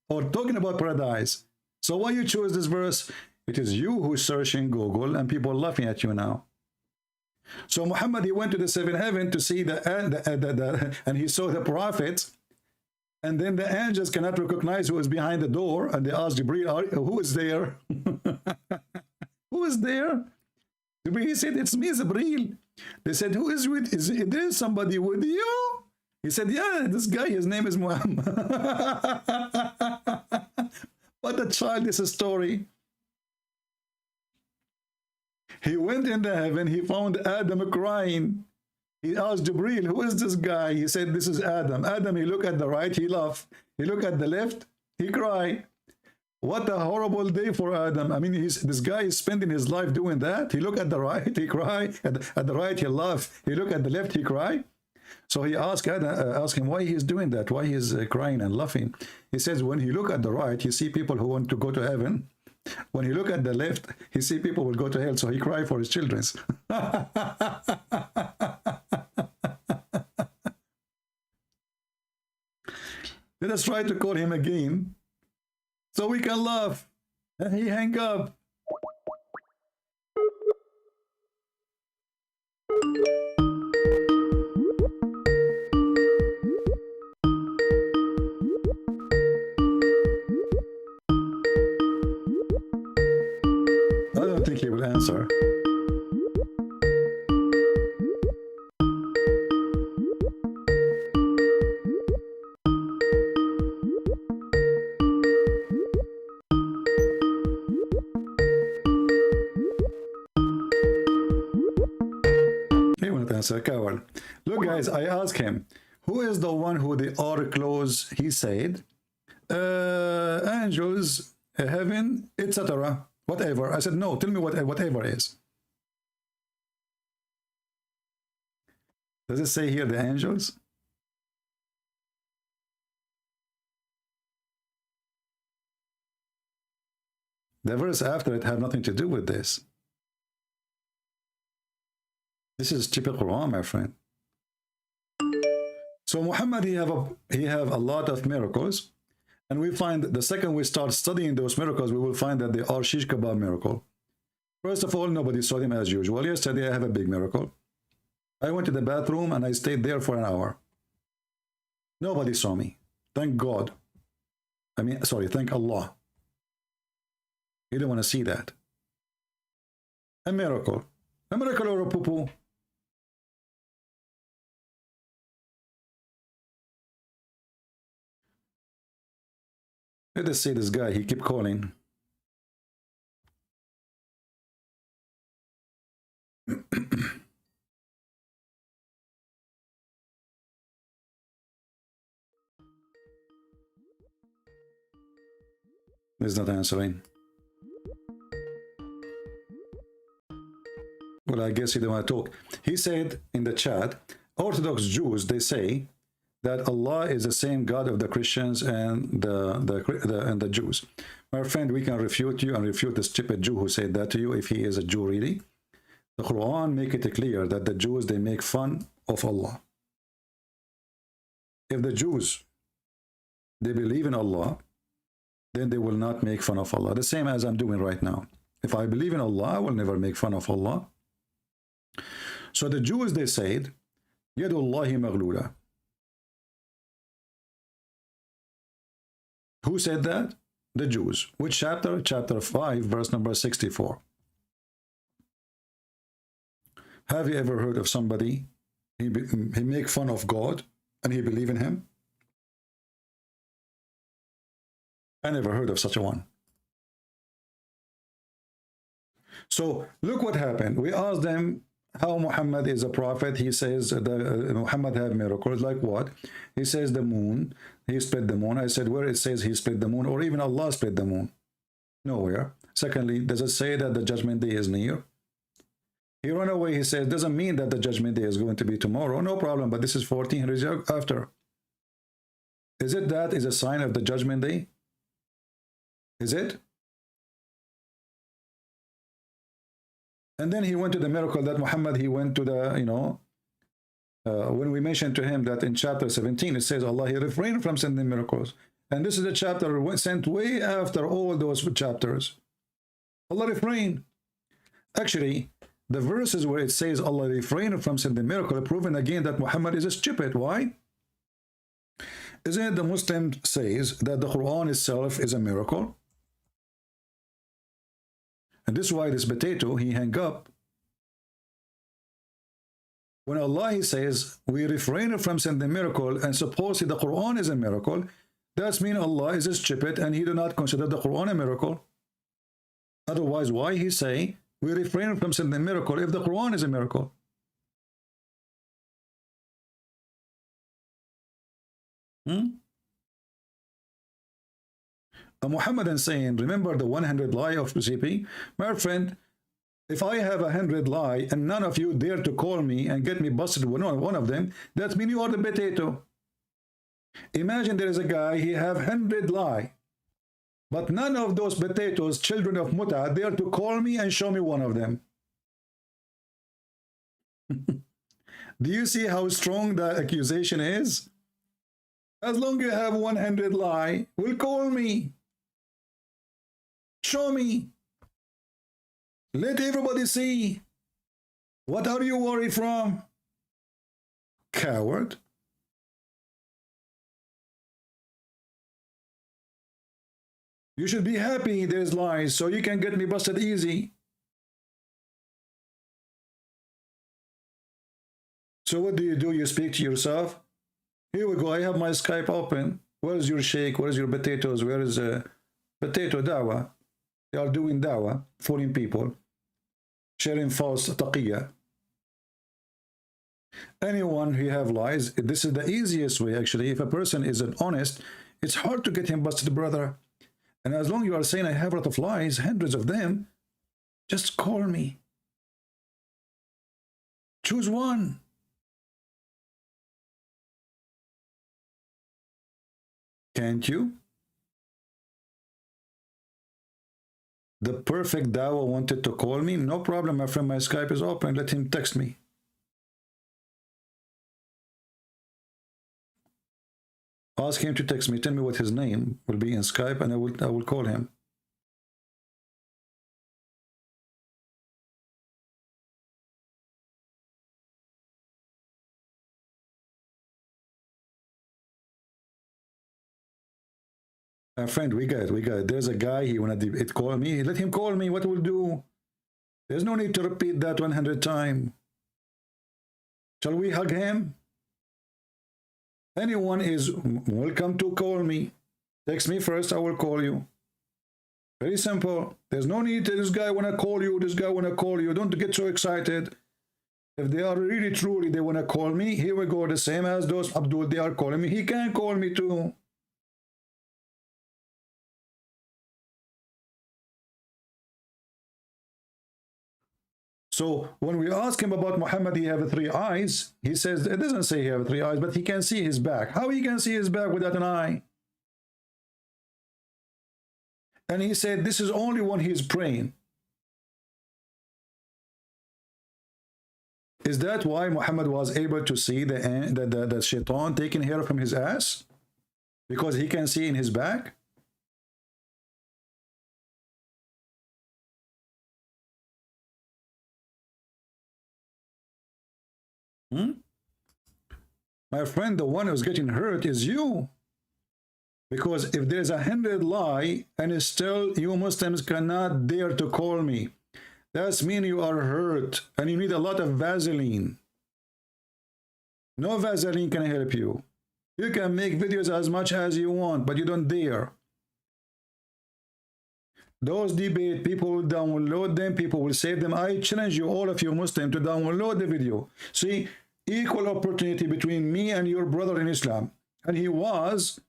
or talking about paradise. So why you choose this verse? It is you who search in Google, and people are laughing at you now. So Muhammad, he went to the seventh heaven to see and he saw the prophet, and then the angels cannot recognize who is behind the door, and they asked Jibreel, who is there? Who is there? Jibreel said, it's me, Jibreel. They said, who is with, is there somebody with you? He said, yeah, this guy, his name is Muhammad. What a childish story. He went in the heaven, he found Adam crying. He asked Jibreel, who is this guy? He said, this is Adam. Adam, he looked at the right, he laughed. He looked at the left, he cried. What a horrible day for Adam. I mean, this guy is spending his life doing that. He looked at the right, he cried. At the right, he laughed. He looked at the left, he cried. So he asked him why he's doing that, why he's crying and laughing. He says, when he look at the right, he see people who want to go to heaven. When he look at the left, he see people will go to hell, so he cry for his children. Let us try to call him again, so we can laugh. And he hang up. I don't think he will answer. He won't answer, coward. Look, guys, I asked him, who is the one who the are close? He said, angels, heaven, etc. Whatever. I said, no, tell me what whatever is. Does it say here the angels? The verse after it have nothing to do with this. This is typical Quran, my friend. So Muhammad, he have a lot of miracles. And we find the second we start studying those miracles, we will find that they are shish kebab miracle. First of all, nobody saw him as usual. Yesterday, I have a big miracle. I went to the bathroom and I stayed there for an hour. Nobody saw me. Thank God. I mean, sorry, thank Allah. You don't want to see that. A miracle. A miracle or a poo-poo. Let us see this guy, he keep calling. He's not answering. Well, I guess he don't want to talk. He said in the chat, Orthodox Jews, they say that Allah is the same God of the Christians and the Jews. My friend, we can refute you and refute the stupid Jew who said that to you if he is a Jew really. The Quran make it clear that the Jews, they make fun of Allah. If the Jews, they believe in Allah, then they will not make fun of Allah. The same as I'm doing right now. If I believe in Allah, I will never make fun of Allah. So the Jews, they said, Yadullahi maghlula. Who said that? the Jews. Which chapter? Chapter 5, verse number 64. Have you ever heard of somebody, he make fun of God and he believe in him? I never heard of such a one. So look what happened. We asked them how Muhammad is a prophet. He says that Muhammad have miracles. Like what? He says the moon. He split the moon. I said where it says he split the moon, or even Allah split the moon? Nowhere. Secondly, does it say that the judgment day is near? He ran away. He says doesn't mean that the judgment day is going to be tomorrow. No problem, but this is 1400 years after. Is it that is a sign of the judgment day? Is it? And then he went to the miracle that Muhammad, he went to the, when we mentioned to him that in chapter 17, it says Allah, he refrained from sending miracles. And this is a chapter sent way after all those chapters. Allah refrained. Actually, the verses where it says Allah refrained from sending miracle are proven again that Muhammad is stupid. Why? Isn't it the Muslim says that the Quran itself is a miracle? And this is why this potato, he hang up. When Allah, he says, we refrain from sending miracle, and supposedly the Quran is a miracle, that means Allah is stupid and he do not consider the Quran a miracle. Otherwise, why he say, we refrain from sending miracle if the Quran is a miracle? A Muhammadan saying, remember the 100 lie of CP? My friend, if I have 100 lie and none of you dare to call me and get me busted with one of them, that means you are the potato. Imagine there is a guy, he have 100 lie, but none of those potatoes, children of Muta, dare to call me and show me one of them. Do you see how strong the accusation is? As long as you have 100 lie, will call me. Show me. Let everybody see. What are you worried from? Coward. You should be happy there's lies so you can get me busted easy. So what do? You speak to yourself. Here we go. I have my Skype open. Where is your shake? Where is your potatoes? Where is potato dawah? They are doing dawah, fooling people, sharing false taqiyya. Anyone who have lies, this is the easiest way actually. If a person isn't honest, it's hard to get him busted, brother. And as long as you are saying I have a lot of lies, hundreds of them, just call me. Choose one. Can't you? The perfect dawah wanted to call me. No problem, my friend. My Skype is open. Let him text me. Ask him to text me. Tell me what his name will be in Skype, and I will call him. My friend, we got it. There's a guy, he wanna call me. Let him call me. What will do? There's no need to repeat that 100 times. Shall we hug him? Anyone is welcome to call me. Text me first, I will call you. Very simple. There's no need to this guy wanna call you, this guy wanna call you. Don't get so excited. If they are really truly they wanna call me, here we go. The same as those Abdul, they are calling me. He can call me too. So when we ask him about Muhammad, he have 3 eyes. He says, it doesn't say he have 3 eyes, but he can see his back. How he can see his back without an eye? And he said, this is only when he's praying. Is that why Muhammad was able to see the shaitan taking hair from his ass? Because he can see in his back? My friend, the one who's getting hurt is you. Because if there's 100 lie and still you Muslims cannot dare to call me, that's mean you are hurt and you need a lot of Vaseline. No Vaseline can help you. You can make videos as much as you want, but you don't dare. Those debate, people will download them, people will save them. I challenge you, all of you Muslims, to download the video. See, equal opportunity between me and your brother in Islam. And he was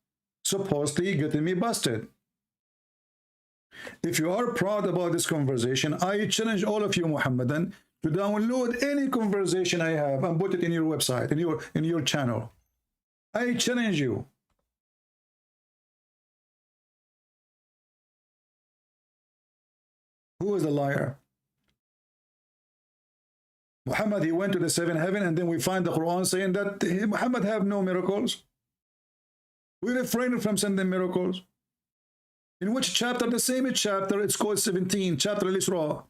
supposedly getting me busted. If you are proud about this conversation, I challenge all of you Muhammadan to download any conversation I have and put it in your website, in your channel. I challenge you. Who is the liar? Muhammad, he went to the seventh heaven, and then we find the Quran saying that Muhammad have no miracles. We refrain from sending miracles. In which chapter? The same chapter, it's called 17, chapter Al-Isra.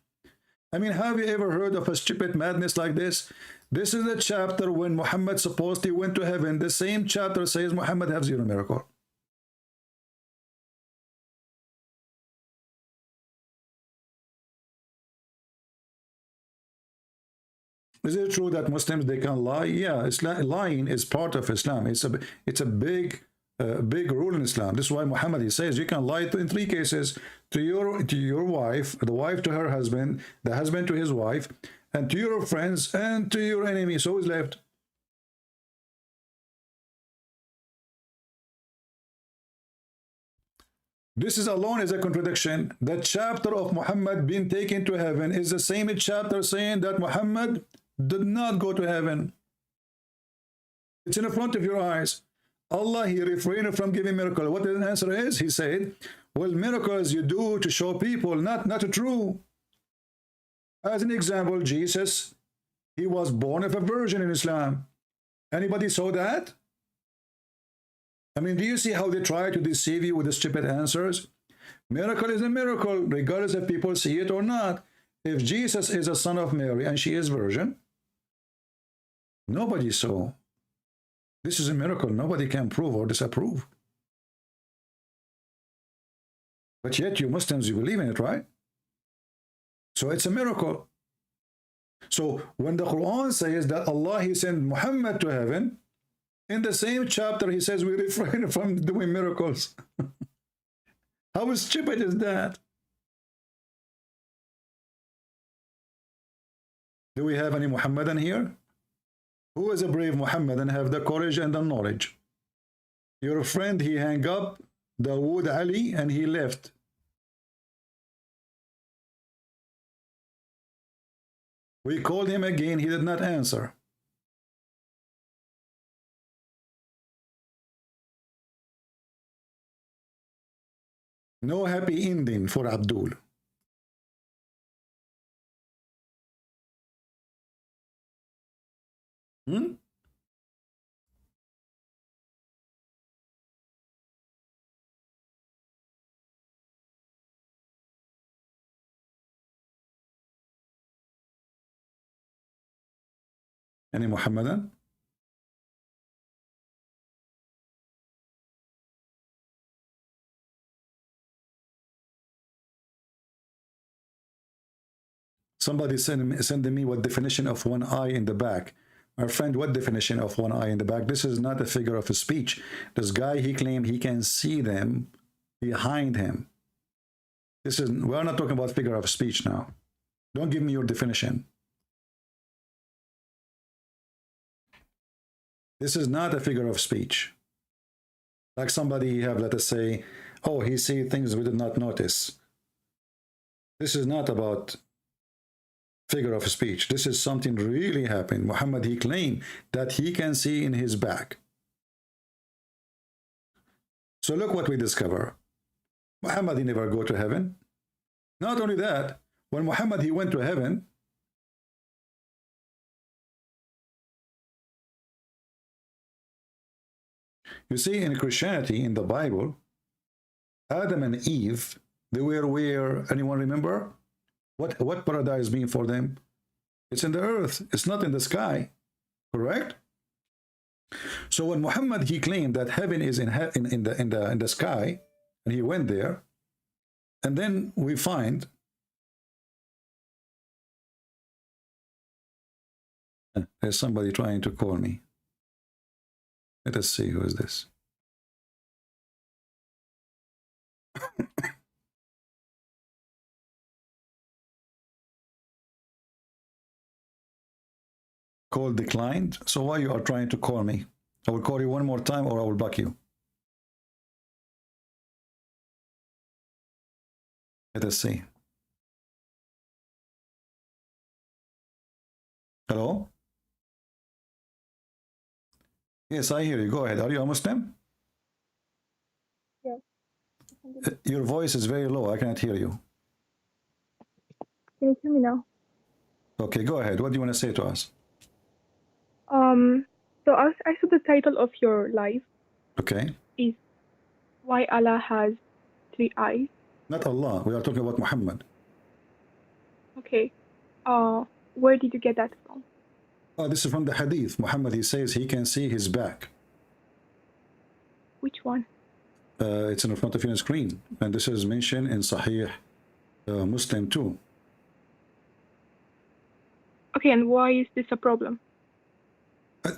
I mean, have you ever heard of a stupid madness like this? This is the chapter when Muhammad supposedly went to heaven. The same chapter says Muhammad have zero miracle. Is it true that Muslims, they can lie? Yeah, lying is part of Islam. It's a big rule in Islam. This is why Muhammad, he says you can lie in 3 cases: to your wife, the wife to her husband, the husband to his wife, and to your friends and to your enemy. So who's left? This is alone is a contradiction. The chapter of Muhammad being taken to heaven is the same chapter saying that Muhammad did not go to heaven. It's in the front of your eyes. Allah, he refrained from giving miracle. What the answer is? He said, well, miracles you do to show people, not true. As an example, Jesus, he was born of a virgin in Islam. Anybody saw that? I mean, do you see how they try to deceive you with the stupid answers? Miracle is a miracle, regardless if people see it or not. If Jesus is a son of Mary and she is virgin, nobody saw. This is a miracle. Nobody can prove or disapprove. But yet you Muslims, you believe in it, right? So it's a miracle. So when the Quran says that Allah, he sent Muhammad to heaven, in the same chapter he says we refrain from doing miracles. How stupid is that? Do we have any Muhammadan here? Who is a brave Muhammadan, have the courage and the knowledge? Your friend, he hung up the wood Ali and he left. We called him again, he did not answer. No happy ending for Abdul. Any Muhammadan? Somebody send me what definition of one eye in the back. My friend, what definition of one eye in the back? This is not a figure of speech. This guy, he claimed he can see them behind him. This is, we're not talking about figure of speech now. Don't give me your definition. This is not a figure of speech. Like somebody have, let us say, oh, he see things we did not notice. This is not about figure of speech. This is something really happened. Muhammad, he claimed that he can see in his back. So look what we discover. Muhammad, he never go to heaven. Not only that, when Muhammad, he went to heaven, you see, in Christianity, in the Bible, Adam and Eve, they were where, anyone remember? What paradise mean for them? It's in the earth. It's not in the sky. Correct? So when Muhammad, he claimed that heaven is in the sky, and he went there, and then we find there's somebody trying to call me. Let us see, who is this? Call declined. So why you are trying to call me? I will call you one more time, or I will block you. Let us see. Hello? Yes, I hear you. Go ahead. Are you a Muslim? Yes. Your voice is very low. I cannot hear you. Can you hear me now? Okay, go ahead. What do you want to say to us? So I saw the title of your live Okay. is Why Allah Has 3 Eyes. Not Allah. We are talking about Muhammad. Okay. Where did you get that from? Oh, this is from the hadith. Muhammad, he says he can see his back. Which one? It's in front of you on the screen. And this is mentioned in Sahih Muslim too. Okay, and why is this a problem?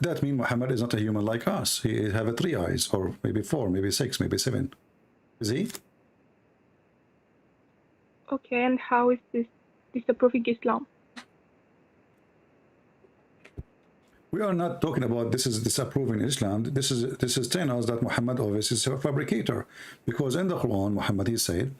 That means Muhammad is not a human like us. He have 3 eyes, or maybe 4, maybe 6, maybe 7. Is he? Okay, and how is this disapproving Islam? We are not talking about this is disapproving Islam. This is telling us that Muhammad obviously is a fabricator, because in the Quran Muhammad, he said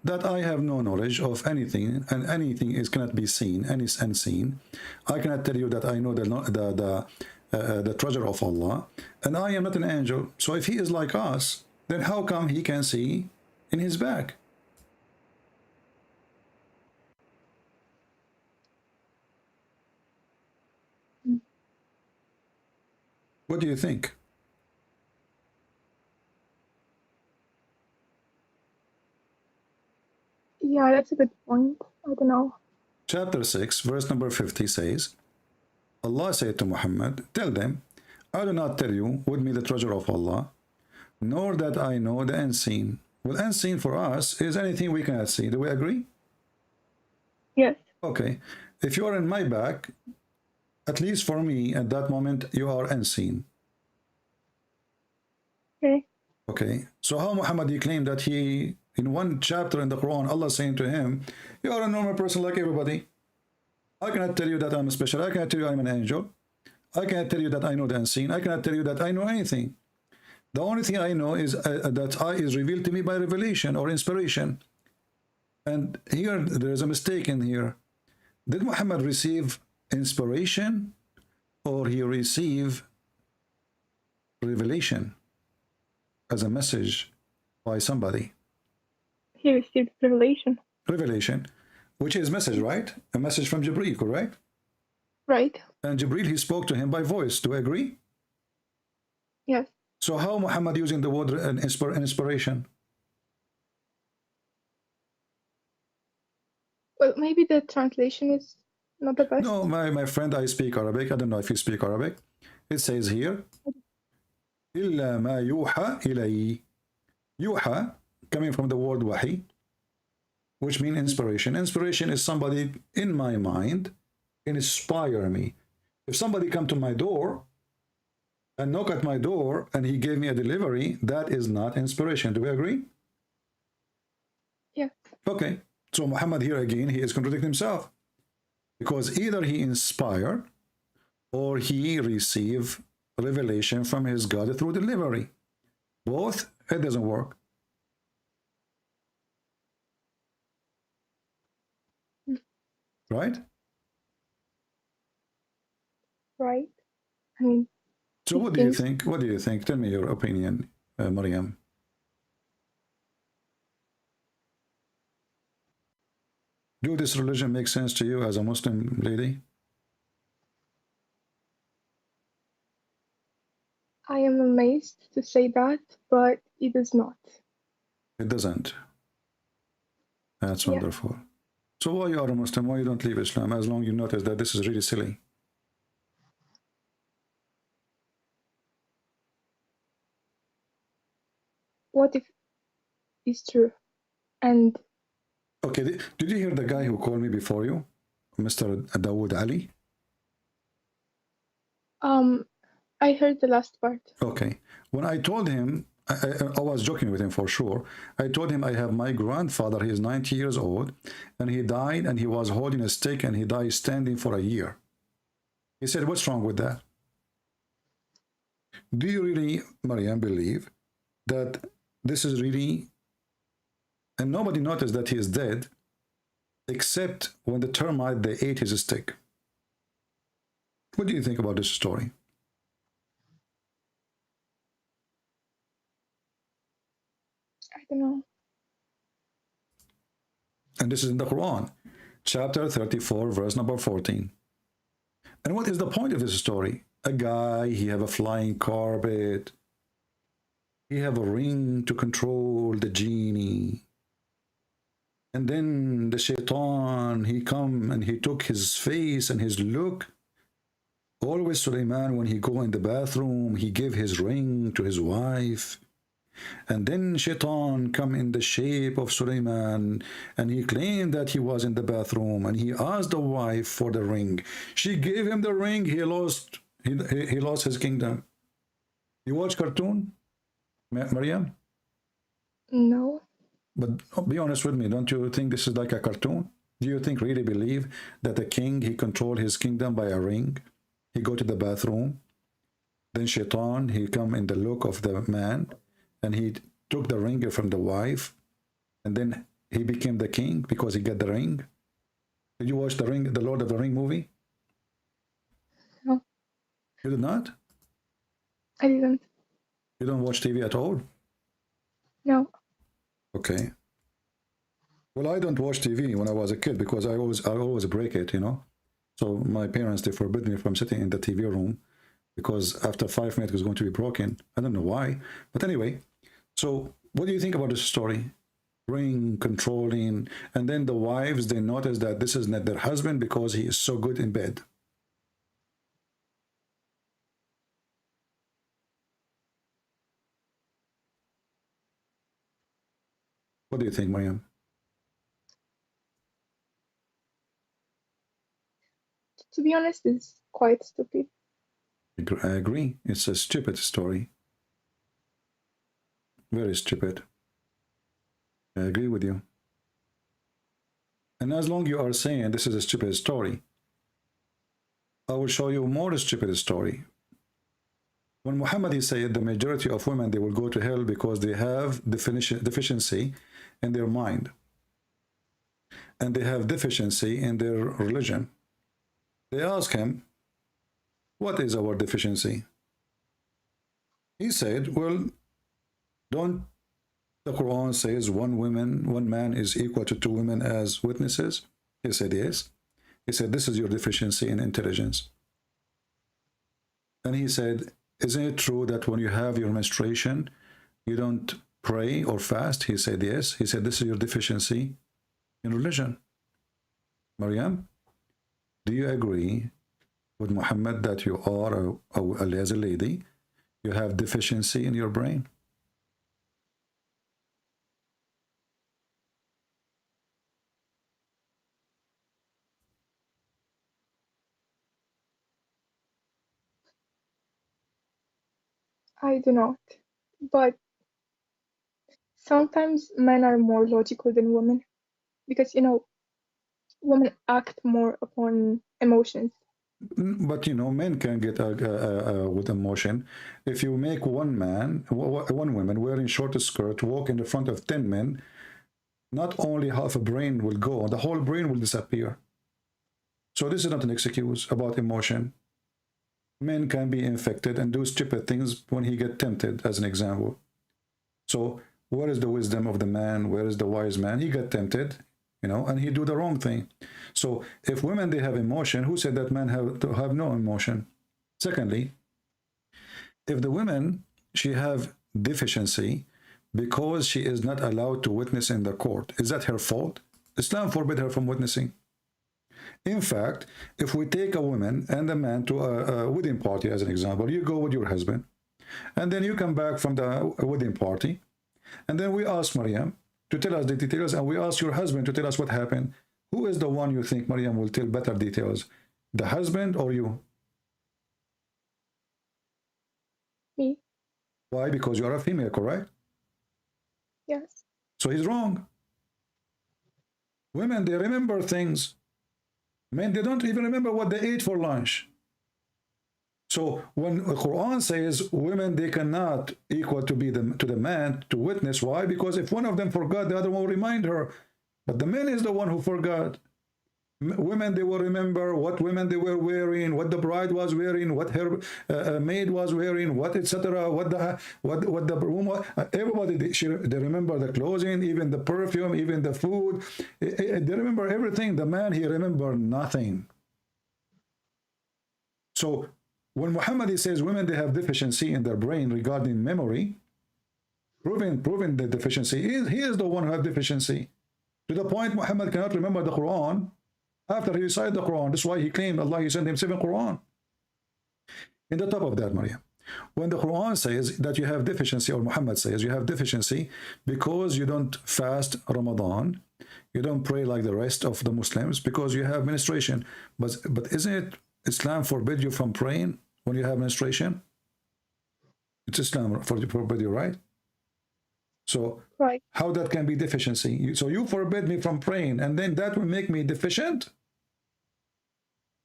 that I have no knowledge of anything, and anything is cannot be seen and is unseen. I cannot tell you that I know the treasure of Allah, and I am not an angel. So if he is like us, then how come he can see in his back? What do you think? Yeah, that's a good point. I don't know. Chapter 6, verse number 50 says, Allah said to Muhammad, tell them, I do not tell you with me the treasure of Allah, nor that I know the unseen. Well, unseen for us is anything we cannot see. Do we agree? Yes. Okay. If you are in my back, at least for me at that moment, you are unseen. Okay. Okay. So how Muhammad, he claimed that he, in one chapter in the Quran, Allah saying to him, you are a normal person like everybody. I cannot tell you that I'm special. I cannot tell you I'm an angel. I cannot tell you that I know the unseen. I cannot tell you that I know anything. The only thing I know is that I is revealed to me by revelation or inspiration. And here there is a mistake in here. Did Muhammad receive inspiration, or he received revelation as a message by somebody? He received revelation. Revelation, which is message, right? A message from Jibreel, correct? Right. And Jibreel, he spoke to him by voice. Do you agree? Yes. So how Muhammad using the word inspiration? Well, maybe the translation is not the best. No, my friend, I speak Arabic. I don't know if you speak Arabic. It says here, إِلَّا مَا يُوحَى إِلَيْهِ. Yuha, coming from the word wahi, which means inspiration. Inspiration is somebody in my mind, inspire me. If somebody come to my door and knock at my door and he gave me a delivery, that is not inspiration. Do we agree? Yes. Okay. So Muhammad here again, he is contradicting himself, because either he inspired or he received revelation from his God through delivery. Both, it doesn't work. Right? Right. I mean, So what do you think? What do you think? Tell me your opinion, Mariam. Do this religion make sense to you as a Muslim lady? I am amazed to say that, but it does not. It doesn't. That's Yeah. wonderful. So why you are a Muslim? Why you don't leave Islam? As long as you notice that this is really silly. what if it's true? And Okay, did you hear the guy who called me before you, Mr. Dawood Ali? I heard the last part. Okay, when I told him, I was joking with him for sure. I told him I have my grandfather, he is 90 years old, and he died and he was holding a stick and he died standing for a year. He said, what's wrong with that? Do you really, Mariam, believe that this is really, and nobody noticed that he is dead, except when the termite, they ate his stick? What do you think about this story? I don't know. And this is in the Quran, chapter 34, verse number 14. And what is the point of this story? A guy, he have a flying carpet. He have a ring to control the genie. And then the shaitan, he come and he took his face and his look. Always Sulaiman, when he go in the bathroom, he give his ring to his wife. And then shaitan come in the shape of Sulaiman, and he claimed that he was in the bathroom, and he asked the wife for the ring. She gave him the ring. He lost his kingdom. You watch cartoon, Mariam? No. But be honest with me, don't you think this is like a cartoon? Do you think really believe that the king, he controlled his kingdom by a ring? He go to the bathroom, then shaitan, he come in the look of the man, and he took the ring from the wife, and then he became the king because he got the ring. Did you watch the Ring, the Lord of the Ring movie? No. You did not? I didn't. You don't watch TV at all? No. Okay. Well, I don't watch TV when I was a kid because I always break it, you know. So my parents, they forbid me from sitting in the TV room because after 5 minutes it's going to be broken. I don't know why, but anyway. So what do you think about this story? Ring, controlling, and then the wives, they notice that this is not their husband because he is so good in bed. What do you think, Mariam? To be honest, it's quite stupid. I agree. It's a stupid story. Very stupid. I agree with you. And as long you are saying this is a stupid story, I will show you more stupid story. When Muhammad, he said the majority of women, they will go to hell because they have deficiency in their mind. And they have deficiency in their religion. They ask him, what is our deficiency? He said, well, don't the Quran says one man is equal to 2 women as witnesses? He said, yes. He said, this is your deficiency in intelligence. And he said, isn't it true that when you have your menstruation, you don't pray or fast? He said, yes. He said, this is your deficiency in religion. Mariam, do you agree with Muhammad that you are, as a lady, you have deficiency in your brain? I do not. But sometimes men are more logical than women because, women act more upon emotions. But men can get with emotion. If you make one woman wearing short skirt walk in the front of 10 men, not only half a brain will go, the whole brain will disappear. So this is not an excuse about emotion. Men can be infected and do stupid things when he get tempted, as an example. So where is the wisdom of the man? Where is the wise man? He got tempted, and he do the wrong thing. So if women, they have emotion, who said that men have no emotion? Secondly, if the women, she have deficiency because she is not allowed to witness in the court, is that her fault? Islam forbid her from witnessing. In fact, if we take a woman and a man to a wedding party, as an example, you go with your husband, and then you come back from the wedding party, And then we ask Maryam to tell us the details, and we ask your husband to tell us what happened. Who is the one you think Maryam will tell better details? The husband or you? Me. Why? Because you are a female, correct? Yes. So he's wrong. Women, they remember things. Men, they don't even remember what they ate for lunch. So when the Quran says women, they cannot equal to be to the man to witness. Why? Because if one of them forgot, the other one will remind her. But the man is the one who forgot. Women, they will remember what women they were wearing, what the bride was wearing, what her maid was wearing, what etc. What the room was. Everybody they remember the clothing, even the perfume, even the food. They remember everything. The man, he remember nothing. So when Muhammad says women, they have deficiency in their brain regarding memory, proving the deficiency, he is the one who has deficiency. To the point Muhammad cannot remember the Quran after he recited the Quran. That's why he claimed Allah, he sent him 7 Quran. In the top of that, Maryam, when the Quran says that you have deficiency, or Muhammad says you have deficiency because you don't fast Ramadan, you don't pray like the rest of the Muslims because you have menstruation. But isn't it Islam forbid you from praying when you have menstruation? It's Islam forbid you, right? So Right. how that can be deficiency? So you forbid me from praying, and then that will make me deficient?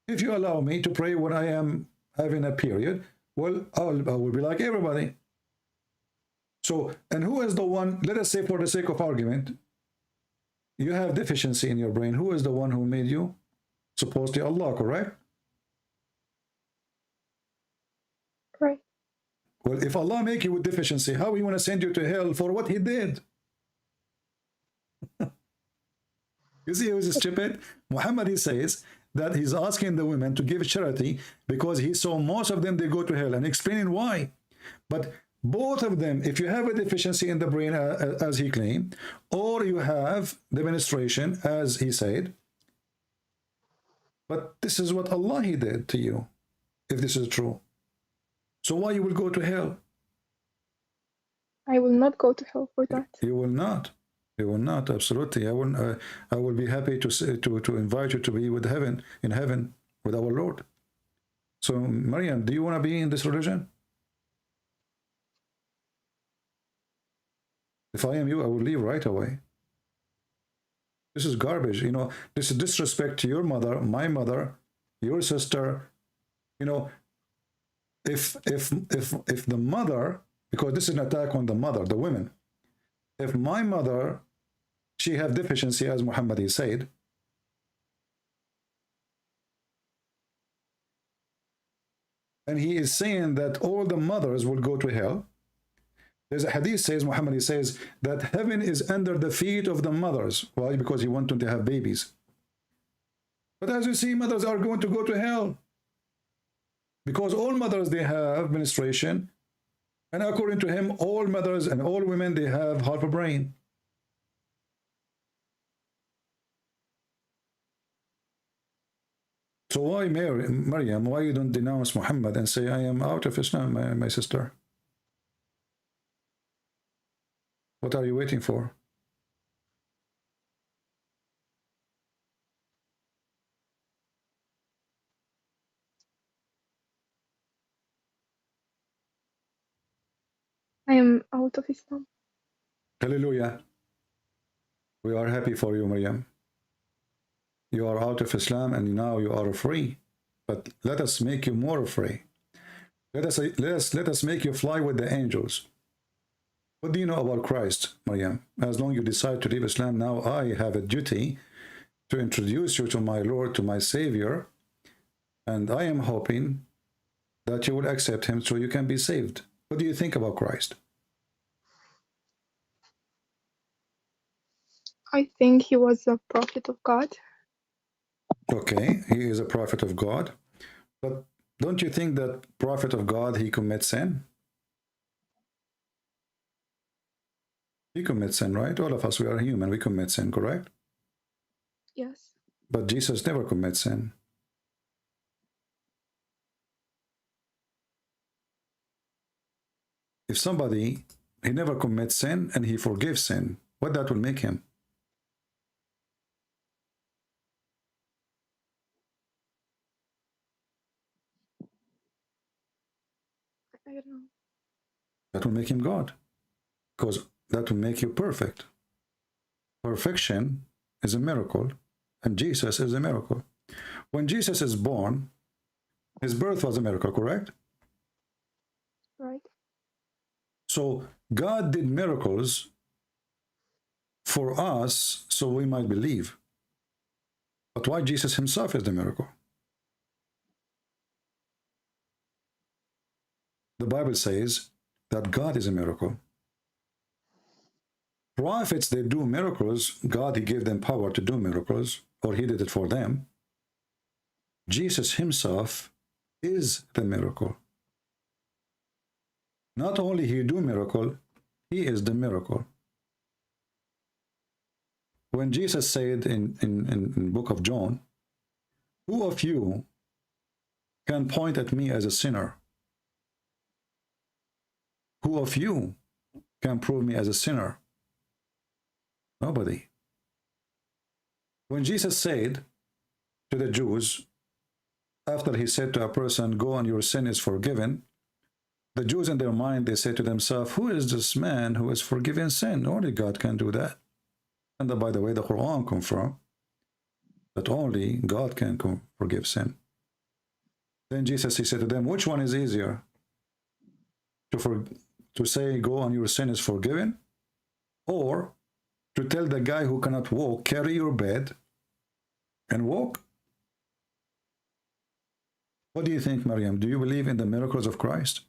If you allow me to pray when I am having a period, well, I will be like everybody. So, and who is the one, let us say for the sake of argument, you have deficiency in your brain. Who is the one who made you? Supposedly Allah, correct? Right. Well, if Allah make you with deficiency, how you want to send you to hell for what he did? You see, he was stupid. Muhammad, he says that he's asking the women to give charity because he saw most of them, they go to hell, and explaining why. But both of them, if you have a deficiency in the brain, as he claimed, or you have the menstruation, as he said, but this is what Allah, he did to you, if this is true. So why you will go to hell? I will not go to hell for that. You will not. You will not. Absolutely. I will. I will be happy to invite you to be with in heaven with our Lord. So, Maryam, do you want to be in this religion? If I am you, I will leave right away. This is garbage. You know, this is disrespect to your mother, my mother, your sister. You know, if the mother, because this is an attack on the mother, the women. If my mother, she have deficiency, as Muhammad said, and he is saying that all the mothers will go to hell. There's a hadith says, Muhammad says that heaven is under the feet of the mothers. Why? Because he wants them to have babies. But as you see, mothers are going to go to hell. Because all mothers, they have menstruation. And according to him, all mothers and all women, they have half a brain. So why, Maryam, why you don't denounce Muhammad and say, I am out of Islam, my sister? What are you waiting for? I am out of Islam. Hallelujah. We are happy for you, Maryam. You are out of Islam and now you are free. But let us make you more free. Let us make you fly with the angels. What do you know about Christ, Maryam? As long as you decide to leave Islam, now I have a duty to introduce you to my Lord, to my Savior. And I am hoping that you will accept him so you can be saved. What do you think about Christ? I think he was a prophet of God. Okay, he is a prophet of God. But don't you think that prophet of God, he commits sin? He commits sin, right? All of us, we are human, we commit sin, correct? Yes. But Jesus never commits sin. If somebody He never commits sin, and he forgives sin. What that will make him? I don't know. That will make him God, because that will make you perfect. Perfection is a miracle, and Jesus is a miracle. When Jesus is born, his birth was a miracle, correct? Right. So God did miracles for us so we might believe. But why Jesus himself is the miracle? The Bible says that God is a miracle. Prophets, they do miracles. God, he gave them power to do miracles, or he did it for them. Jesus himself is the miracle. Not only he do miracle, he is the miracle. When Jesus said in book of John, who of you can point at me as a sinner? Who of you can prove me as a sinner? Nobody. When Jesus said to the Jews, after he said to a person, go and your sin is forgiven, the Jews in their mind, they say to themselves, who is this man who is forgiven sin? Only God can do that. And by the way, the Quran confirms that only God can forgive sin. Then Jesus, he said to them, which one is easier? To say, go and your sin is forgiven? Or to tell the guy who cannot walk, carry your bed and walk? What do you think, Maryam? Do you believe in the miracles of Christ?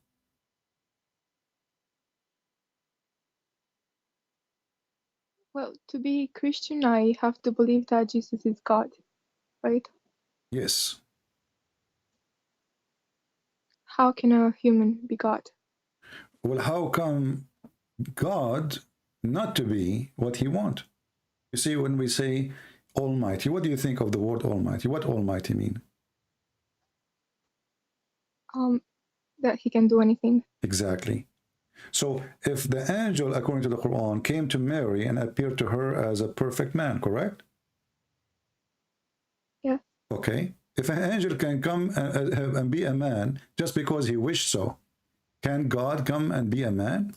Well, to be Christian, I have to believe that Jesus is God, right? Yes. How can a human be God? Well, how come God not to be what he wants? You see, when we say Almighty, what do you think of the word Almighty? What Almighty mean? That he can do anything. Exactly. So if the angel, according to the Quran, came to Mary and appeared to her as a perfect man, correct? Yeah. Okay. If an angel can come and be a man just because he wished so, can God come and be a man?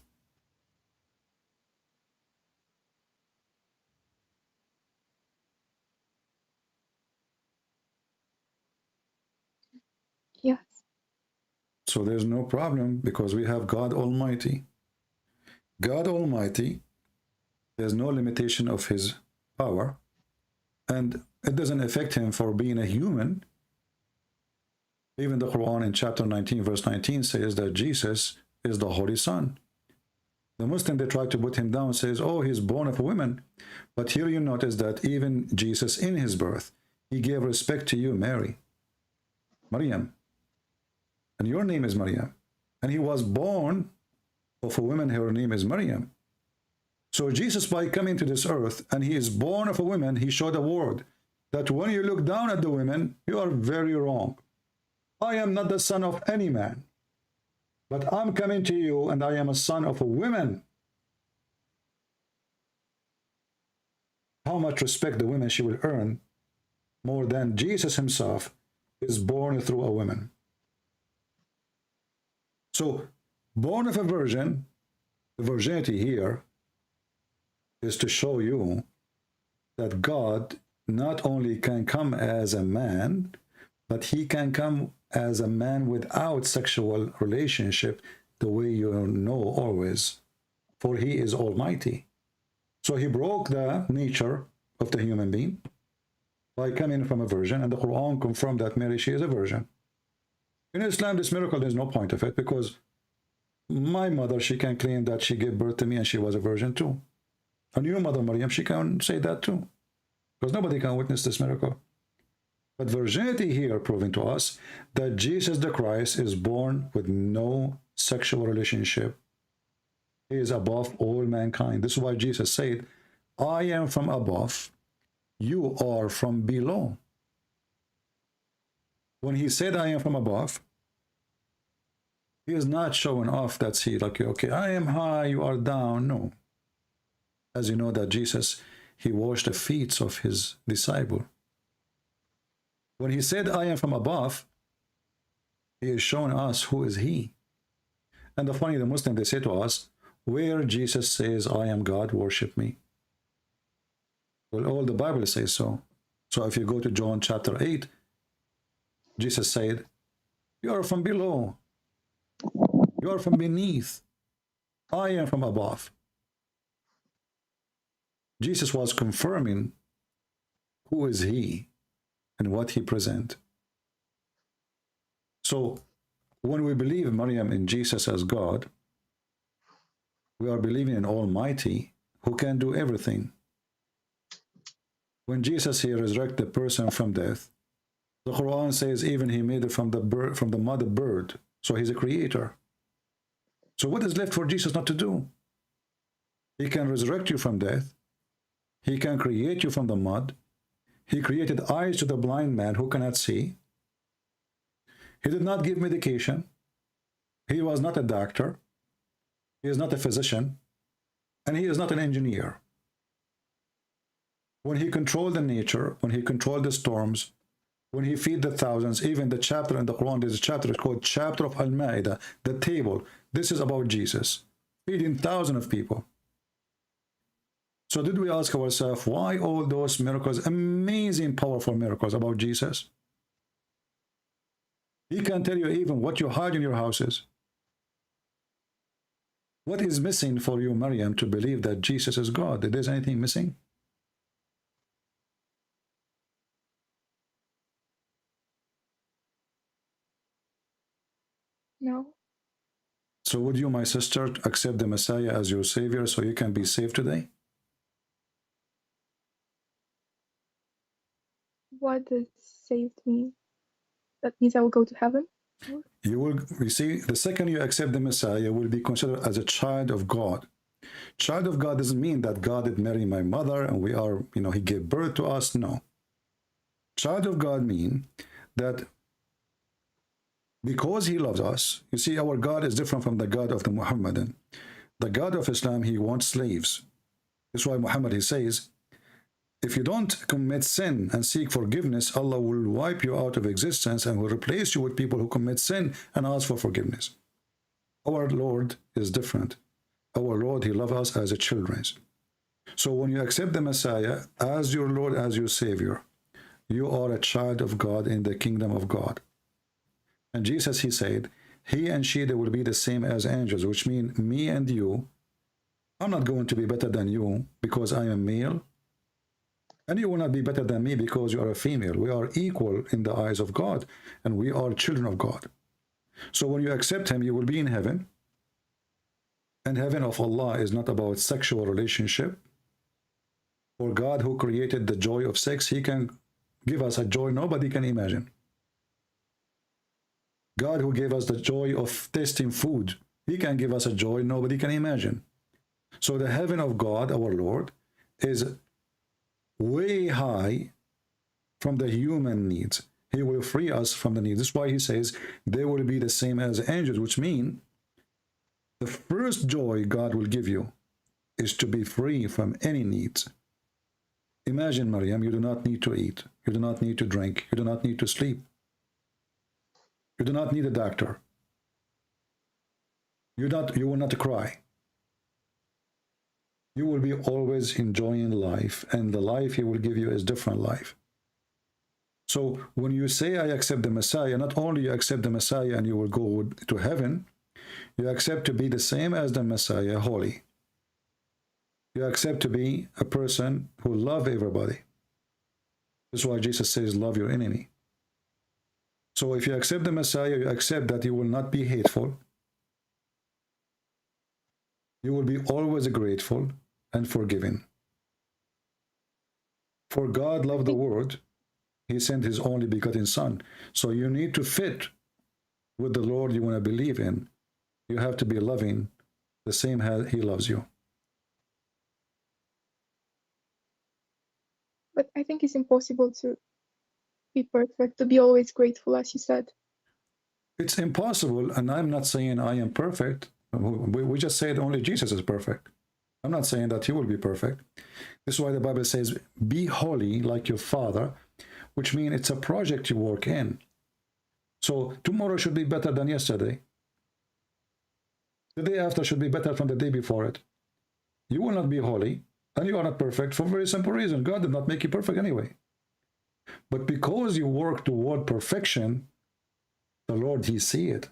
Yes. So there's no problem because we have God Almighty. God Almighty, there's no limitation of his power, and it doesn't affect him for being a human. Even the Quran in chapter 19, verse 19 says that Jesus is the Holy Son. The Muslim, they try to put him down, says, oh, he's born of a woman. But here you notice that even Jesus in his birth, he gave respect to you, Mary, Maryam. And your name is Maryam. And he was born of a woman, her name is Maryam. So Jesus, by coming to this earth, and he is born of a woman, he showed a word that when you look down at the women, you are very wrong. I am not the son of any man, but I'm coming to you, and I am a son of a woman. How much respect the woman she will earn more than Jesus himself is born through a woman. So, born of a virgin, the virginity here is to show you that God not only can come as a man, but he can come as a man without sexual relationship, the way you know always, for he is almighty. So he broke the nature of the human being by coming from a virgin, and the Quran confirmed that Mary, she is a virgin. In Islam, this miracle, there's no point of it, because my mother, she can claim that she gave birth to me and she was a virgin too. And your mother, Maryam, she can say that too, because nobody can witness this miracle. But virginity here proving to us that Jesus the Christ is born with no sexual relationship. He is above all mankind. This is why Jesus said, I am from above, you are from below. When he said, I am from above, He is not showing off that he like, okay, I am high, you are down. No. As you know that Jesus, he washed the feet of his disciple. When he said, I am from above, he is showing us who is he. And the funny, the Muslim, they say to us, where Jesus says, I am God, worship me. Well, all the Bible says so. So if you go to John chapter 8, Jesus said, you are from below. You are from beneath. I am from above. Jesus was confirming who is he and what he present. So when we believe, Maryam, in Jesus as God, we are believing in Almighty who can do everything. When Jesus here resurrected the person from death, the Quran says even he made it from the bird, from the mother bird. So he's a creator. So what is left for Jesus not to do? He can resurrect you from death. He can create you from the mud. He created eyes to the blind man who cannot see. He did not give medication. He was not a doctor. He is not a physician. And he is not an engineer. When he controlled the nature, when he controlled the storms, when he feed the thousands, even the chapter in the Quran, there's a chapter, it's called Chapter of Al-Ma'idah, the table. This is about Jesus, feeding thousands of people. So did we ask ourselves, why all those miracles, amazing, powerful miracles about Jesus? He can tell you even what you hide in your houses. What is missing for you, Maryam, to believe that Jesus is God? Is there anything missing? No. So would you, my sister, accept the Messiah as your Savior so you can be saved today? What does saved mean? That means I will go to heaven? You see, the second you accept the Messiah, you will be considered as a child of God. Child of God doesn't mean that God did marry my mother and we are, he gave birth to us. No. Child of God means that because he loves us, you see, our God is different from the God of the Muhammadan. The God of Islam, he wants slaves. That's why Muhammad, he says, if you don't commit sin and seek forgiveness, Allah will wipe you out of existence and will replace you with people who commit sin and ask for forgiveness. Our Lord is different. Our Lord, he loves us as a children. So when you accept the Messiah as your Lord, as your Savior, you are a child of God in the kingdom of God. And Jesus, he said, he and she, they will be the same as angels, which means me and you, I'm not going to be better than you because I am male. And you will not be better than me because you are a female. We are equal in the eyes of God, and we are children of God. So when you accept him, you will be in heaven. And heaven of Allah is not about sexual relationship. For God who created the joy of sex, he can give us a joy nobody can imagine. God who gave us the joy of tasting food, he can give us a joy nobody can imagine. So the heaven of God, our Lord, is way high from the human needs. He will free us from the needs. That's why he says they will be the same as angels, which means the first joy God will give you is to be free from any needs. Imagine, Maryam, you do not need to eat. You do not need to drink. You do not need to sleep. You do not need a doctor. You will not cry. You will be always enjoying life, and the life he will give you is different life. So when you say, I accept the Messiah, not only you accept the Messiah and you will go to heaven, you accept to be the same as the Messiah, holy. You accept to be a person who loves everybody. That's why Jesus says, love your enemy. So if you accept the Messiah, you accept that you will not be hateful. You will be always grateful and forgiving. For God loved the world, he sent his only begotten Son. So you need to fit with the Lord you want to believe in. You have to be loving the same as he loves you. But I think it's impossible to be perfect, to be always grateful, as you said. It's impossible, and I'm not saying I am perfect. We just said only Jesus is perfect. I'm not saying that he will be perfect. This is why the Bible says, be holy like your Father, which means it's a project you work in. So tomorrow should be better than yesterday. The day after should be better from the day before it. You will not be holy, and you are not perfect for a very simple reason. God did not make you perfect anyway. But because you work toward perfection, the Lord, he see it.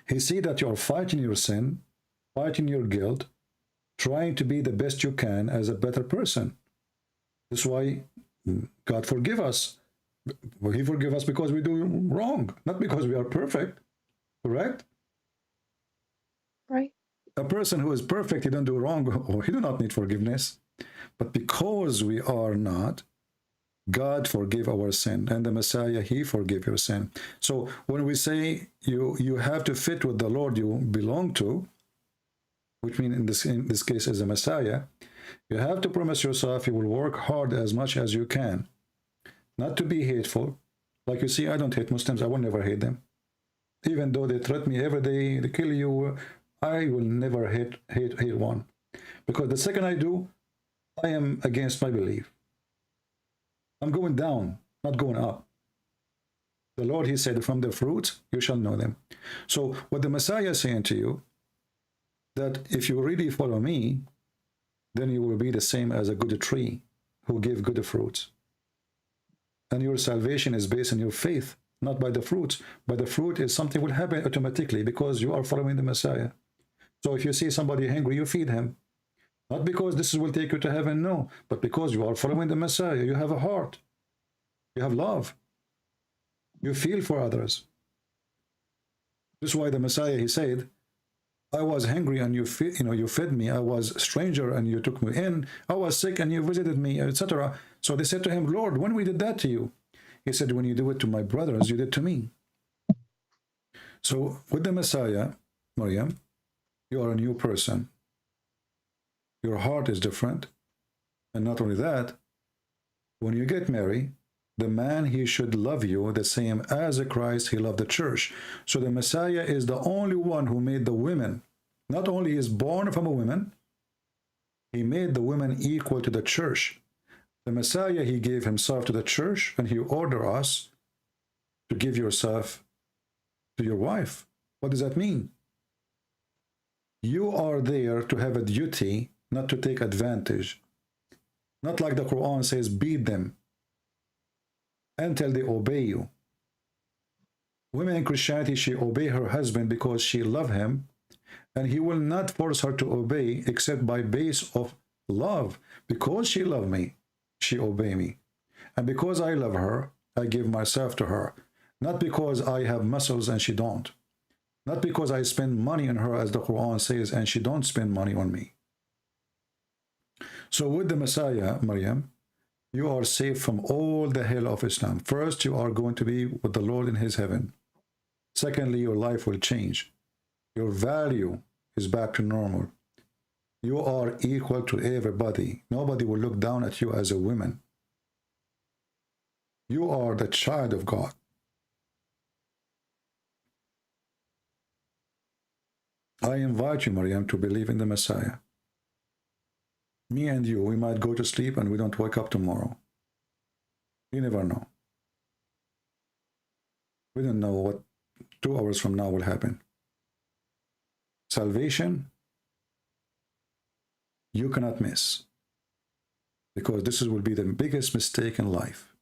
He see that you are fighting your sin, fighting your guilt, trying to be the best you can as a better person. That's why God forgive us. He forgive us because we do wrong, not because we are perfect. Correct? Right. A person who is perfect, he don't do wrong, or he do not need forgiveness. But because we are not, God forgive our sin, and the Messiah, he forgive your sin. So when we say you have to fit with the Lord you belong to, which means in this case is the Messiah, you have to promise yourself you will work hard as much as you can, not to be hateful. Like you see, I don't hate Muslims. I will never hate them, even though they threaten me every day to kill you. I will never hate one, because the second I do, I am against my belief. I'm going down, not going up. The Lord, he said, from the fruits you shall know them. So what the Messiah is saying to you, that if you really follow me, then you will be the same as a good tree who give good fruits. And your salvation is based on your faith, not by the fruits. But the fruit is something will happen automatically because you are following the Messiah. So if you see somebody hungry, you feed him. Not because this will take you to heaven, no, but because you are following the Messiah. You have a heart. You have love. You feel for others. This is why the Messiah, he said, I was hungry and you fed me. I was a stranger and you took me in. I was sick and you visited me, etc. So they said to him, Lord, when we did that to you? He said, when you do it to my brothers, you did to me. So with the Messiah, Maryam, you are a new person. Your heart is different. And not only that, when you get married, the man, he should love you the same as Christ, he loved the church. So the Messiah is the only one who made the women, not only is born from a woman, he made the women equal to the church. The Messiah, he gave himself to the church, and he ordered us to give yourself to your wife. What does that mean? You are there to have a duty, not to take advantage. Not like the Quran says, beat them until they obey you. Women in Christianity, she obey her husband because she love him, and he will not force her to obey except by base of love. Because she love me, she obey me. And because I love her, I give myself to her. Not because I have muscles and she don't. Not because I spend money on her, as the Quran says, and she don't spend money on me. So with the Messiah, Maryam, you are safe from all the hell of Islam. First, you are going to be with the Lord in his heaven. Secondly, your life will change. Your value is back to normal. You are equal to everybody. Nobody will look down at you as a woman. You are the child of God. I invite you, Maryam, to believe in the Messiah. Me and you, we might go to sleep and we don't wake up tomorrow. You never know. We don't know what 2 hours from now will happen. Salvation, you cannot miss, because this will be the biggest mistake in life.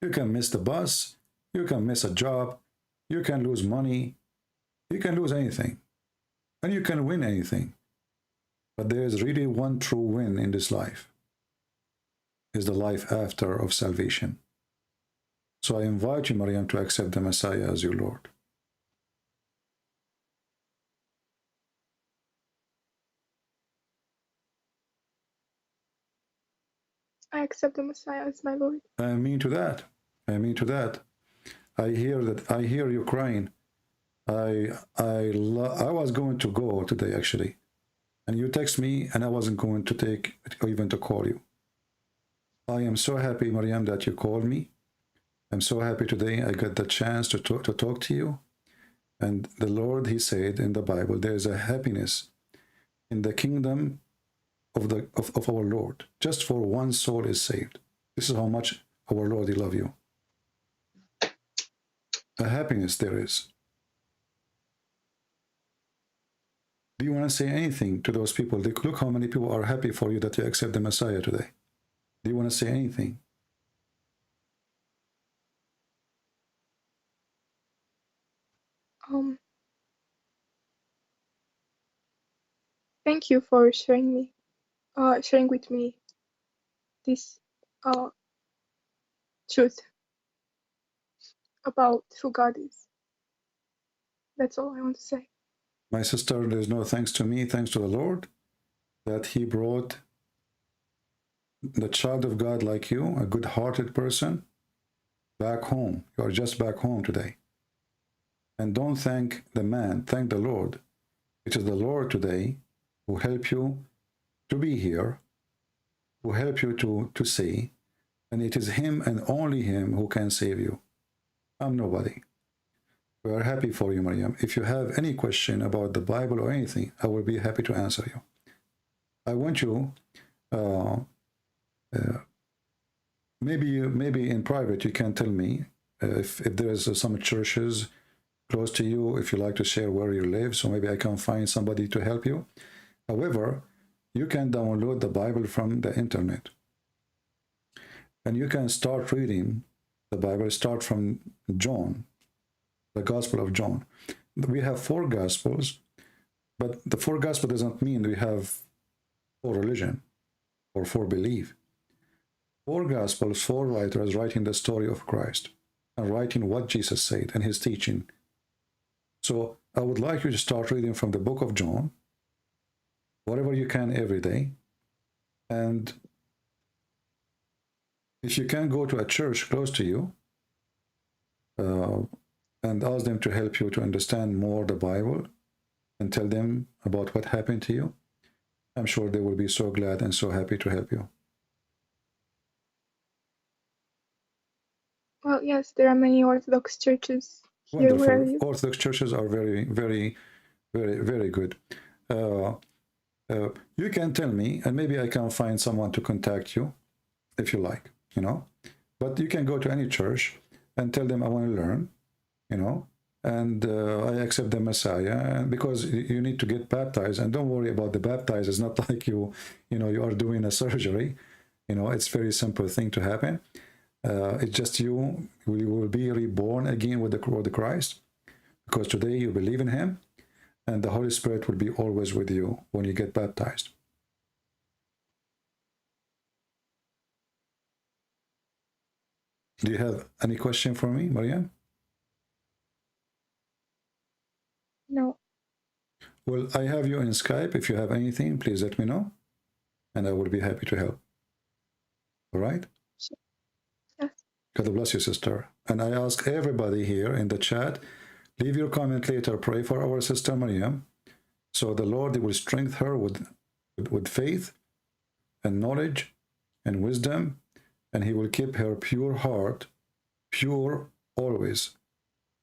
You can miss the bus, you can miss a job, you can lose money, you can lose anything, and you can win anything. But there is really one true win in this life, is the life after of salvation. So I invite you, Maryam, to accept the Messiah as your Lord. I accept the Messiah as my Lord. I mean to that. I mean to that. I hear that. I hear you crying. I was going to go today, actually. And you text me, and I wasn't going to take, or even to call you. I am so happy, Maryam, that you called me. I'm so happy today I got the chance to talk to you. And the Lord, he said in the Bible, there is a happiness in the kingdom of our Lord. Just for one soul is saved. This is how much our Lord, he love you. A happiness there is. Do you want to say anything to those people? Look how many people are happy for you that you accept the Messiah today. Do you want to say anything? Thank you for sharing with me this truth about who God is. That's all I want to say. My sister, there's no thanks to me, thanks to the Lord, that he brought the child of God like you, a good-hearted person, back home. You are just back home today. And don't thank the man, thank the Lord. It is the Lord today who helped you to be here, who helped you to see, and it is him and only him who can save you. I'm nobody. We are happy for you, Maryam. If you have any question about the Bible or anything, I will be happy to answer you. I want you, maybe in private, you can tell me if there's some churches close to you, if you like to share where you live, so maybe I can find somebody to help you. However, you can download the Bible from the internet. And you can start reading the Bible, start from John, the Gospel of John. We have 4 Gospels, but the 4 Gospels doesn't mean we have 4 religion or 4 belief. 4 Gospels, 4 writers writing the story of Christ and writing what Jesus said and his teaching. So I would like you to start reading from the book of John, whatever you can every day. And if you can go to a church close to you and ask them to help you to understand more the Bible and tell them about what happened to you, I'm sure they will be so glad and so happy to help you. Well, yes, there are many Orthodox churches here where I Wonderful. live. Orthodox churches are very, very, very, very good. You can tell me, and maybe I can find someone to contact you if you like, you know. But you can go to any church and tell them I want to learn, you know, and I accept the Messiah, because you need to get baptized. And don't worry about the baptized. It's not like you are doing a surgery. You know, it's very simple thing to happen. It's just you will be reborn again with the Christ, because today you believe in him, and the Holy Spirit will be always with you when you get baptized. Do you have any question for me, Maryam? No. Well, I have you in Skype. If you have anything, please let me know, and I will be happy to help. All right? Sure. Yes. God bless you, sister. And I ask everybody here in the chat, leave your comment later. Pray for our sister Maryam, so the Lord will strengthen her with faith and knowledge and wisdom, and he will keep her pure heart pure always.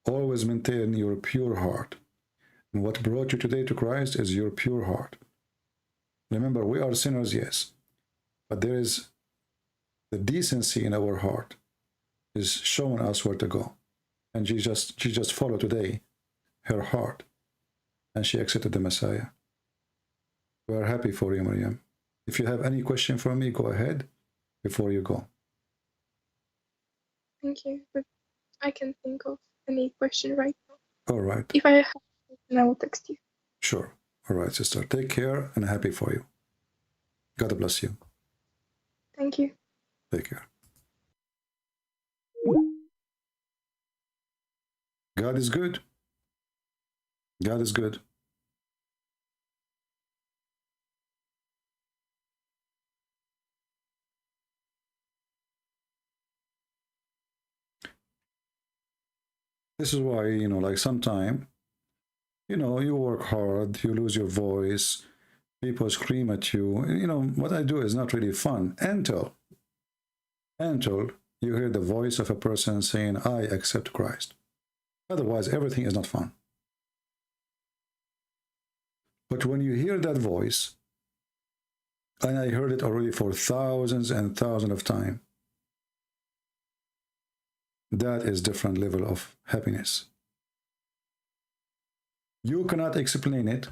Always maintain your pure heart. And what brought you today to Christ is your pure heart. Remember, we are sinners, yes, but there is the decency in our heart is showing us where to go. And she just followed today her heart, and she accepted the Messiah. We are happy for you, Maryam. If you have any question for me, go ahead before you go. Thank you. But I can't think of any question right now. All right. If I have a question, I will text you. Sure. All right, sister. Take care, and happy for you. God bless you. Thank you. Take care. God is good. God is good. This is why, like sometime, you work hard, you lose your voice, people scream at you. What I do is not really fun until you hear the voice of a person saying, I accept Christ. Otherwise, everything is not fun. But when you hear that voice, and I heard it already for thousands and thousands of times, that is different level of happiness. You cannot explain it,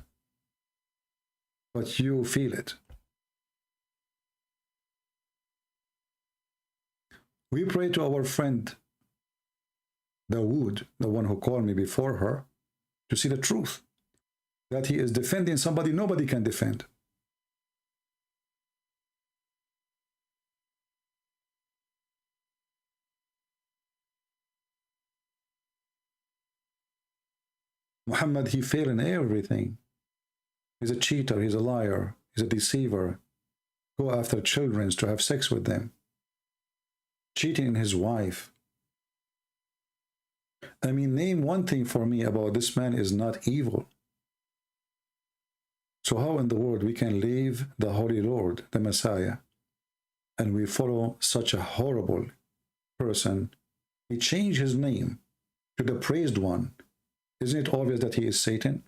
but you feel it. We pray to our friend Dawood, the one who called me before her, to see the truth, that he is defending somebody nobody can defend. Muhammad, he failed in everything. He's a cheater, he's a liar, he's a deceiver. Go after children to have sex with them. Cheating in his wife. I mean, name one thing for me about this man is not evil. So how in the world we can leave the Holy Lord, the Messiah, and we follow such a horrible person? He changed his name to the praised one. Isn't it obvious that he is Satan?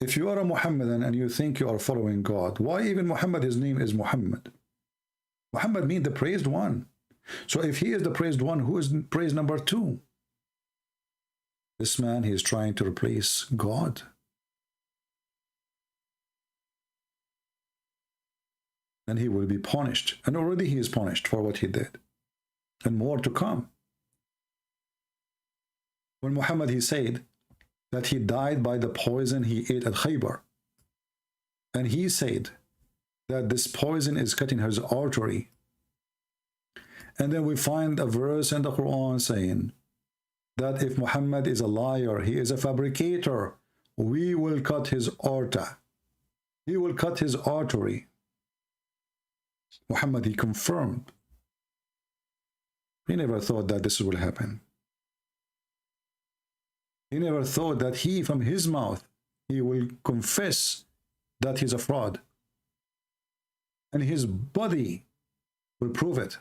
If you are a Muhammadan and you think you are following God, why even Muhammad, his name is Muhammad? Muhammad means the praised one. So if he is the praised one, who is praised number two? This man, he is trying to replace God. And he will be punished. And already he is punished for what he did. And more to come. When Muhammad, he said that he died by the poison he ate at Khaybar. And he said that this poison is cutting his artery. And then we find a verse in the Quran saying that if Muhammad is a liar, he is a fabricator, we will cut his aorta. He will cut his artery. Muhammad, he confirmed. He never thought that this will happen. He never thought that he, from his mouth, he will confess that he's a fraud. And his body will prove it.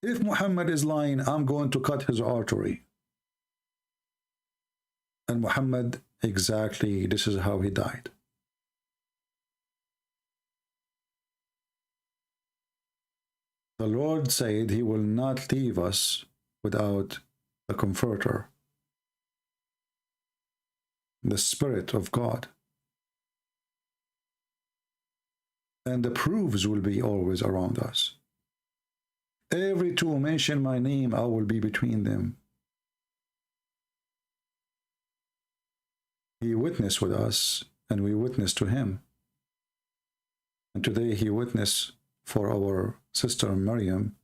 If Muhammad is lying, I'm going to cut his artery. And Muhammad, exactly, this is how he died. The Lord said he will not leave us without the Comforter, the Spirit of God. And the proofs will be always around us. Every two mention my name, I will be between them. He witnessed with us, and we witnessed to him. And today he witnessed for our sister Maryam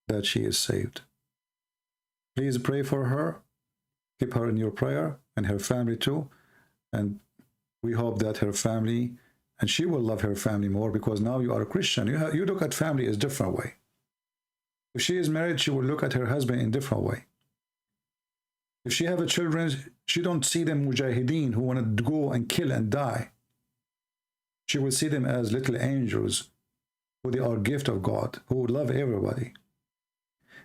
that she is saved. Please pray for her. Keep her in your prayer, and her family too. And we hope that her family, and she will love her family more, because now you are a Christian. You look at family as a different way. If she is married, she will look at her husband in a different way. If she have a children, she don't see them mujahideen who want to go and kill and die. She will see them as little angels who they are gift of God, who love everybody.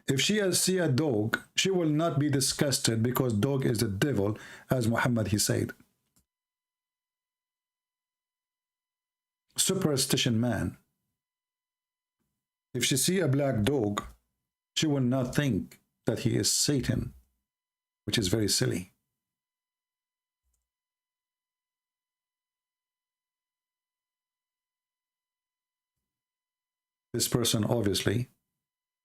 If she see a dog, she will not be disgusted because dog is the devil, as Muhammad he said. Superstition man. If she see a black dog, she will not think that he is Satan, which is very silly. This person, obviously,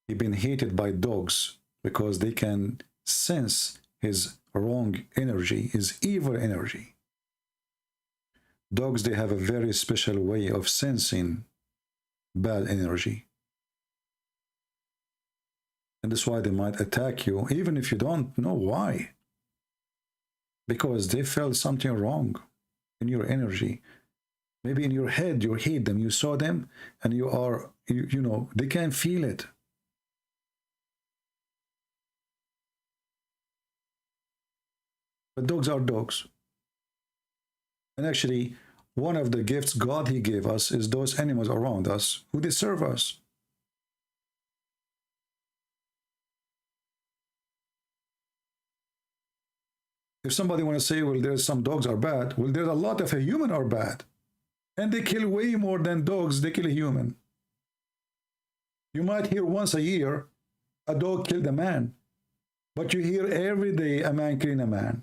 he's been hated by dogs because they can sense his wrong energy, his evil energy. Dogs, they have a very special way of sensing bad energy. And that's why they might attack you, even if you don't know why. Because they felt something wrong in your energy. Maybe in your head, you hate them. You saw them, and you are, you know, they can feel it. But dogs are dogs. And actually, one of the gifts God he gave us is those animals around us who deserve us. If somebody want to say, well, there's some dogs are bad, well, there's a lot of human are bad. And they kill way more than dogs, they kill a human. You might hear once a year, a dog killed a man. But you hear every day a man killing a man.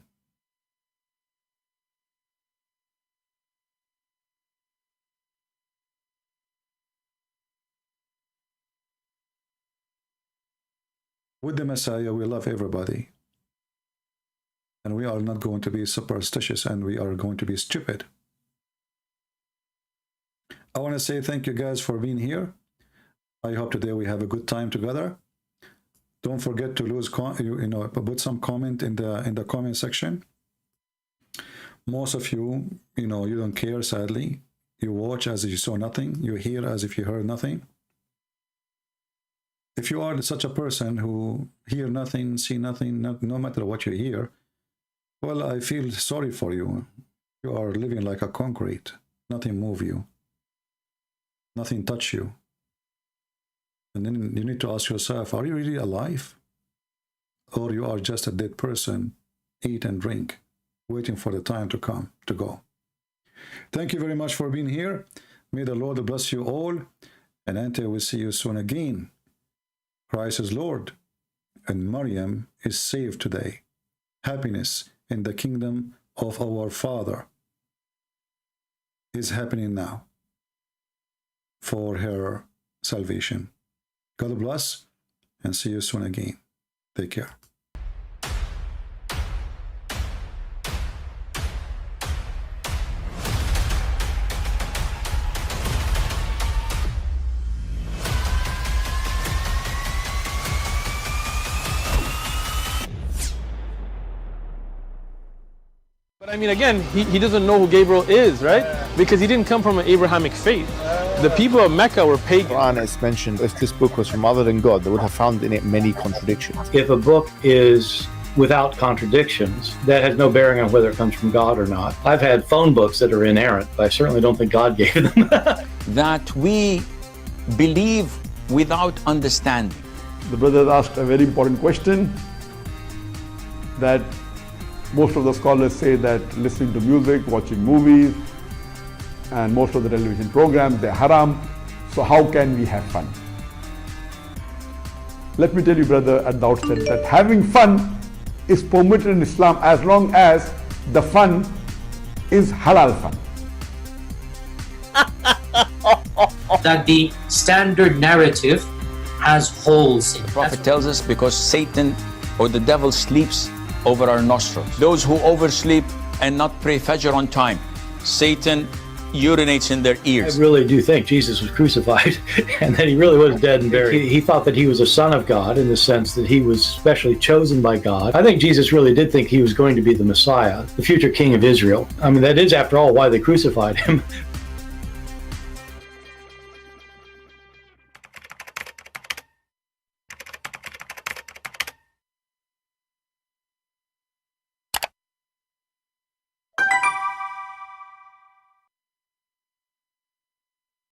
With the Messiah, we love everybody. And we are not going to be superstitious, and we are going to be stupid. I want to say thank you guys for being here. I hope today we have a good time together. Don't forget to put some comment in the comment section. Most of you, you don't care, sadly. You watch as if you saw nothing. You hear as if you heard nothing. If you are such a person who hear nothing, see nothing, no matter what you hear, well, I feel sorry for you. You are living like a concrete. Nothing move you. Nothing touch you. And then you need to ask yourself, are you really alive? Or you are just a dead person, eat and drink, waiting for the time to come, to go. Thank you very much for being here. May the Lord bless you all. And until we see you soon again. Christ is Lord. And Maryam is saved today. Happiness in the kingdom of our Father is happening now for her salvation. God bless, and see you soon again. Take care. But I mean, again, he doesn't know who Gabriel is, right? Because he didn't come from an Abrahamic faith. The people of Mecca were pagan. Quran is mentioned, if this book was from other than God, they would have found in it many contradictions. If a book is without contradictions, that has no bearing on whether it comes from God or not. I've had phone books that are inerrant, but I certainly don't think God gave them. That we believe without understanding. The brother asked a very important question, that most of the scholars say that listening to music, watching movies, and most of the television programs, they're haram. So how can we have fun? Let me tell you, brother, at the outset that having fun is permitted in Islam as long as the fun is halal fun. That the standard narrative has holes in it. The Prophet tells us because Satan or the devil sleeps over our nostrils. Those who oversleep and not pray Fajr on time, Satan urinates in their ears. I really do think Jesus was crucified and that he really was dead and buried. He thought that he was a son of God in the sense that he was specially chosen by God. I think Jesus really did think he was going to be the Messiah, the future king of Israel. I mean, that is, after all, why they crucified him.